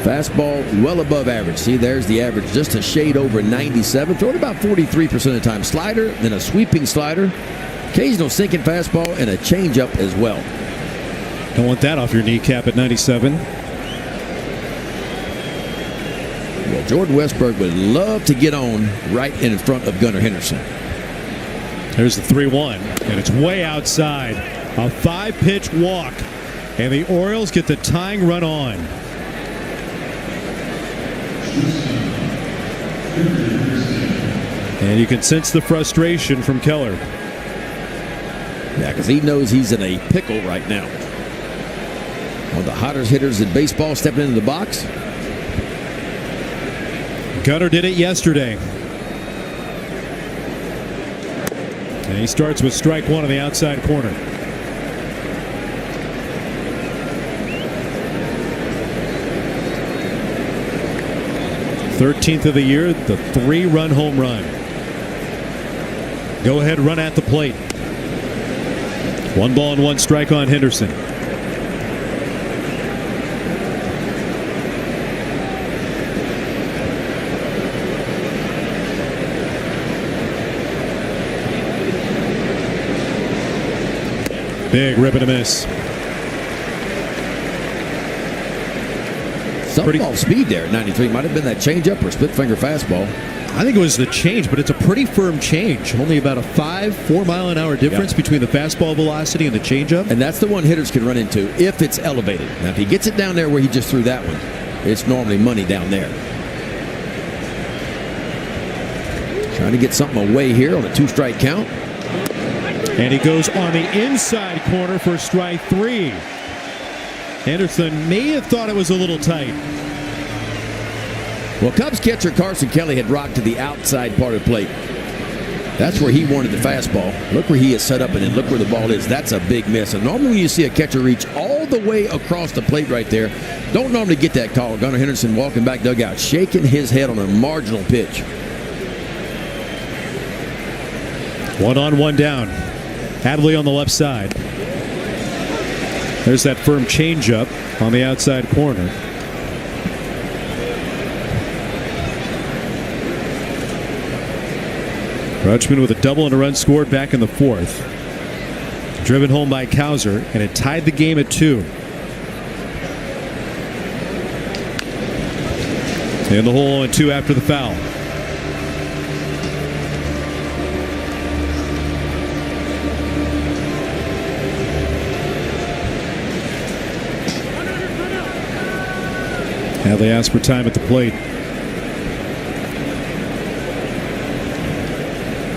Fastball well above average. See, there's the average, just a shade over 97. Throwing about 43% of the time. Slider, then a sweeping slider, occasional sinking fastball, and a changeup as well. Don't want that off your kneecap at 97. Well, Jordan Westburg would love to get on right in front of Gunnar Henderson. There's the 3-1, and it's way outside. A 5-pitch walk, and the Orioles get the tying run on. And you can sense the frustration from Keller. Yeah, because he knows he's in a pickle right now. One of the hottest hitters in baseball stepping into the box. Gunnar did it yesterday. And he starts with strike 1 on the outside corner. .13th of the year, the 3-run home run. Go ahead run at the plate. 1 ball and 1 strike on Henderson. Big rip and a miss. Something off speed there at 93. Might have been that changeup or split finger fastball. I think it was the change, but it's a pretty firm change. Only about a 4 mile an hour difference between the fastball velocity and the changeup. And that's the one hitters can run into if it's elevated. Now, if he gets it down there where he just threw that one, it's normally money down there. Trying to get something away here on a 2-strike count. And he goes on the inside corner for strike 3. Henderson may have thought it was a little tight. Well, Cubs catcher Carson Kelly had rocked to the outside part of the plate. That's where he wanted the fastball. Look where he is set up, and then look where the ball is. That's a big miss. And normally when you see a catcher reach all the way across the plate right there, don't normally get that call. Gunnar Henderson walking back dugout, shaking his head on a marginal pitch. 1 on 1 down. Adley on the left side. There's that firm changeup on the outside corner. Rutschman with a double and a run scored back in the 4th. Driven home by Cowser, and it tied the game at 2. In the hole 0-2 after the foul. Now they ask for time at the plate.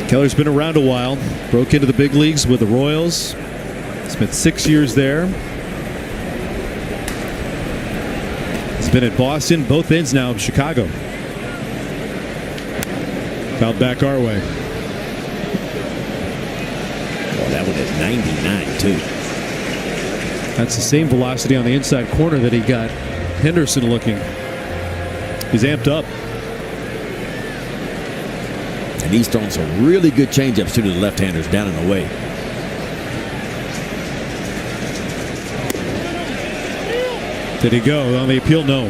Keller's been around a while. Broke into the big leagues with the Royals. Spent 6 years there. He's been at Boston, both ends now of Chicago. Fouled back our way. Oh, that one is 99 too. That's the same velocity on the inside corner that he got Henderson looking. He's amped up. And he's throwing some really good changeups to the left-handers down and away. Did he go on the appeal? No.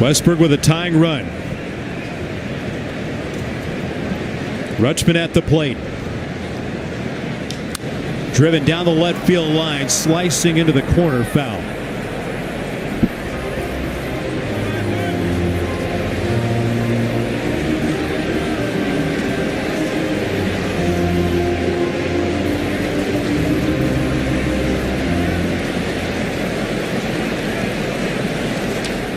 Westberg with a tying run. Rutschman at the plate. Driven down the left field line, slicing into the corner, foul.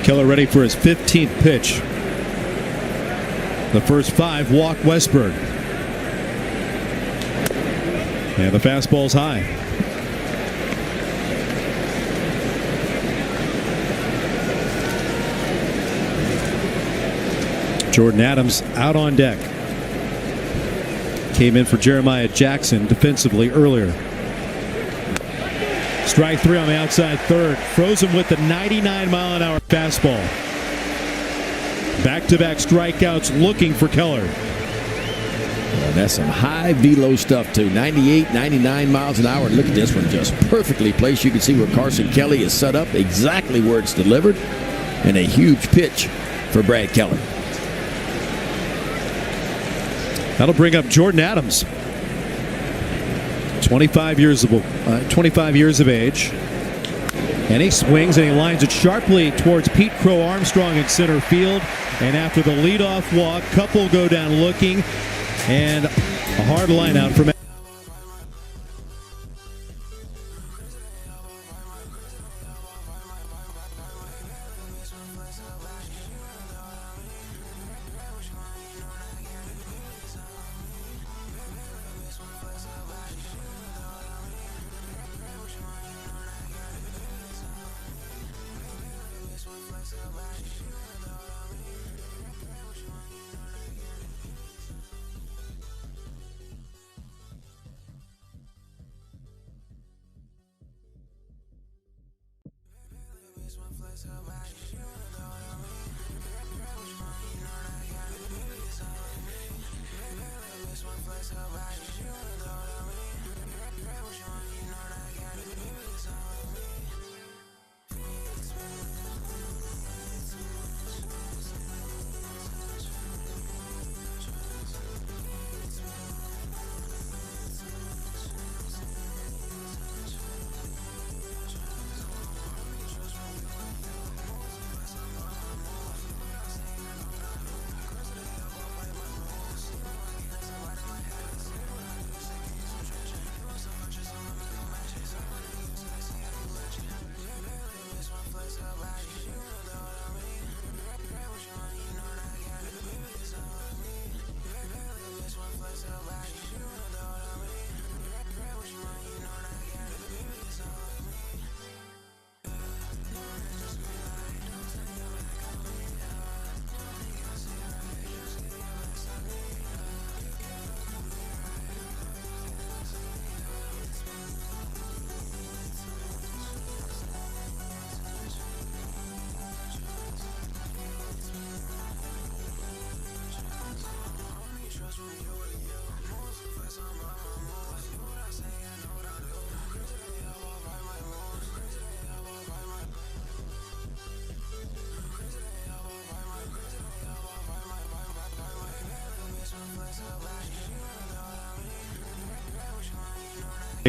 Keller ready for his 15th pitch. The first 5 walk Westberg. And the fastball's high. Jordan Adams out on deck. Came in for Jeremiah Jackson defensively earlier. Strike 3 on the outside third. Froze him with the 99-mile-an-hour fastball. Back-to-back strikeouts looking for Keller. Well, that's some high velo stuff too. 98, 99 miles an hour. Look at this one, just perfectly placed. You can see where Carson Kelly is set up, exactly where it's delivered, and a huge pitch for Brad Keller. That'll bring up Jordan Adams. 25 years of age. And he swings and he lines it sharply towards Pete Crow Armstrong in center field. And after the leadoff walk, couple go down looking. And a hard line out from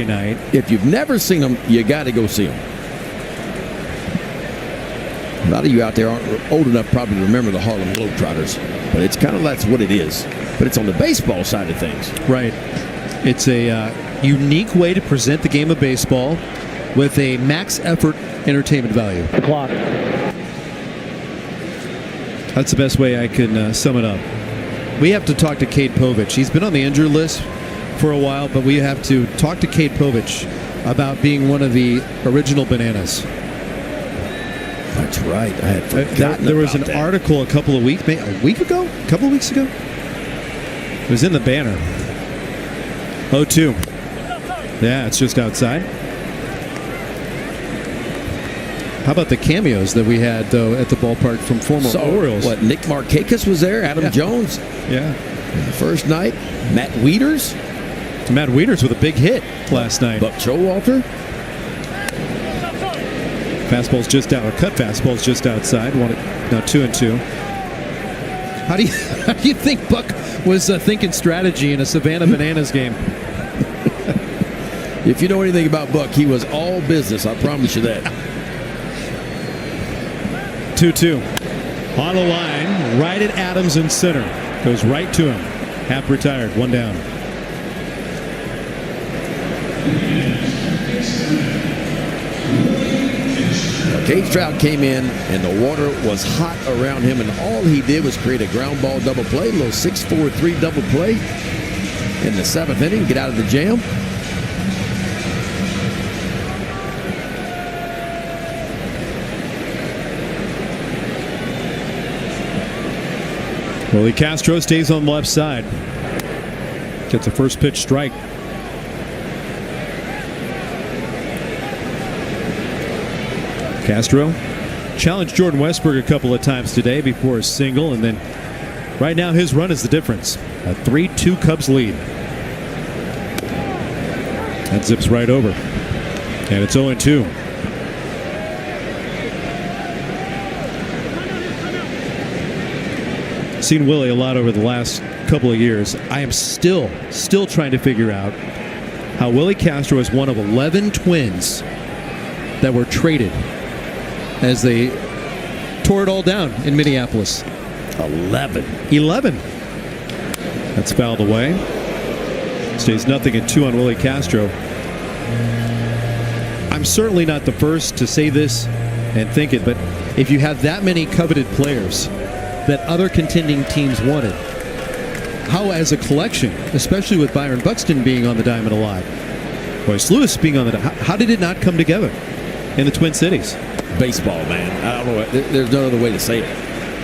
night. If you've never seen them, you got to go see them. A lot of you out there aren't old enough probably to remember the Harlem Globetrotters, but it's kind of that's what it is. But it's on the baseball side of things. Right. It's a unique way to present the game of baseball with a max effort entertainment value. The clock. That's the best way I can sum it up. We have to talk to Cade Povich. He's been on the injured list for a while, but we have to talk to Cade Povich about being one of the original Bananas. That's right. I had forgotten There was an about that. article a couple of weeks ago? A couple of weeks ago? It was in the banner. 0-2. Yeah, it's just outside. How about the cameos that we had, though, at the ballpark from former Orioles? What, Nick Markakis was there, Adam Jones. Yeah. The first night, Matt Wieters. Matt Wieters with a big hit last night. Buck Showalter. Fastball's just out, or cut fastball's just outside. Now 2-2. How do you think Buck was thinking strategy in a Savannah Bananas game? If you know anything about Buck, he was all business. I promise you that. 2-2. On the line, right at Adams in center. Goes right to him. Half retired, one down. Cade Stroud came in, and the water was hot around him, and all he did was create a ground ball double play, a little 6-4-3 double play in the 7th inning, get out of the jam. Willie Castro stays on the left side. Gets a first pitch strike. Castro challenged Jordan Westburg a couple of times today before a single, and then right now his run is the difference. A 3-2 Cubs lead. That zips right over. And it's 0-2. Seen Willie a lot over the last couple of years. I am still trying to figure out how Willie Castro is one of 11 Twins that were traded as they tore it all down in Minneapolis. 11. That's fouled away. Stays 0-2 on Willie Castro. I'm certainly not the first to say this and think it, but if you have that many coveted players that other contending teams wanted, how as a collection, especially with Byron Buxton being on the diamond a lot, Royce Lewis being on the diamond, how did it not come together in the Twin Cities? Baseball, man. I don't know. There's no other way to say it.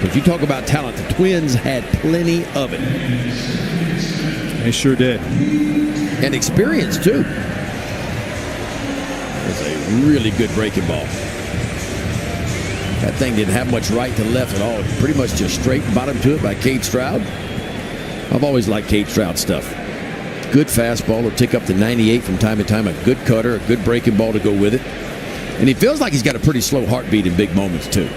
If you talk about talent, the Twins had plenty of it. They sure did. And experience, too. It's a really good breaking ball. That thing didn't have much right to left at all. Pretty much just straight bottom to it by Cade Stroud. I've always liked Cade Stroud stuff. Good fastball will tick up to 98 from time to time. A good cutter, a good breaking ball to go with it. And he feels like he's got a pretty slow heartbeat in big moments, too.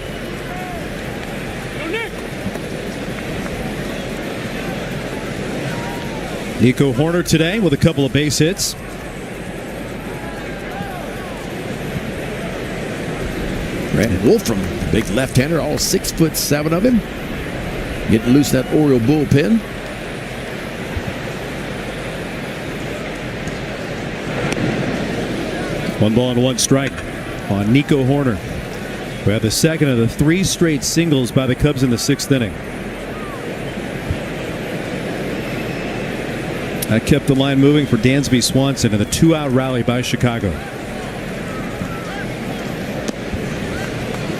Nico Horner today with a couple of base hits. Brandon Wolfram, big left-hander, all 6'7" of him. Getting loose that Oriole bullpen. One ball and one strike on Nico Horner. We have the second of the 3 straight singles by the Cubs in the 6th inning. That kept the line moving for Dansby Swanson in the 2-out rally by Chicago.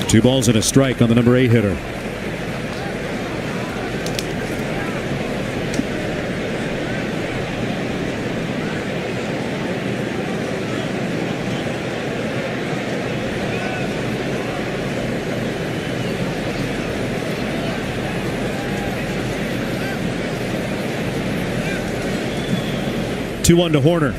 2 balls and a strike on the number 8 hitter. Two-one to Horner.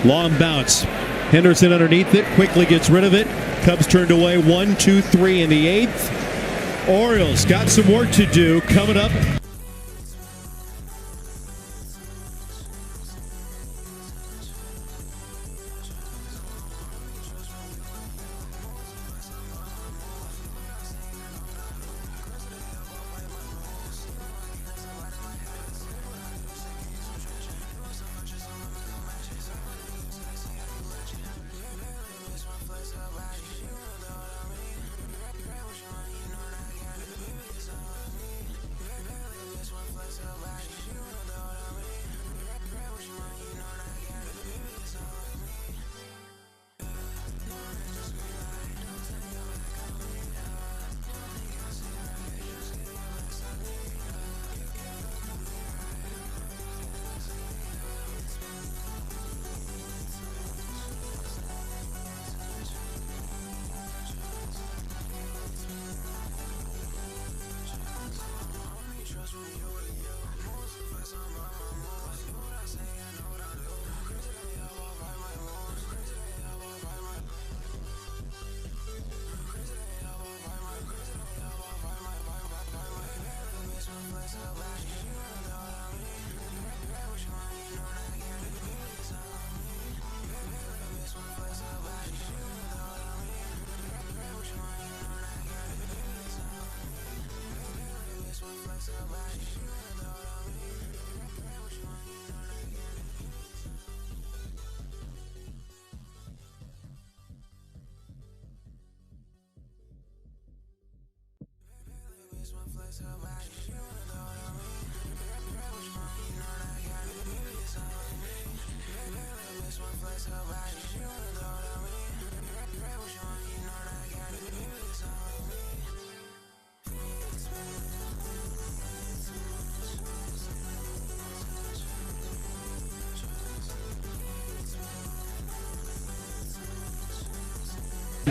Long bounce. Henderson underneath it, quickly gets rid of it. Cubs turned away 1-2-3 in the 8th. Orioles got some work to do coming up.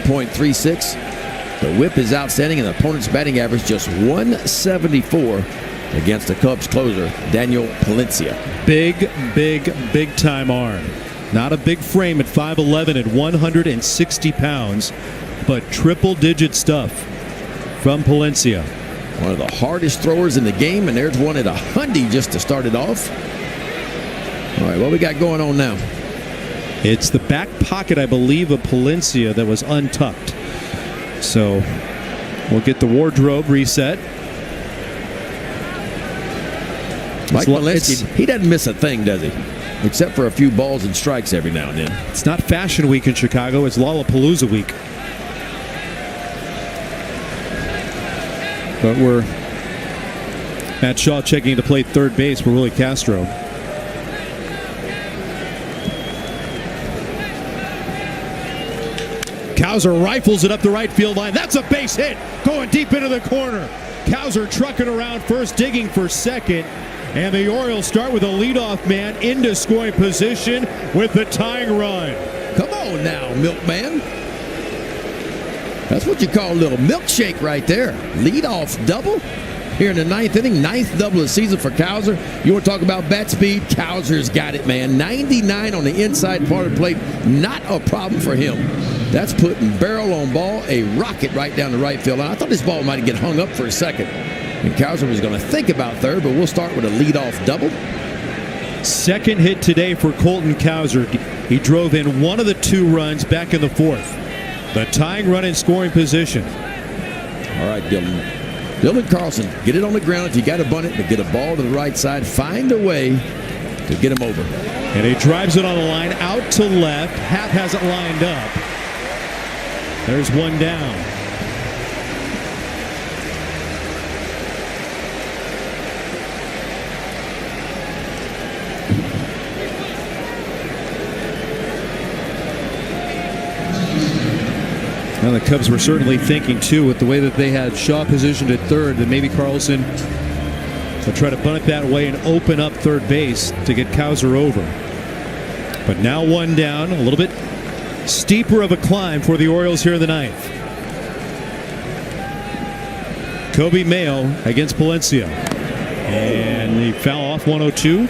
.36. The whip is outstanding, and the opponent's batting average just 174 against the Cubs closer, Daniel Palencia. Big time arm. Not a big frame at 5'11" and 160 pounds, but triple-digit stuff from Palencia. One of the hardest throwers in the game, and there's one at 100 just to start it off. All right, what we got going on now? It's the back pocket, I believe, of Palencia that was untucked. So we'll get the wardrobe reset. Mike Palencia, he doesn't miss a thing, does he? Except for a few balls and strikes every now and then. It's not Fashion Week in Chicago. It's Lollapalooza Week. But we're Matt Shaw checking to play third base for Willie Castro. Cowser rifles it up the right field line. That's a base hit going deep into the corner. Cowser trucking around first, digging for second. And the Orioles start with a leadoff man into scoring position with the tying run. Come on now, milkman. That's what you call a little milkshake right there. Leadoff double here in the ninth inning. Ninth double of the season for Cowser. You want to talk about bat speed? Cowser's got it, man. 99 on the inside part of the plate. Not a problem for him. That's putting barrel on ball, a rocket right down the right field line. I thought this ball might get hung up for a second. And Cowser was going to think about third, but we'll start with a leadoff double. Second hit today for Colton Cowser. He drove in one of the two runs back in the fourth. The tying run in scoring position. All right, Dylan Carlson, get it on the ground if you got to bunt it, but get a ball to the right side. Find a way to get him over. And he drives it on the line out to left. Happ has it lined up. There's one down. Now the Cubs were certainly thinking, too, with the way that they had Shaw positioned at third, that maybe Carlson will try to bunt it that way and open up third base to get Cowser over. But now one down, a little bit steeper of a climb for the Orioles here in the ninth. Kobe Mayo against Palencia. And he foul off 102.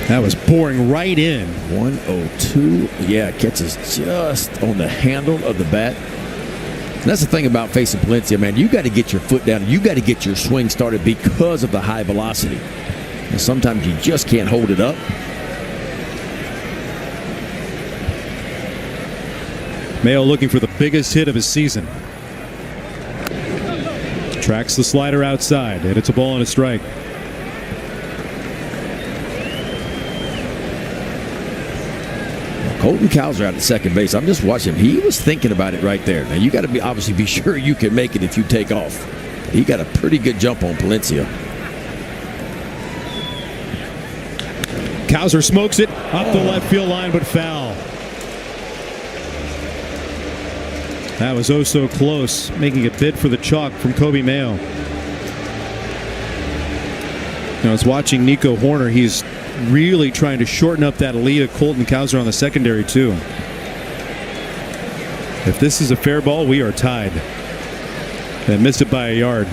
That was pouring right in. 102. Yeah, catches just on the handle of the bat. And that's the thing about facing Palencia, man. You got to get your foot down. You got to get your swing started because of the high velocity. And sometimes you just can't hold it up. Mayo looking for the biggest hit of his season. Tracks the slider outside, and it's a ball and a strike. Colton Cowser out at second base. I'm just watching him. He was thinking about it right there. Now, you got to obviously be sure you can make it if you take off. He got a pretty good jump on Palencia. Cowser smokes it up the left field line, but foul. That was oh so close, making a bid for the chalk from Kobe Mayo. Now, I was watching Nico Horner. He's really trying to shorten up that lead of Colton Cowser on the secondary, too. If this is a fair ball, we are tied. And missed it by a yard.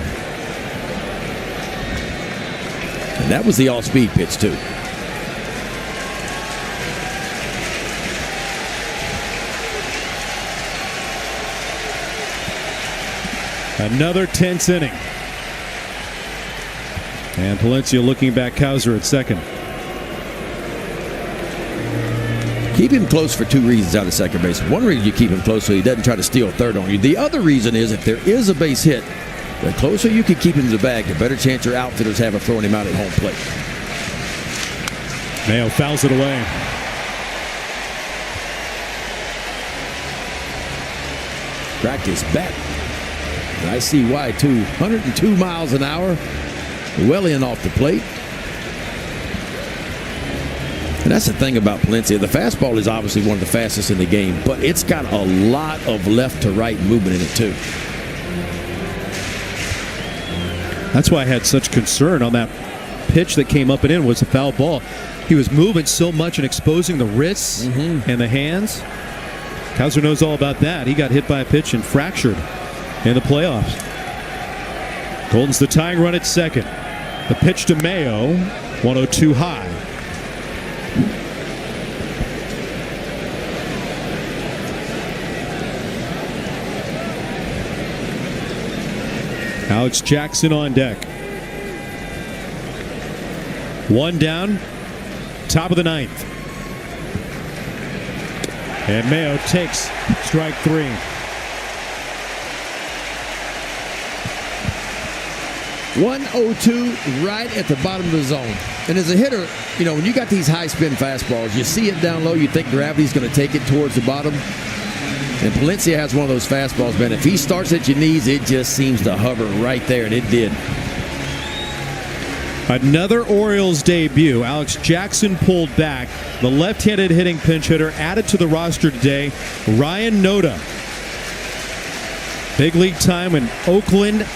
And that was the off-speed pitch, too. Another tense inning. And Palencia looking back, Cowser at second. Keep him close for two reasons out of second base. One reason you keep him close so he doesn't try to steal third on you. The other reason is if there is a base hit, the closer you can keep him to the bag, the better chance your outfielders have of throwing him out at home plate. Mayo fouls it away. Cracked his bat. And I see why, too. 102 miles an hour. Well in off the plate. And that's the thing about Palencia. The fastball is obviously one of the fastest in the game, but it's got a lot of left to right movement in it, too. That's why I had such concern on that pitch that came up and in was a foul ball. He was moving so much and exposing the wrists and the hands. Kauser knows all about that. He got hit by a pitch and fractured in the playoffs. Golden's the tying run at second. The pitch to Mayo, 102 high. Alex Jackson on deck. One down, top of the ninth. And Mayo takes strike three. 102 right at the bottom of the zone. And as a hitter, you know, when you got these high spin fastballs, you see it down low, you think gravity's going to take it towards the bottom. And Palencia has one of those fastballs, man. If he starts at your knees, it just seems to hover right there, and it did. Another Orioles debut. Alex Jackson pulled back. The left-handed hitting pinch hitter added to the roster today, Ryan Noda. Big league time in Oakland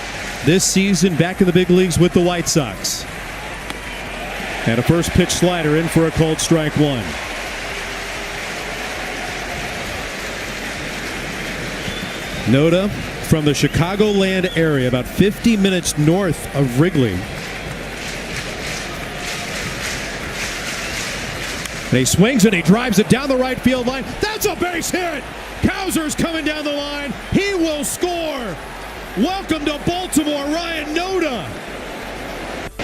this season, back in the big leagues with the White Sox. And a first pitch slider in for a called strike one. Noda from the Chicagoland area, about 50 minutes north of Wrigley. And he swings and he drives it down the right field line. That's a base hit! Kauser's coming down the line. He will score! Welcome to Baltimore, Ryan Noda.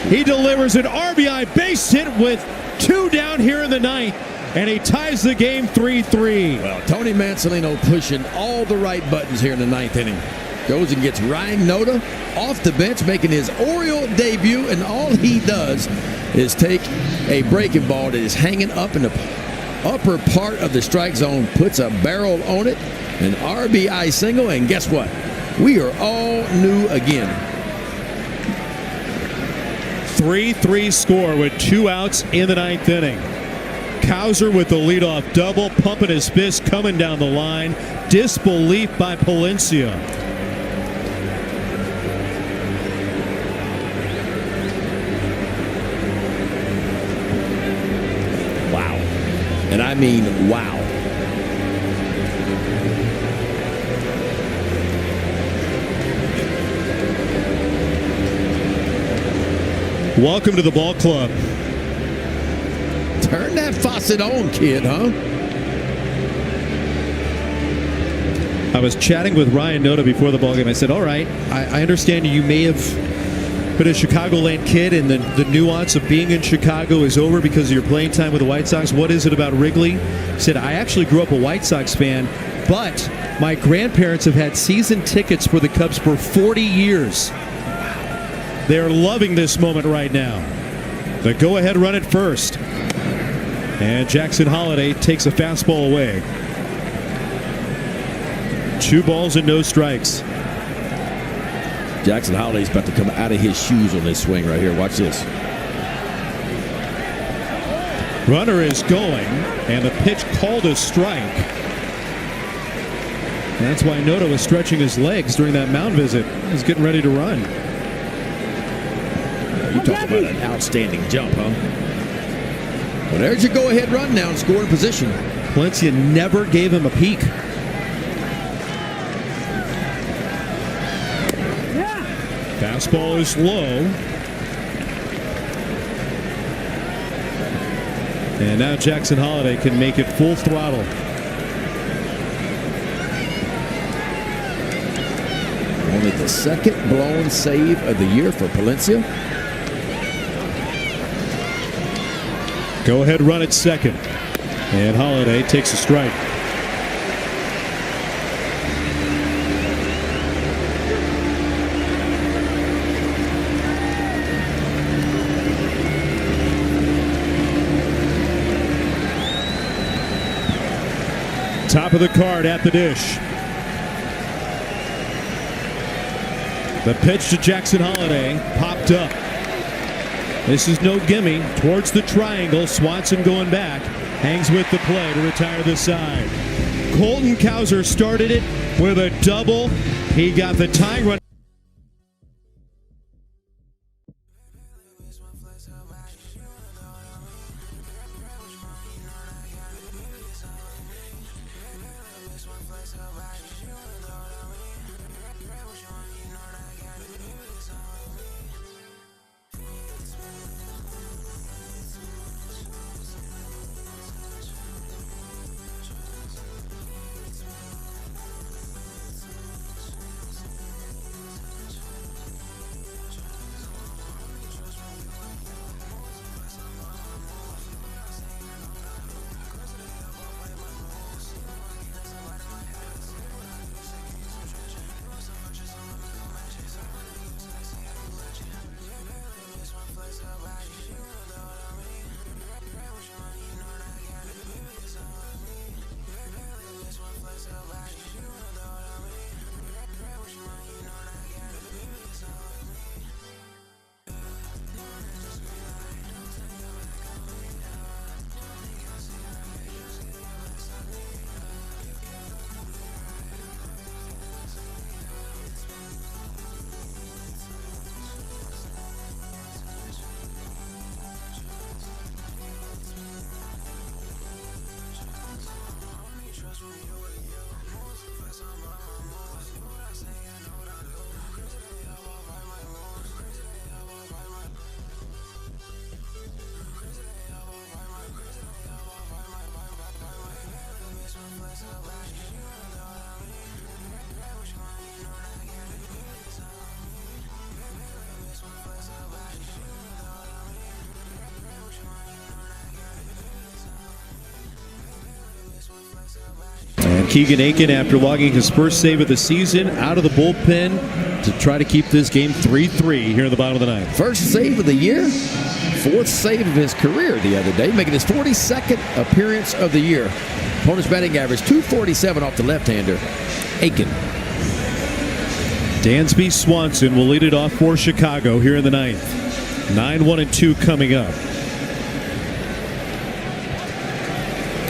He delivers an RBI base hit with two down here in the ninth. And he ties the game 3-3. Well, Tony Mansolino pushing all the right buttons here in the ninth inning. Goes and gets Ryan Noda off the bench, making his Oriole debut, and all he does is take a breaking ball that is hanging up in the upper part of the strike zone, puts a barrel on it, an RBI single, and guess what? We are all new again. 3-3 score with 2 outs in the ninth inning. Kauser with the leadoff double, pumping his fist, coming down the line. Disbelief by Palencia. Wow. And I mean, wow. Welcome to the ball club. Turn that faucet on, kid, huh? I was chatting with Ryan Noda before the ballgame. I said, all right, I understand you may have been a Chicagoland kid and the nuance of being in Chicago is over because of your playing time with the White Sox. What is it about Wrigley? He said, I actually grew up a White Sox fan, but my grandparents have had season tickets for the Cubs for 40 years. They're loving this moment right now. The go-ahead run at first. And Jackson Holliday takes a fastball away. 2 balls and no strikes. Jackson Holliday's about to come out of his shoes on this swing right here. Watch this. Runner is going, and the pitch called a strike. And that's why Noda was stretching his legs during that mound visit. He's getting ready to run. You talk about an outstanding jump, huh? Well, there's your go-ahead run now in scoring position. Palencia never gave him a peek. Fastball is low. And now Jackson Holliday can make it full throttle. Only the second blown save of the year for Palencia. Go ahead run at second. And Holiday takes a strike. Top of the card at the dish. The pitch to Jackson Holiday popped up. This is no gimme. Towards the triangle. Swanson going back. Hangs with the play to retire the side. Colton Cowser started it with a double. He got the tying run. And Keegan Aiken, after logging his first save of the season, out of the bullpen to try to keep this game 3-3 here in the bottom of the ninth. First save of the year, fourth save of his career the other day, making his 42nd appearance of the year. Opponent's batting average, .247 off the left-hander, Aiken. Dansby Swanson will lead it off for Chicago here in the ninth. 9-1-2 coming up.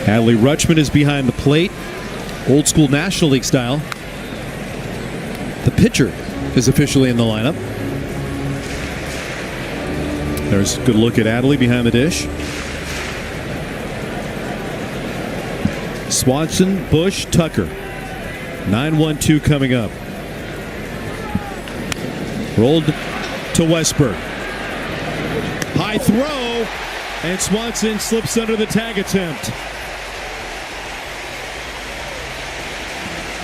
Adley Rutschman is behind the plate. Old school National League style. The pitcher is officially in the lineup. There's a good look at Adley behind the dish. Swanson, Bush, Tucker. 9-1-2 coming up. Rolled to Westberg. High throw, and Swanson slips under the tag attempt.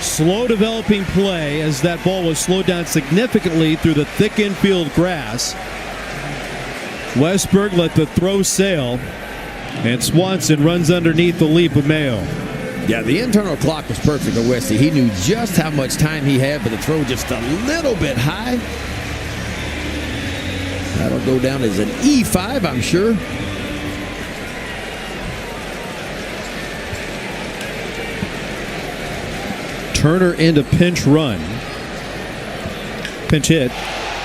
Slow developing play as that ball was slowed down significantly through the thick infield grass. Westberg let the throw sail, and Swanson runs underneath the leap of Mayo. Yeah, the internal clock was perfect for Westy. He knew just how much time he had, but the throw just a little bit high. That'll go down as an E5, I'm sure. Turner into pinch run. Pinch hit.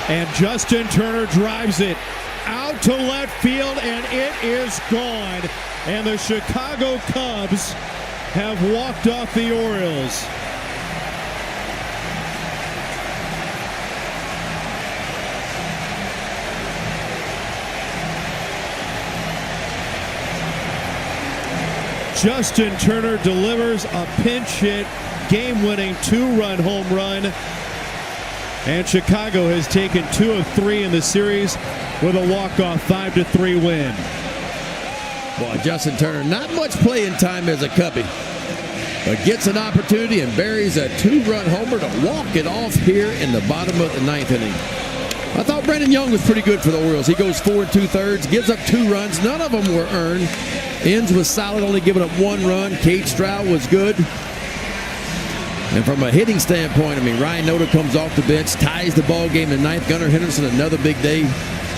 And Justin Turner drives it out to left field, and it is gone. And the Chicago Cubs have walked off the Orioles. Justin Turner delivers a pinch hit, game-winning two-run home run. And Chicago has taken 2 of 3 in the series with a walk-off 5-3 win. Boy, Justin Turner, not much playing time as a Cubby, but gets an opportunity and buries a 2-run homer to walk it off here in the bottom of the ninth inning. I thought Brandon Young was pretty good for the Orioles. He goes 4 2/3, gives up 2 runs. None of them were earned. Inns was solid, only giving up 1 run. Cade Stroud was good. And from a hitting standpoint, I mean, Ryan Noda comes off the bench, ties the ball game in 9th. Gunnar Henderson, another big day.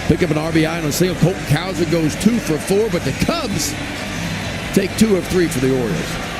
Pick up an RBI on a single. Colton Cowser goes 2 for 4, but the Cubs take 2 of 3 for the Orioles.